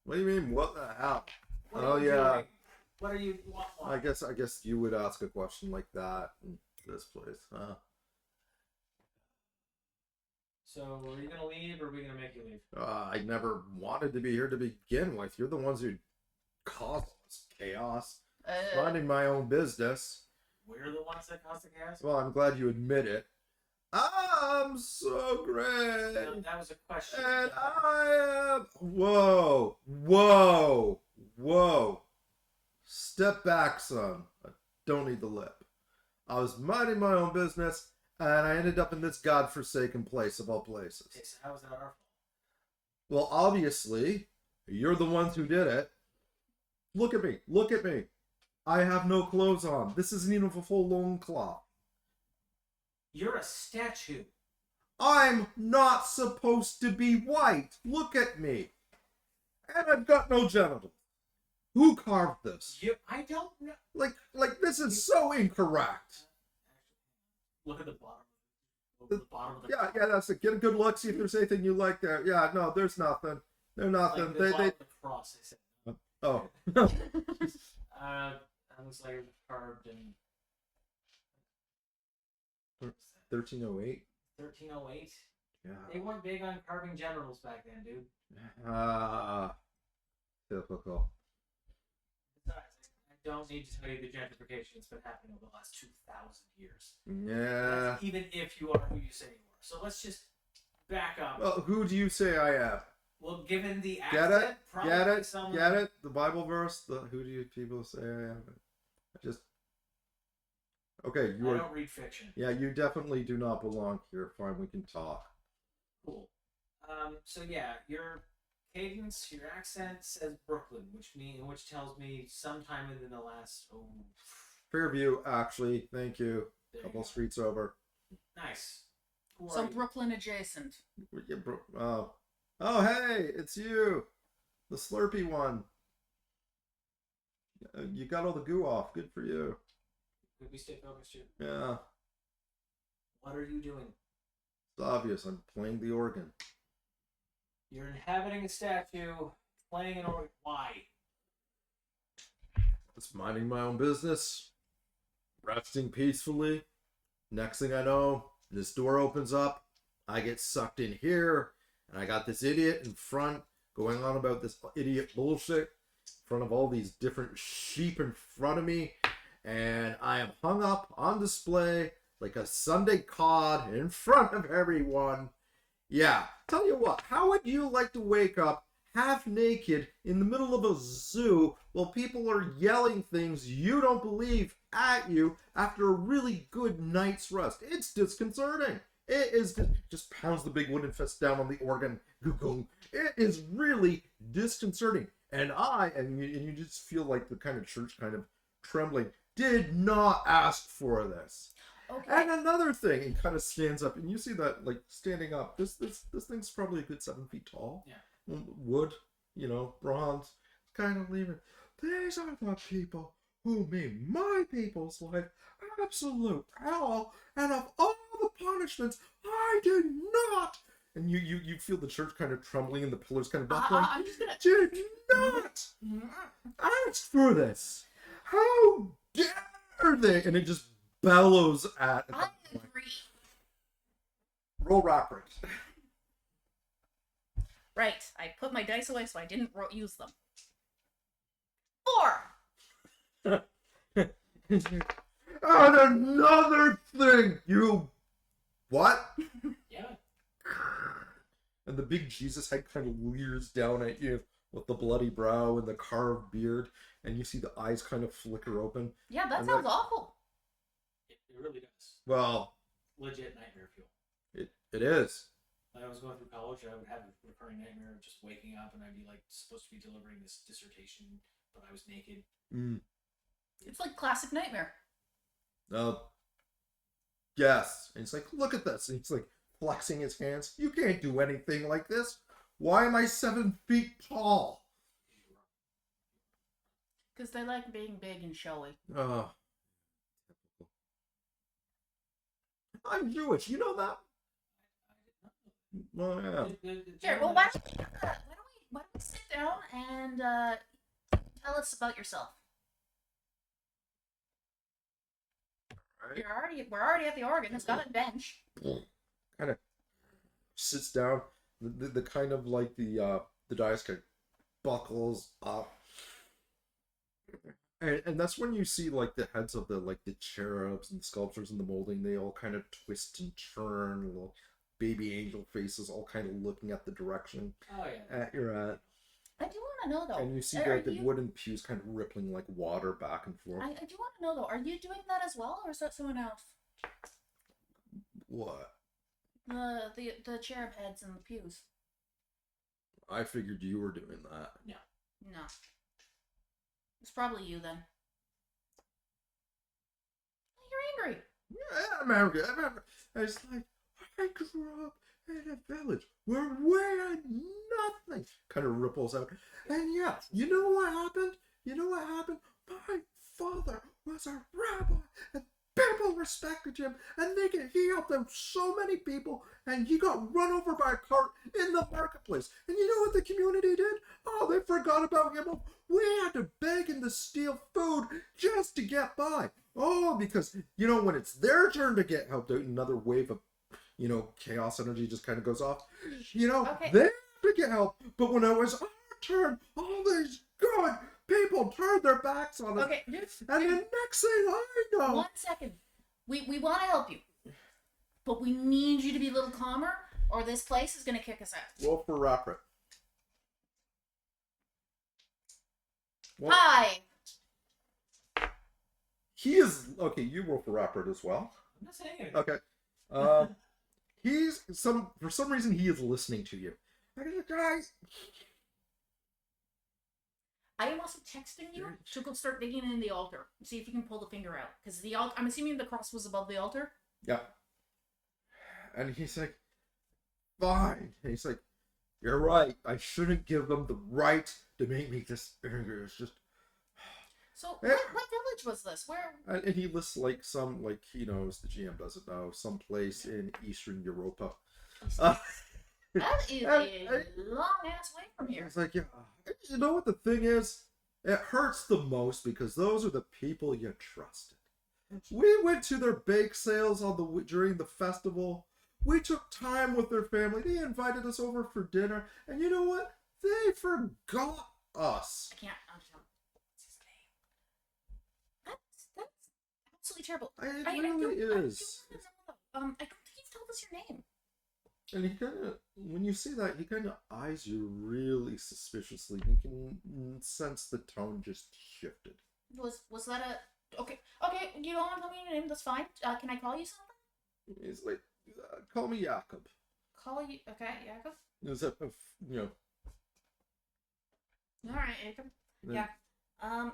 What do you mean? What the hell? what Oh, are you yeah. doing? What are you? What? I guess you would ask a question like that in this place, huh? So, are you gonna leave, or are we gonna make you leave? I never wanted to be here to begin with. You're the ones who caused this chaos. Minding my own business. We're the ones that caused the chaos. Well, I'm glad you admit it. I'm so great. No, that was a question. And I am. Whoa. Whoa. Whoa. Step back, son. I don't need the lip. I was minding my own business, and I ended up in this godforsaken place of all places. Okay, so how is that our fault? Well, obviously, you're the ones who did it. Look at me. Look at me. I have no clothes on. This isn't even a full loincloth. You're a statue. I'm not supposed to be white. Look at me. And I've got no genitals. Who carved this? I don't know. Like this is so incorrect. Look at the bottom. Look at the bottom of the. Yeah, that's it. Get a good look, see if there's anything you like there. Yeah, no, there's nothing. There's nothing. Like the bottom of the cross. I said. Oh. That looks like it was carved in 1308? 1308. Yeah. They weren't big on carving generals back then, dude. Typical. Besides, I don't need to tell you the gentrification that's been happening over the last 2,000 years. Yeah. That's even if you are who you say you are. So let's just back up. Well, who do you say I am? Well, given the Get accent, it? probably Get it? someone... Get it? The Bible verse? Who do you people say I am? I just... Okay, you I are... don't read fiction. Yeah, you definitely do not belong here. Fine, we can talk. Cool. So yeah, your cadence, your accent says Brooklyn, which tells me sometime within the last Fairview, actually. Thank you. there you Couple go. streets over. Nice. Who So are you? Brooklyn adjacent. Yeah, oh, hey, it's you. The Slurpy one. You got all the goo off. Good for you. Could we stay focused here? Yeah. What are you doing? It's obvious. I'm playing the organ. You're inhabiting a statue, playing an organ. Why? Just minding my own business, resting peacefully. Next thing I know, this door opens up. I get sucked in here, and I got this idiot in front going on about this idiot bullshit in front of all these different sheep in front of me, and I am hung up on display like a Sunday cod in front of everyone. Yeah, tell you what, how would you like to wake up half naked in the middle of a zoo while people are yelling things you don't believe at you after a really good night's rest? It's disconcerting. It is just pounds the big wooden fist down on the organ. It is really disconcerting. And you just feel like the kind of church kind of trembling, did not ask for this. Okay. And another thing, it kind of stands up, and you see that like standing up. This thing's probably a good 7 feet tall. Yeah. Wood, bronze, kind of leaving. These are the people who made my people's life absolute hell, and of all the punishments, I did not. And you feel the church kind of trembling and the pillars kind of buckling. I'm just gonna. Did not ask for this. How dare they? And it just bellows at. I agree. Roll rapid. Right. I put my dice away so I didn't use them. 4. And another thing, you. What? Yeah. And the big Jesus head kind of leers down at you with the bloody brow and the carved beard, and you see the eyes kind of flicker open. Yeah, that And sounds like- awful. It really does. Well, Legit nightmare fuel. it is. When I was going through college, I would have a recurring nightmare of just waking up and I'd be like supposed to be delivering this dissertation, but I was naked. It's like classic nightmare. Yes. And it's like, look at this. And he's like flexing his hands. You can't do anything like this. Why am I 7 feet tall? Because they like being big and showy. I'm Jewish. You know that? Well, yeah. Here, well, why don't we sit down and tell us about yourself? Right. We're already at the organ. It's got a bench. Kind of sits down. The kind of like the dice kind of buckles up. And that's when you see like the heads of the cherubs and the sculptures and the molding, they all kind of twist and turn, little baby angel faces all kind of looking at the direction Oh yeah. at you're at. I do want to know though. And you see are the you- wooden pews kind of rippling like water back and forth. I do want to know though. Are you doing that as well, or is that someone else? What? The cherub heads and the pews. I figured you were doing that. No. It's probably you then. You're angry. Yeah, I'm angry. It's like, I grew up in a village where we had nothing. Kind of ripples out. And yeah, you know what happened? My father was a rabbi, and people respected him, and he helped out so many people, and he got run over by a cart in the marketplace. And you know what the community did? Oh, they forgot about him. We had to beg and to steal food just to get by. Oh, because, when it's their turn to get helped out, another wave of, chaos energy just kind of goes off. Okay. They have to get help. But when it was our turn, all these good people turned their backs on us. Okay. And the next thing I know... 1 second. We want to help you, but we need you to be a little calmer, or this place is gonna kick us out. Roll for Rapper. Well, Hi. he is... Okay, you roll for Rapper as well. I'm not saying anything. Okay. For some reason, he is listening to you. Guys... I am also texting you to go start digging in the altar. See if you can pull the finger out. Because I'm assuming the cross was above the altar. Yeah. And he's like, fine. And he's like, you're right. I shouldn't give them the right to make me this angry. It's just... So Eh. what village was this? Where? And he lists like some, like he knows, the GM doesn't know, some place in Eastern Europa. Uh, That is a long ass way from here. It's like, yeah, you know what the thing is? It hurts the most because those are the people you trusted. We went to their bake sales during the festival. We took time with their family. They invited us over for dinner, and you know what? They forgot us. I can't understand. What's his name? That's absolutely terrible. It I really don't- is. I don't think you've told us your name. And he kind of, when you see that, he kind of eyes you really suspiciously. You can sense the tone just shifted. Was that a okay? Okay, you don't want to tell me your name. That's fine. Can I call you something? He's like, call me Jakob. Call you? Okay, Jacob. Is that, you know? All right, Jacob. Then, Yeah. yeah.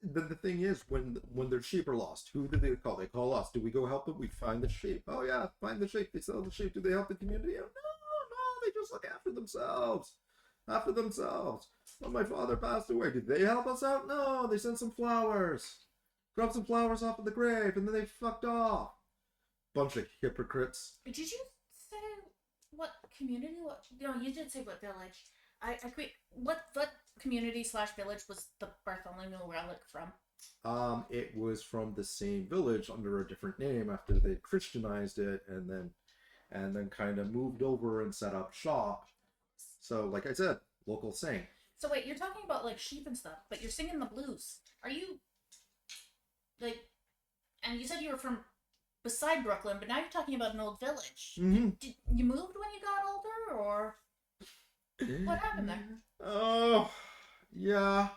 The thing is, when their sheep are lost, who do they call? They call us. Do we go help them? We find the sheep. Oh yeah, find the sheep. They sell the sheep. Do they help the community? Oh, no, they just look after themselves. After themselves. When my father passed away, did they help us out? No, they sent some flowers. Dropped some flowers off of the grave, and then they fucked off. Bunch of hypocrites. Did you say what community? What? No, you did say what village. I quit. What community / village was the Bartholomew relic from? It was from the same village under a different name after they Christianized it, and then kind of moved over and set up shop. So, like I said, local saint. So wait, you're talking about like sheep and stuff, but you're singing the blues. Are you like? And you said you were from beside Brooklyn, but now you're talking about an old village. Mm-hmm. Did you moved when you got older, or what happened there? Oh, yeah.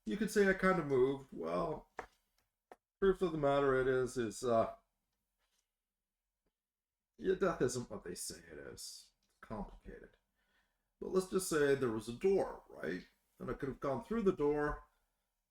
You could say I kind of moved. Well, truth of the matter is, your death isn't what they say it is. It's complicated. But let's just say there was a door, right? And I could have gone through the door,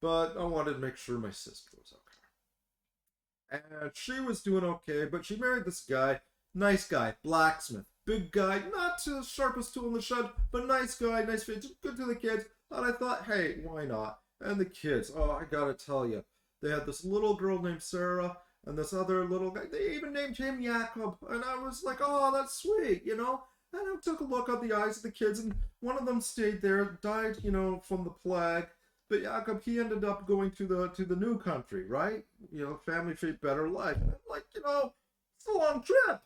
but I wanted to make sure my sister was okay. And she was doing okay, but she married this guy, nice guy, blacksmith, big guy, not the sharpest tool in the shed, but nice guy, nice fit, good to the kids. And I thought, hey, why not? And the kids, oh, I gotta tell you, they had this little girl named Sarah, and this other little guy, they even named him Jakob. And I was like, oh, that's sweet, you know? And I took a look at the eyes of the kids, and one of them stayed there, died, you know, from the plague. But Jakob, he ended up going to the new country, right? You know, family tree, better life. And I'm like, you know, it's a long trip.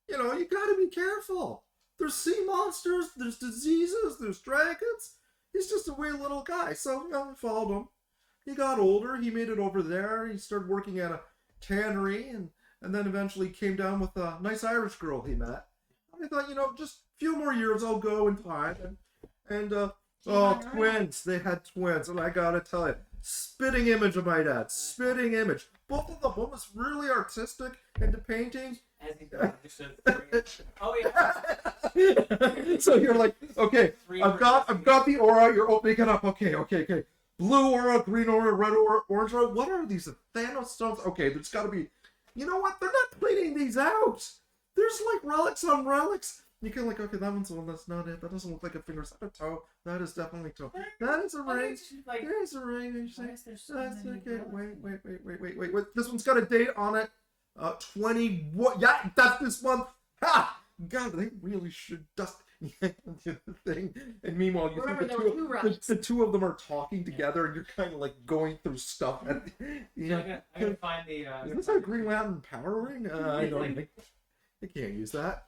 You know, you gotta be careful. There's sea monsters, there's diseases, there's dragons. He's just a wee little guy. So, you know, I followed him. He got older, he made it over there, he started working at a tannery, and then eventually came down with a nice Irish girl he met. And I thought, you know, just a few more years I'll go in time. Oh, twins. They had twins, and I gotta tell you, spitting image of my dad. Spitting image. Both of them. One was really artistic into painting. As he understood. Oh yeah. So you're like, okay, I've got the aura. You're opening it up. Okay. Blue aura, green aura, red aura, orange aura. What are these? The Thanos stones? Okay, there's got to be. You know what? They're not cleaning these out. There's like relics on relics. You can like, okay, that one's one. That's not it. That doesn't look like a finger. Is that a toe? That is definitely a toe. That is a ring. There's a ring. And you say, that's okay. Wait. This one's got a date on it. 20. What? Yeah, that's this month. Ha! God, they really should dust the thing. And meanwhile, you Remember, think there were two relics. the two of them are talking together, and you're kind of like going through stuff. And, I gotta find the. Is this a Green Lantern power ring? I don't think. I can't use that.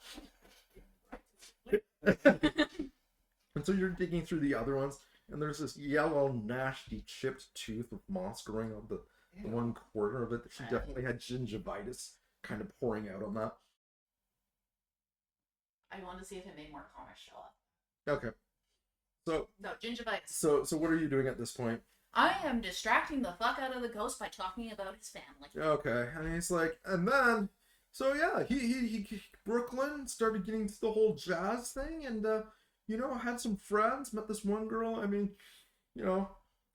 And so you're digging through the other ones, and there's this yellow, nasty, chipped tooth with moss growing on the one corner of it. That she definitely had gingivitis kind of pouring out on that. I want to see if it made more comics show up. Okay. So No, gingivitis. so what are you doing at this point? I am distracting the fuck out of the ghost by talking about his family. Okay, and he's like, and then, so yeah, he Brooklyn started getting into the whole jazz thing, and you know, had some friends, met this one girl. I mean, you know,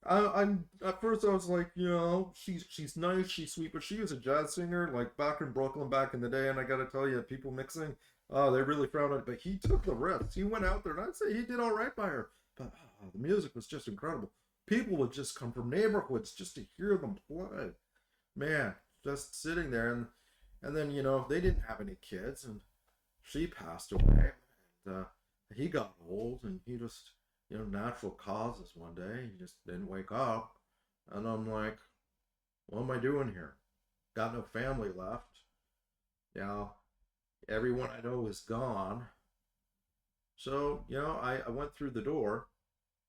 I'm at first I was like, you know, she's nice, she's sweet, but she was a jazz singer like back in Brooklyn back in the day, and I gotta tell you, people mixing, oh, they really frowned on it. But he took the risk. He went out there, and I'd say he did all right by her. But the music was just incredible. people would just come from neighborhoods just to hear them play. Man, just sitting there, and then they didn't have any kids, and she passed away, and he got old, and he just natural causes one day he just didn't wake up, and I'm like, what am I doing here? Got no family left. Everyone I know is gone. So, I went through the door,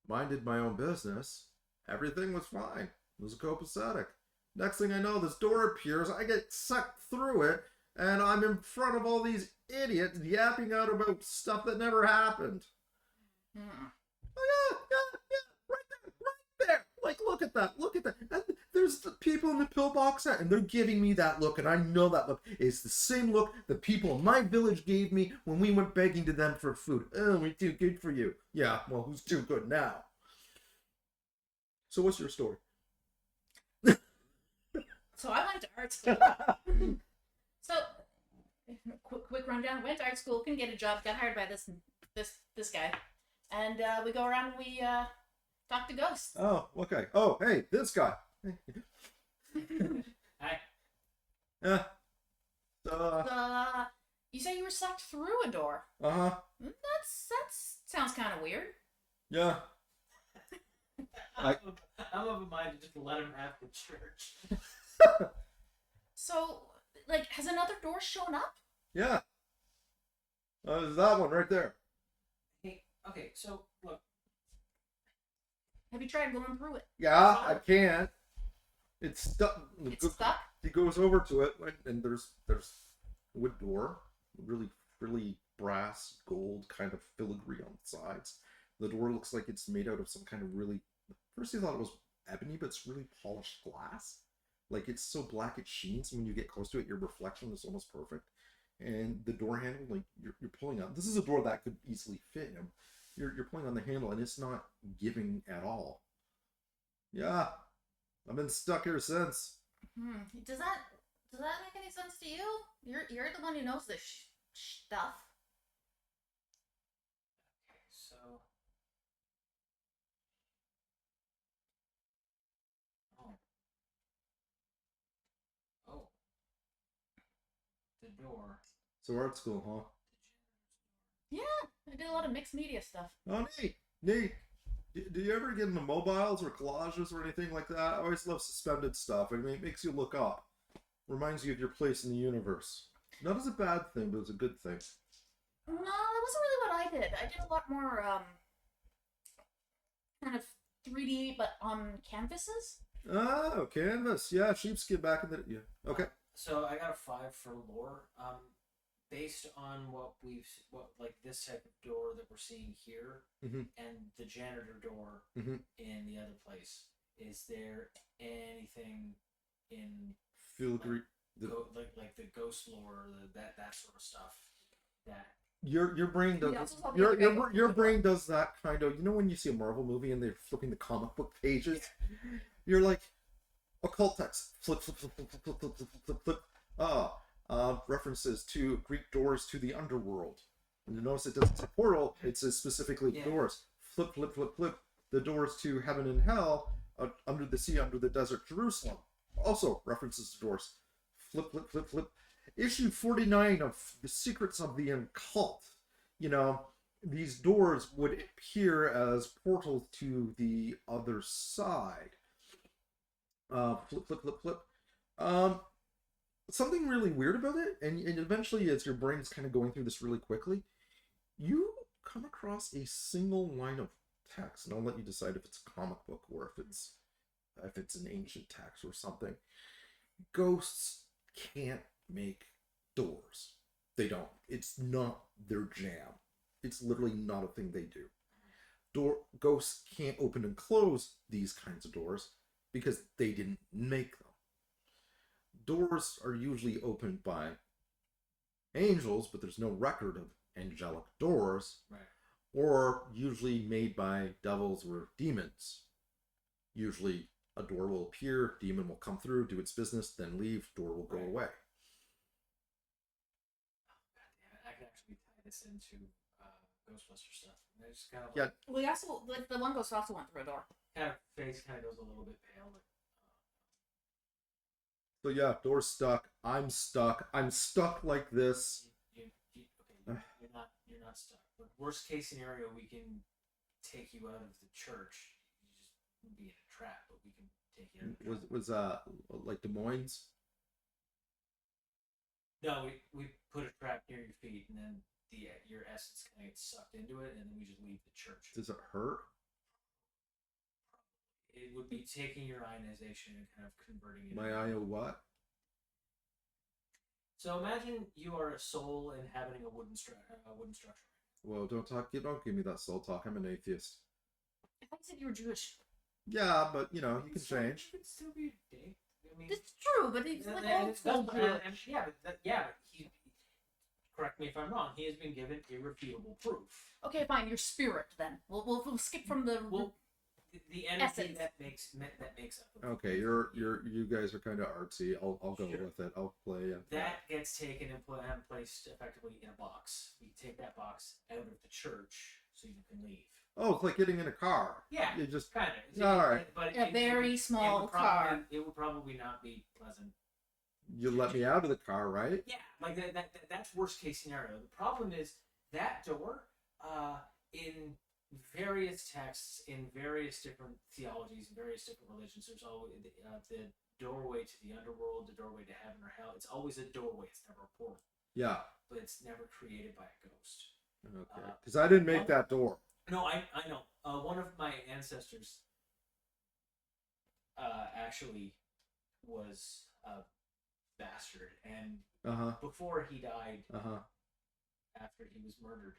minded my own business. Everything was fine. It was copacetic. Next thing I know, this door appears. I get sucked through it, and I'm in front of all these idiots yapping out about stuff that never happened. Oh, yeah, right there. Like, look at that. And there's the people in the pillbox, and they're giving me that look, and I know that look is the same look the people in my village gave me when we went begging to them for food. Oh, we're too good for you. Yeah, well, who's too good now? So what's your story? So I went to art school. So, quick rundown. Went to art school, couldn't get a job, got hired by this guy, and we go around and we talk to ghosts. Oh, okay. Oh, hey, this guy. Hi. Yeah. You say you were sucked through a door. Uh-huh. That sounds kind of weird. Yeah. I'm of a mind to just let him have the church. So, like, has another door shown up? Yeah. There's that one right there. Hey, okay, so look. Have you tried going through it? Yeah, I can't. It's stuck. It's stuck? He goes over to it, and there's a wood door, really brass, gold kind of filigree on the sides. The door looks like it's made out of some kind of really. First, I thought it was ebony, but it's really polished glass. Like, it's so black it sheens. When you get close to it, your reflection is almost perfect. And the door handle, like, you're pulling on. This is a door that could easily fit him. You're pulling on the handle, and it's not giving at all. Yeah, I've been stuck here since. Does that make any sense to you? You're the one who knows this stuff. Okay, so. Oh. The door. So art school, huh? Yeah, I did a lot of mixed media stuff. Oh, neat. Do you ever get into mobiles or collages or anything like that? I always love suspended stuff. I mean, it makes you look up. Reminds you of your place in the universe. Not as a bad thing, but as a good thing. No, that wasn't really what I did. I did a lot more, kind of 3D, but on canvases. Oh, canvas. Yeah, sheepskin back in the... Yeah. Okay. So I got a 5 for lore. Based on what like this type of door that we're seeing here, and the janitor door in the other place, is there anything in Filigree. like the ghost lore, that sort of stuff that Your brain does your brain does that kind of, when you see a Marvel movie and they're flipping the comic book pages, you're like, occult text, flip. References to Greek doors to the underworld. And you notice it doesn't say portal, it says specifically doors. Flip. The doors to heaven and hell, under the sea, under the desert, Jerusalem. Also references to doors. Flip. Issue 49 of The Secrets of the Occult. These doors would appear as portals to the other side. Flip. Something really weird about it, and eventually, as your brain is kind of going through this really quickly, you come across a single line of text, and I'll let you decide if it's a comic book or if it's an ancient text or something. Ghosts can't make doors. They don't. It's not their jam. It's literally not a thing they do. Ghosts can't open and close these kinds of doors because they didn't make them. Doors are usually opened by angels, but there's no record of angelic doors. Right. Or usually made by devils or demons. Usually a door will appear, demon will come through, do its business, then leave, door will go away. Oh, God damn it. I could actually tie this into Ghostbuster stuff. And it's kind of Yeah. like, We also like the one ghost also went through a door. kind of face kind of goes a little bit pale. But, So yeah, door's stuck. I'm stuck. I'm stuck like this. okay, you're not stuck. But worst case scenario, we can take you out of the church. You just be in a trap, but we can take you out of the trap. Was like Des Moines? No, we put a trap near your feet, and then your essence kind of gets sucked into it, and then we just leave the church. Does it hurt? It would be taking your ionization and kind of converting it. My eye what? So imagine you are a soul inhabiting a wooden structure. Well, don't give me that soul talk. I'm an atheist. I thought you said you were Jewish. Yeah, but you know, you can change. You could still be a dick. I mean, It's true, but it's like old school Jewish. Yeah, but he. Correct me if I'm wrong. He has been given irrefutable proof. Okay, fine. Your spirit then. We'll skip from the. Well, the energy essence. that makes up. Okay, you guys are kind of artsy. I'll go Sure. with it. I'll play. That gets taken and placed effectively in a box. We take that box out of the church so you can leave. Oh, it's like getting in a car. Yeah, You just kind of. All right. But A very small car. It would probably not be pleasant. you let me out of the car, right? Yeah, like that's worst case scenario. The problem is that door, in various texts, in various different theologies, in various different religions, there's always the doorway to the underworld, the doorway to heaven or hell. It's always a doorway. It's never a portal, Yeah. but it's never created by a ghost. Okay. Because I didn't make that door. No, I know. One of my ancestors actually was a bastard, and before he died, after he was murdered,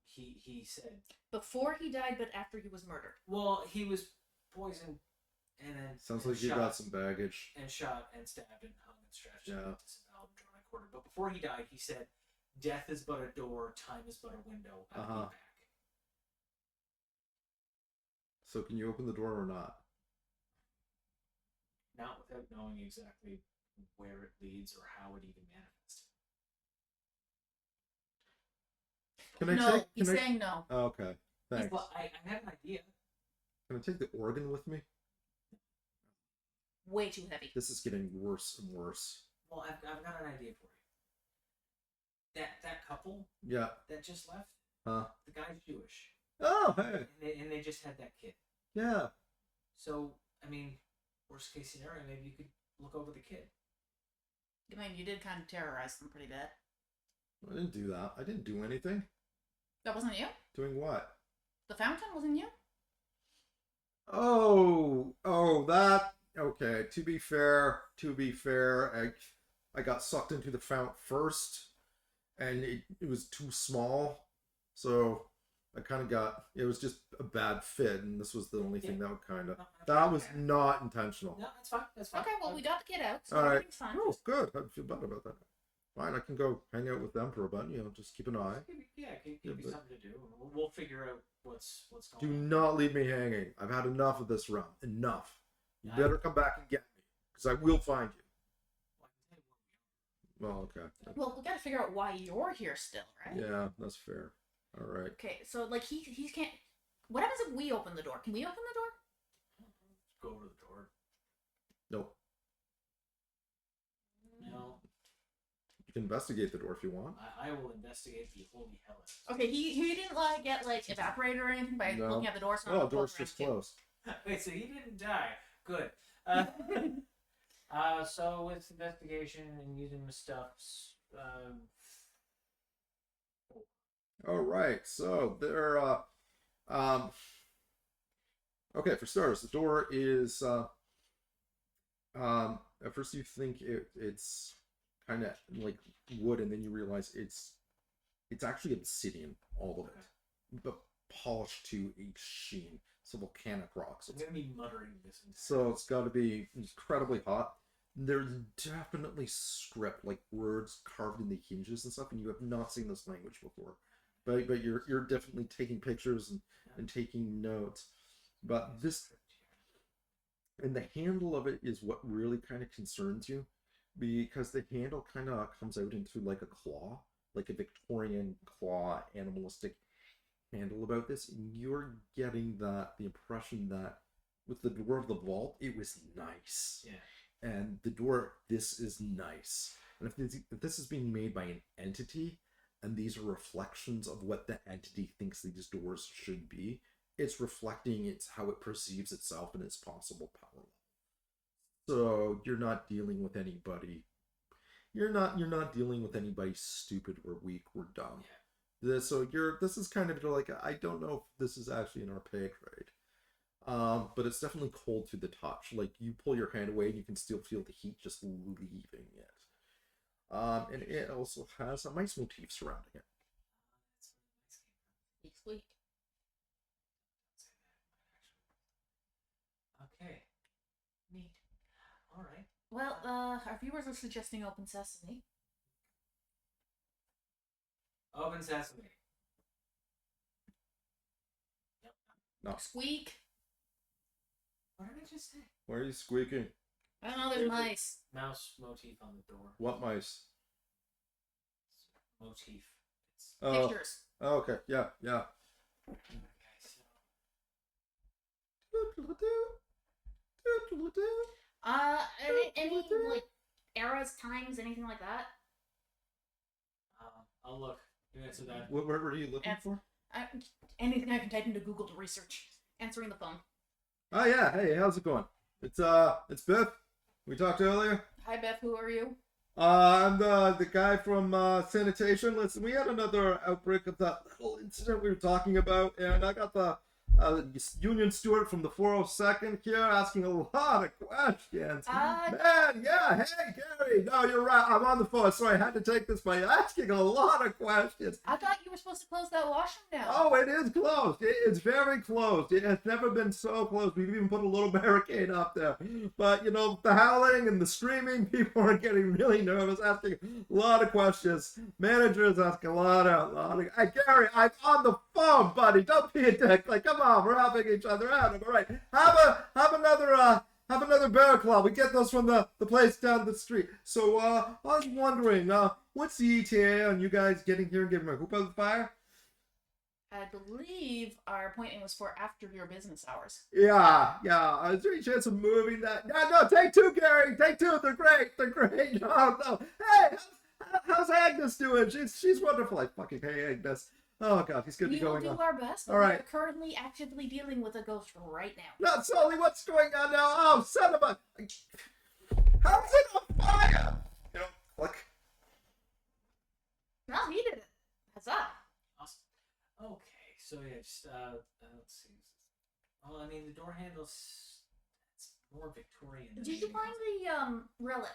he said Before he died, but after he was murdered. well, he was poisoned, and then Sounds and like you got some baggage. and shot and stabbed and hung and stretched Yeah. and disemboweled and drawn and quartered. But before he died, he said, "Death is but a door, time is but a window. I'll be back." So can you open the door or not? Not without knowing exactly where it leads or how it even manifests. Can I No, take? he's Can I? saying no. Oh, okay. Thanks. Well, I have an idea. Can I take the organ with me? Way too heavy. This is getting worse and worse. Well, I've got an idea for you. That couple Yeah. that just left, Huh? the guy's Jewish, Oh, hey. and they just had that kid. Yeah. So I mean, worst case scenario, maybe you could look over the kid. I mean, you did kind of terrorize them pretty bad. I didn't do that. I didn't do anything. That wasn't you? Doing what? The fountain wasn't you? Oh, that. Okay. To be fair, I got sucked into the fount first, and it was too small, so I kind of got. It was just a bad fit, and this was the only thing that would kind of. That was not intentional. No, that's fine. That's fine. Okay, well, we got the kid out, so All right. everything's fine. Oh, good. I feel better about that. Fine, I can go hang out with them for a bit. You know, just keep an eye. Yeah, it could be but- something to do. We'll figure out what's Do going on. not leave me hanging. I've had enough of this run. Enough. You I- better come back and get me, because I will find you. Well, I can tell you where we are. Well, okay. Well, we gotta figure out why you're here still, right? Yeah, that's fair. All right. Okay, so, like, he can't... What happens if we open the door? Can we open the door? Go over the door. Nope. No, You can investigate the door if you want. I will investigate the holy hell. Okay, he didn't, like, get, like, evaporated or anything by No. looking at the door, so I'm Oh, gonna door's poke around just too. closed. Wait, so he didn't die? Good. So with investigation and using the stuffs, All right. So there. Okay, for starters, the door is. At first, you think it's kind of like wood, and then you realize it's actually obsidian, all of it, but polished to a sheen. It's a volcanic rock. So I'm gonna be muttering this. So it's got to be incredibly hot. There's definitely script, like words carved in the hinges and stuff, and you have not seen this language before. But you're definitely taking pictures and taking notes. But this and the handle of it is what really kind of concerns you, because the handle kind of comes out into like a claw, like a Victorian claw, animalistic handle about this, and you're getting the impression that with the door of the vault, it was nice. Yeah. And the door, this is nice. And if this is being made by an entity, and these are reflections of what the entity thinks these doors should be, it's reflecting it's how it perceives itself and its possible power level. So you're not dealing with anybody. You're not dealing with anybody stupid or weak or dumb. Yeah. This is kind of like, I don't know if this is actually in our pay grade. But it's definitely cold to the touch. Like, you pull your hand away and you can still feel the heat just leaving it. And it also has a mice motif surrounding it. Sweet. Okay. Neat. All right. Well, our viewers are suggesting Open Sesame. Open sesame. No. Squeak. What did I just say? Why are you squeaking? I don't know, there's mice. Mouse motif on the door. What mice? Motif. It's Oh, Pictures. okay. Yeah. okay. So Any like eras, times, anything like that? I'll look. You answer that. What are you looking Answer. for? Anything I can type into Google to research. Answering the phone. Oh yeah. Hey, how's it going? It's Biff. We talked earlier. Hi Beth, who are you? I'm the guy from sanitation. Listen, we had another outbreak of that little incident we were talking about, and I got the union steward from the 402nd here asking a lot of questions. Man, yeah, hey Gary, no, you're right. I'm on the phone. Sorry, I had to take this by asking a lot of questions. I thought you were supposed to close that washroom down. Oh, it is closed. It's very closed. It has never been so closed. We've even put a little barricade up there. But, you know, the howling and the screaming, people are getting really nervous, asking a lot of questions. Managers asking a lot of... Hey, Gary, I'm on the phone, buddy. Don't be a dick. Like, come on, we're helping each other out. All right. Have another bear claw. We get those from the place down the street. So, I was wondering, what's the ETA on you guys getting here and getting my hoop out of the fire? I believe our appointment was for after your business hours. Yeah. Is there any chance of moving that? No, take two, Gary. Take two. They're great. No. Hey, how's Agnes doing? She's wonderful. I fucking hate Agnes. Oh god, he's gonna be We will going do on. our best, but All right. we're currently actively dealing with a ghost right now. Not Sully, what's going on now? Oh, son of a... How's it on fire? You know, click. No, he did it. Huzzah. Awesome. Okay, so yeah, just let's see. Well, I mean, the door handles. It's more Victorian. Than Did you anything find else. the relic?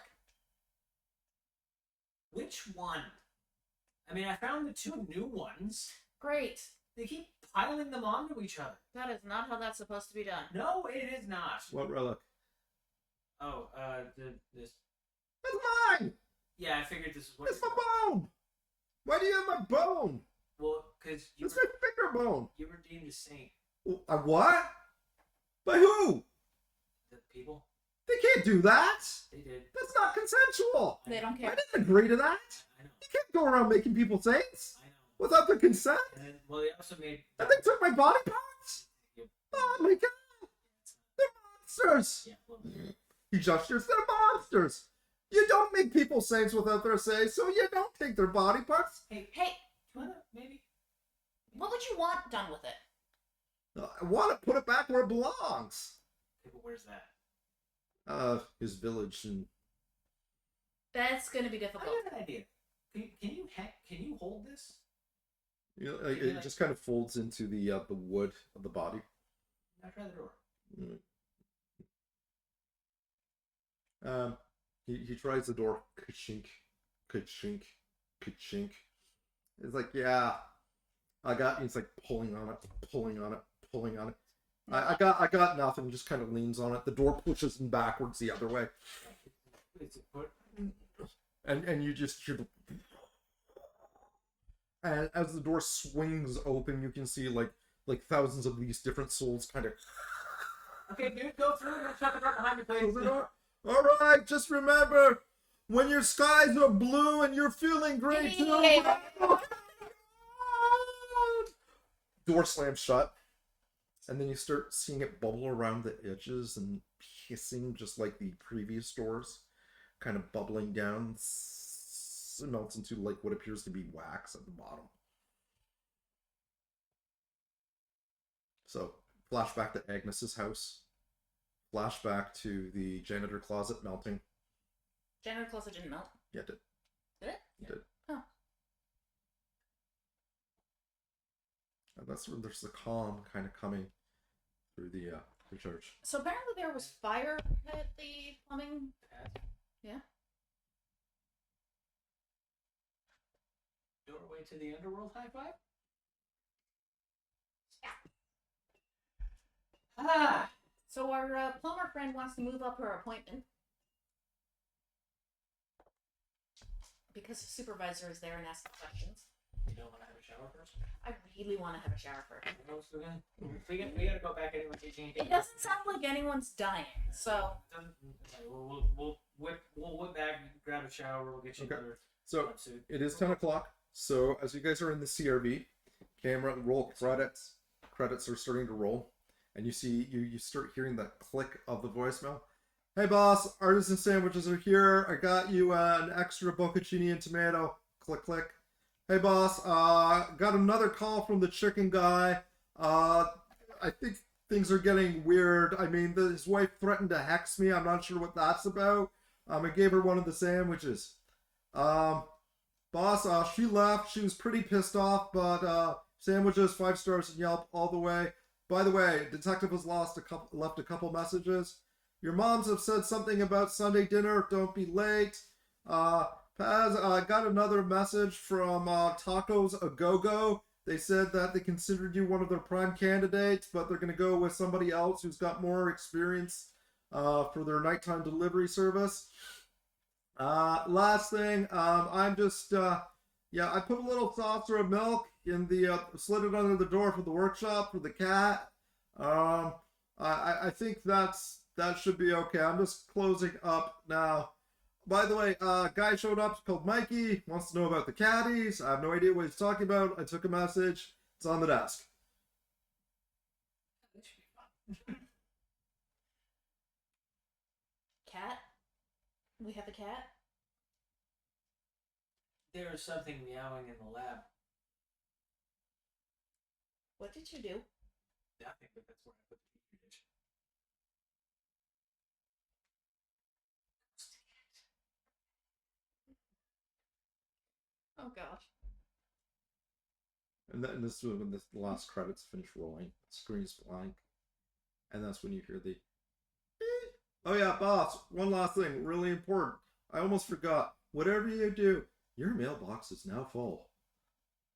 Which one? I mean, I found the two new ones. Great. They keep piling them onto each other. That is not how that's supposed to be done. No, it is not. What relic? Oh, this. That's mine! Yeah, I figured this is what. That's my bone! Why do you have my bone? Well, because That's my finger bone. you were deemed a saint. What? By who? The people. They can't do that! They did. That's not consensual! They don't I care. didn't agree to that! I know. You can't go around making people saints I know. without their consent! And then, well, they also made. And they took my body parts! Yep. Oh my god! They're monsters! Yeah. Well, You gestures, they're monsters! You don't make people saints without their say, so you don't take their body parts. hey, Hey, you wanna maybe? what would you want done with it? I want to put it back where it belongs. Okay, but where's that? His village and... That's gonna be I difficult. have an idea. Can you hold this? You know, it just kind of folds into the wood of the body. Now try the door. He tries the door. Ka-chink, ka-chink, ka-chink. It's like, yeah, I got. He's like pulling on it. I got nothing. Just kind of leans on it. The door pushes him backwards the other way, It's a foot. and you just hear the. And as the door swings open, you can see like thousands of these different souls kind of. Okay, dude, go through and shut the door behind you, Close the please. door. All right, just remember, when your skies are blue and you're feeling great too. Hey. door slams shut, and then you start seeing it bubble around the edges and hissing just like the previous doors, kind of bubbling down. It melts into like what appears to be wax at the bottom. So, flashback to Agnes's house. Flashback to the janitor closet melting. Janitor closet didn't melt. Yeah, it did. Did it? It did. Oh. And that's where there's the calm kind of coming through the church. So apparently there was fire at the plumbing. Yeah. Doorway to the underworld high five? Ah! So our plumber friend wants to move up her appointment. Because the supervisor is there and asking questions. You don't want to have a shower first? I really want to have a shower first. We gotta go back anyway. It doesn't sound like anyone's dying, so... We'll whip back, grab a shower, we'll get you Okay. another So, swimsuit. it is 10 o'clock. So, as you guys are in the CRV, camera roll credits. Credits are starting to roll. And you see, you start hearing the click of the voicemail. Hey boss, artisan sandwiches are here. I got you an extra bocconcini and tomato. Click, click. Hey boss, got another call from the chicken guy. I think things are getting weird. I mean, his wife threatened to hex me. I'm not sure what that's about. I gave her one of the sandwiches. Boss, she left. She was pretty pissed off, but sandwiches, 5 stars in Yelp all the way. By the way, detective has left a couple messages. Your moms have said something about Sunday dinner. Don't be late. Paz, I got another message from Tacos A Go-Go. They said that they considered you one of their prime candidates, but they're going to go with somebody else who's got more experience for their nighttime delivery service. Last thing, I'm just, I put a little saucer of milk in the, slid it under the door for the workshop for the cat. I think that should be okay. I'm just closing up now. By the way, guy showed up called Mikey, wants to know about the caddies. I have no idea what he's talking about. I took a message. It's on the desk. That should be fun. Cat? We have a cat? There is something meowing in the lab. What did you do? Nothing, but that's where I put the petri dish. Oh gosh. And then this is when the last credits finish rolling. Screen's blank. And that's when you hear the beep. Oh yeah, boss, one last thing, really important. I almost forgot. Whatever you do, your mailbox is now full.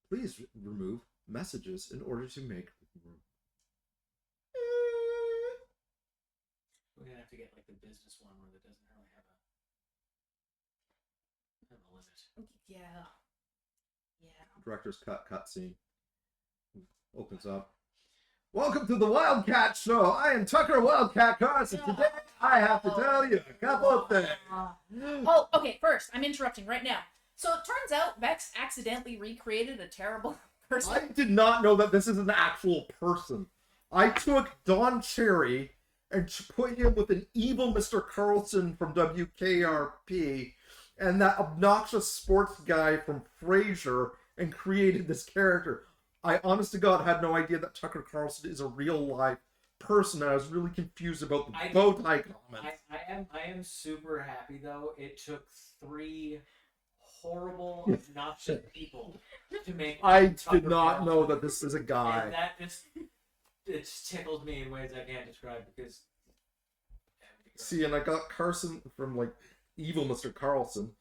Please remove messages in order to make room. We're gonna have to get like the business one where it doesn't really have a limit. Yeah. Yeah. Director's cut scene. Opens up. Welcome to the Wildcat Show. I am Tucker Wildcat Carson. Today I have to tell you a couple of things. Oh, okay, first, I'm interrupting right now. So it turns out Vex accidentally recreated a terrible person. I did not know that this is an actual person. I took Don Cherry and put him with an evil Mr. Carlson from WKRP and that obnoxious sports guy from Frasier and created this character. I honest to God had no idea that Tucker Carlson is a real life person. I was really confused about the bow tie comments. I am super happy though. It took 3 horrible, obnoxious people to make. I Tucker did not Carlson. know that this is a And guy. that just tickled me in ways I can't describe because. See, and I got Carson from like evil Mr. Carlson,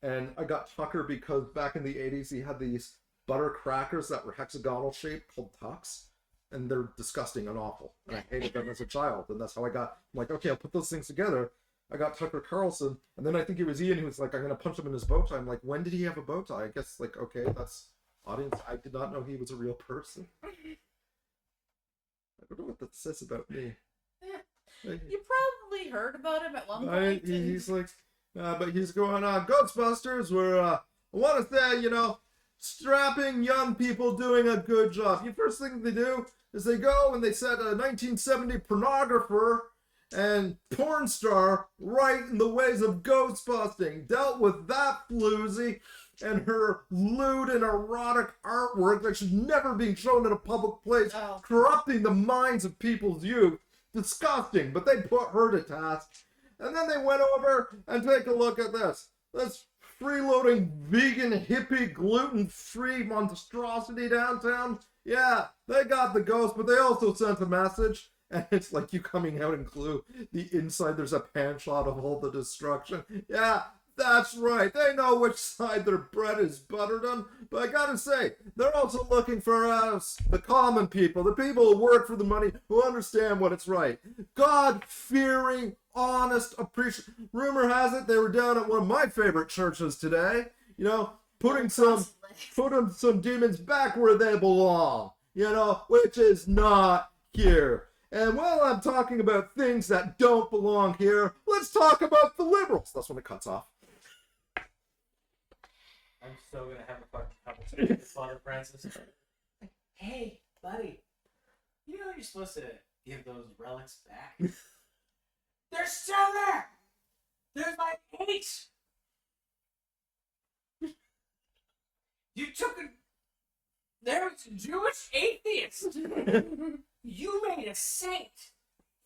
and I got Tucker because back in the 80s he had these butter crackers that were hexagonal shaped called Tucks, and they're disgusting and awful. And I hated them as a child, and that's how I'm like, okay, I'll put those things together. I got Tucker Carlson, and then I think it was Ian who was like, I'm gonna punch him in his bow tie. I'm like, when did he have a bow tie? I guess like, okay, that's audience. I did not know he was a real person. I don't know what that says about me. You probably heard about him at one point. He's like, but he's going on Ghostbusters. Where I want to say, strapping young people doing a good job. The first thing they do is they go and they set a 1970 pornographer and porn star right in the ways of ghostbusting. Dealt with that floozy and her lewd and erotic artwork that should never be shown in a public place, Oh. corrupting the minds of people's youth. Disgusting, but they put her to task. And then they went over and take a look at this. This freeloading vegan hippie gluten-free monstrosity downtown. Yeah, they got the ghost, but they also sent a message. And it's like you coming out in Clue. The inside, there's a pan shot of all the destruction. Yeah, that's right. They know which side their bread is buttered on. But I gotta say, they're also looking for us, the common people, the people who work for the money, who understand what it's right. God-fearing, honest, appreciative. Rumor has it they were down at one of my favorite churches today. You know, putting some demons back where they belong. You know, which is not here. And while I'm talking about things that don't belong here, let's talk about the liberals. That's when it cuts off. I'm so gonna have a fucking conversation with Father Francis. Like, hey, buddy, you know you're supposed to give those relics back? They're still there! There's like 8! You took a... There was a Jewish atheist! You made a saint!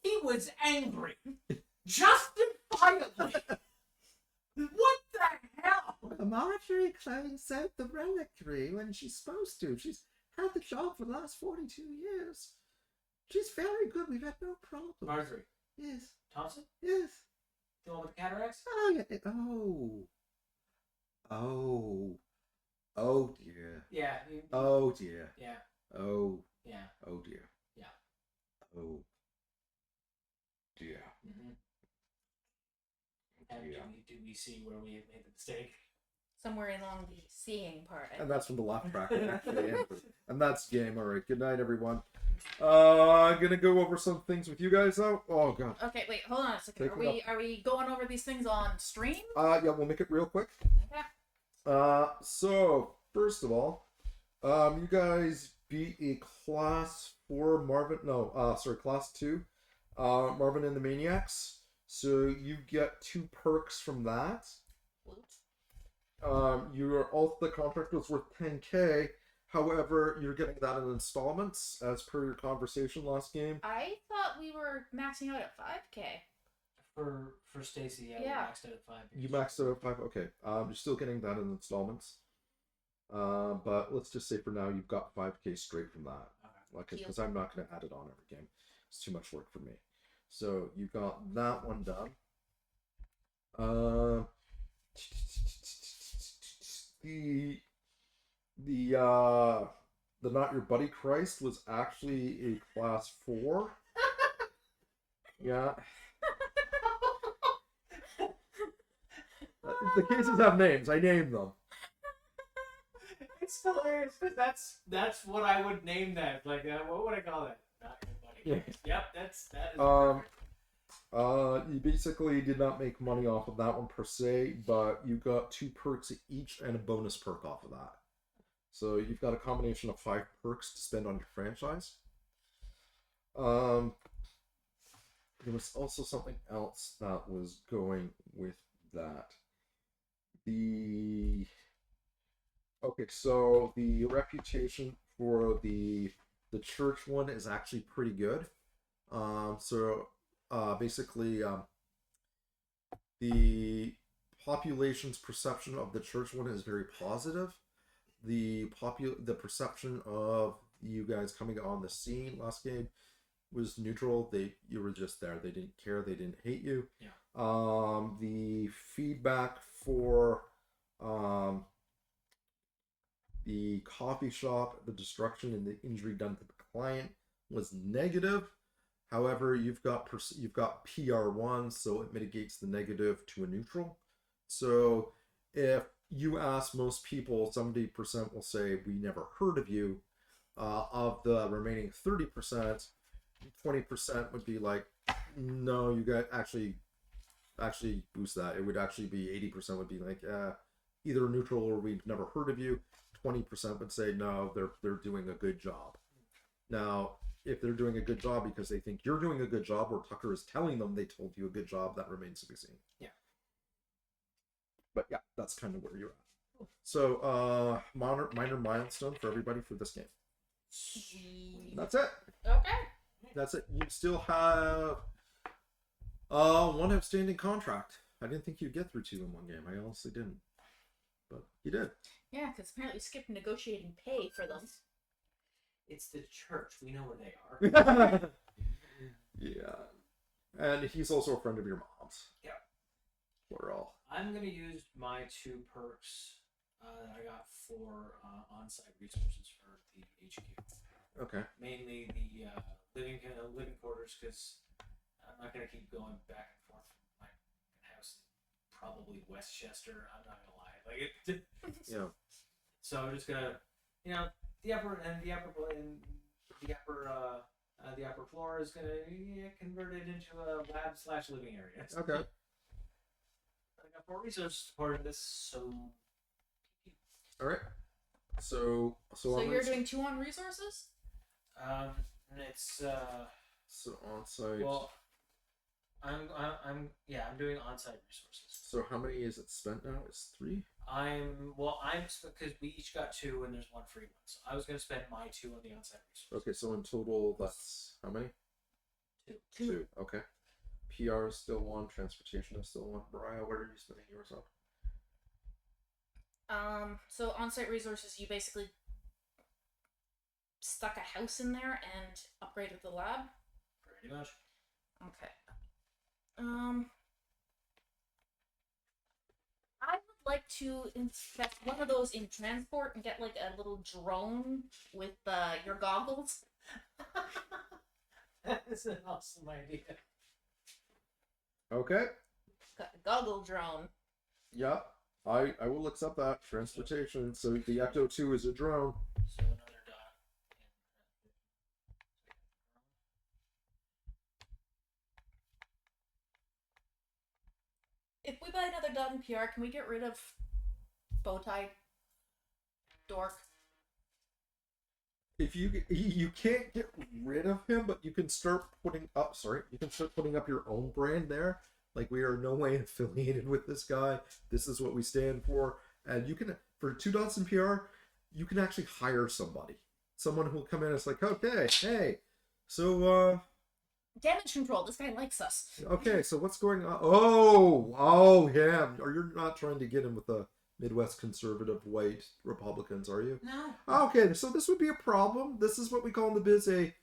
He was angry! Justifiably! What the hell? Marjorie closed out the reliquary when she's supposed to. She's had the job for the last 42 years. She's very good. We've had no problem. Marjorie. Yes. Thompson? Yes. The one with the cataracts? Oh, yeah. Oh. Oh, dear. Yeah. Oh, dear. Yeah. Oh. Yeah. Oh, dear. Yeah. Oh. Dear. Mm-hmm. And Yeah. do we see where we have made the mistake? Somewhere along the seeing part. And that's from the laugh track. Actually. And that's game. All right. Good night, everyone. I'm gonna go over some things with you guys though. Oh god. Okay, wait, hold on a second. Take it Are we going over these things on stream? Yeah, we'll make it real quick. Okay. So first of all, you guys beat a class 4 Marvin. No, class 2. Marvin and the Maniacs. So you get 2 perks from that. Your the contract was worth 10K. However, you're getting that in installments as per your conversation last game. I thought we were maxing out at 5K. For Stacy, yeah, Yeah. we maxed out at 5. You maxed out at 5. Okay. You're still getting that in installments. But let's just say for now you've got 5K straight from that. Okay. Because I'm not going to add it on every game. It's too much work for me. So you got that one done. The Not Your Buddy Christ was actually a class 4. Yeah. The cases have names. I named them. It's hilarious because that's what I would name that. Like, what would I call that? Not your buddy. Yeah. Yep, that is. Perfect. You basically did not make money off of that one per se, but you got 2 perks each and a bonus perk off of that. So you've got a combination of 5 perks to spend on your franchise. There was also something else that was going with that. Okay, so the reputation for the church one is actually pretty good. Basically, the population's perception of the church one is very positive. The perception of you guys coming on the scene last game was neutral. You were just there. They didn't care. They didn't hate you. Yeah. The feedback for the coffee shop, the destruction and the injury done to the client was negative. However, you've got PR1, so it mitigates the negative to a neutral. So if you ask most people, 70% will say we never heard of you. Of the remaining 30%, 20% would be like, no, you got actually boost that. It would actually be 80% would be like either neutral or we've never heard of you. 20% would say no, they're doing a good job. Now, if they're doing a good job because they think you're doing a good job, or Tucker is telling them they told you a good job, that remains to be seen. Yeah. But yeah, that's kind of where you're at. So, minor milestone for everybody for this game. That's it. Okay. That's it. You still have one outstanding contract. I didn't think you'd get through 2 in one game. I honestly didn't. But you did. Yeah, because apparently you skipped negotiating pay for them. It's the church. We know where they are. Yeah. And he's also a friend of your mom's. Yeah. We're all. I'm gonna use my 2 perks that I got for on-site resources for the HQ. Okay. Mainly the living quarters, because I'm not gonna keep going back and forth from my house, probably Westchester. I'm not gonna lie, like it. Yeah. So I'm just gonna, the upper floor is gonna get converted into a lab/living area. Okay. I got 4 resources part of this, so. All right. So You're doing 2 on resources? And it's So on site. well, I'm doing on-site resources. So how many is it spent now? It's 3. Because we each got 2 and there's 1 free one. So I was gonna spend my 2 on the on-site resources. Okay, so in total that's how many? 2. 2. Okay. PR is still 1. Transportation is still 1. Mariah, where are you spending yours on? So on-site resources, you basically stuck a house in there and upgraded the lab. Pretty much. Okay. I would like to inspect one of those in transport and get like a little drone with your goggles. That is an awesome idea. Okay. Got a goggle drone. Yeah. I will accept that. Transportation. So the Ecto 2 is a drone. So another dot. If we buy another dot in PR, can we get rid of Bowtie Dork? If you can't get rid of him, but you can start putting up. Sorry, you can start putting up your own brand there. Like, we are in no way affiliated with this guy. This is what we stand for, and you can, for 2 dots in PR, you can actually hire someone who will come in and it's like, okay, hey, so Damage control. This guy likes us. okay, so what's going on? Oh yeah, or you're not trying to get in with the Midwest conservative white Republicans, are you? No. Okay, so this would be a problem. This is what we call in the biz a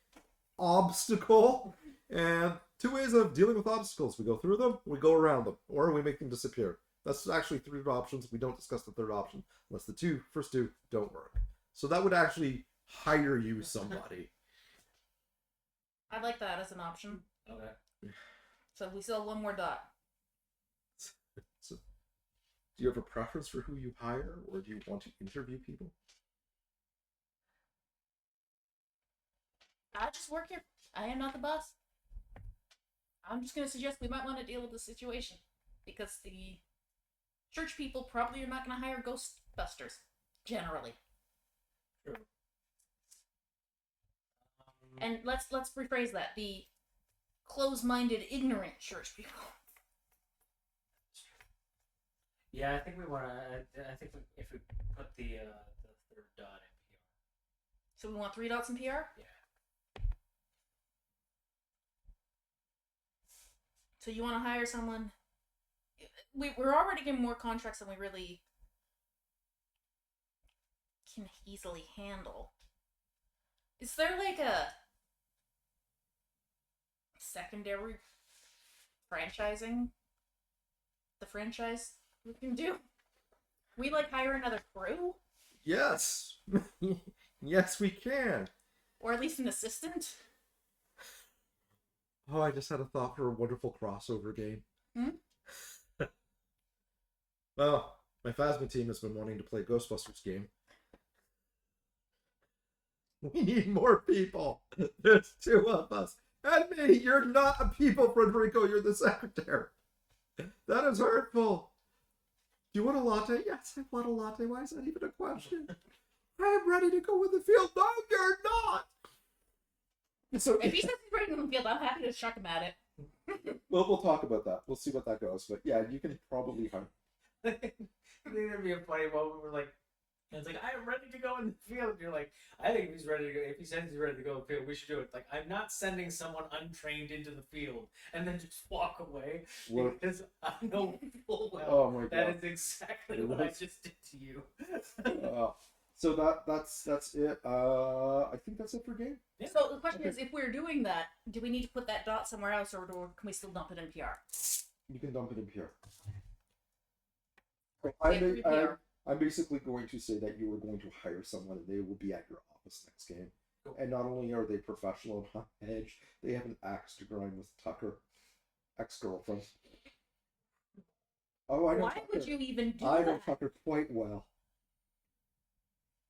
obstacle. And 2 ways of dealing with obstacles. We go through them, we go around them, or we make them disappear. That's actually 3 options. We don't discuss the 3rd option unless the first two don't work. So that would actually hire you somebody. I like that as an option. Okay. So we still have 1 more dot. So, do you have a preference for who you hire, or do you want to interview people? I just work here. I am not the boss. I'm just going to suggest we might want to deal with the situation. Because the church people probably are not going to hire Ghostbusters. Generally. True. And let's rephrase that. The close-minded, ignorant church people. Yeah, I think we want to. I think if we put the 3rd dot in PR. So we want 3 dots in PR? Yeah. So you want to hire someone? We're already getting more contracts than we really can easily handle. Is there like a secondary franchising? The franchise we can do? We like hire another crew? Yes. Yes, we can. Or at least an assistant? Oh, I just had a thought for a wonderful crossover game. Well, my Phasma team has been wanting to play Ghostbusters Game. We need more people. There's 2 of us. And me, you're not a people, Frederico. You're the secretary. That is hurtful. Do you want a latte? Yes, I want a latte. Why is that even a question? I am ready to go in the field. No, you're not. So If he says he's ready in the field, I'm happy to chuck him at it. we'll talk about that. We'll see what that goes. But yeah, you can probably hunt. I think there'd be a funny moment where like it's like I am ready to go in the field. And you're like, I think if he's ready to go, if he says he's ready to go in the field, we should do it. Like I'm not sending someone untrained into the field and then just walk away What? because I know full well Oh my that god. is exactly It what I was- just did to you. So that's it. I think that's it for game. Yeah. So the question is, if we're doing that, do we need to put that dot somewhere else, or can we still dump it in PR? You can dump it in here. Yeah, PR. I'm basically going to say that you are going to hire someone and they will be at your office next game. Cool. And not only are they professional and on edge, they have an axe to grind with Tucker, ex-girlfriend. Oh, I know. Why Tucker. would you even do I know that? Tucker quite well.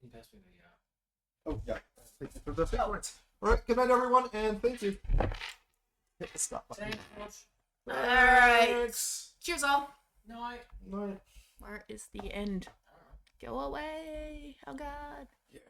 You passed me the Oh yeah. Thank you for the points. All right. Good night, everyone, and thank you. Hit the stop button. Thanks. All right. Thanks. Cheers, all. No, I. Night. Where is the end? Go away. Oh God. Yeah.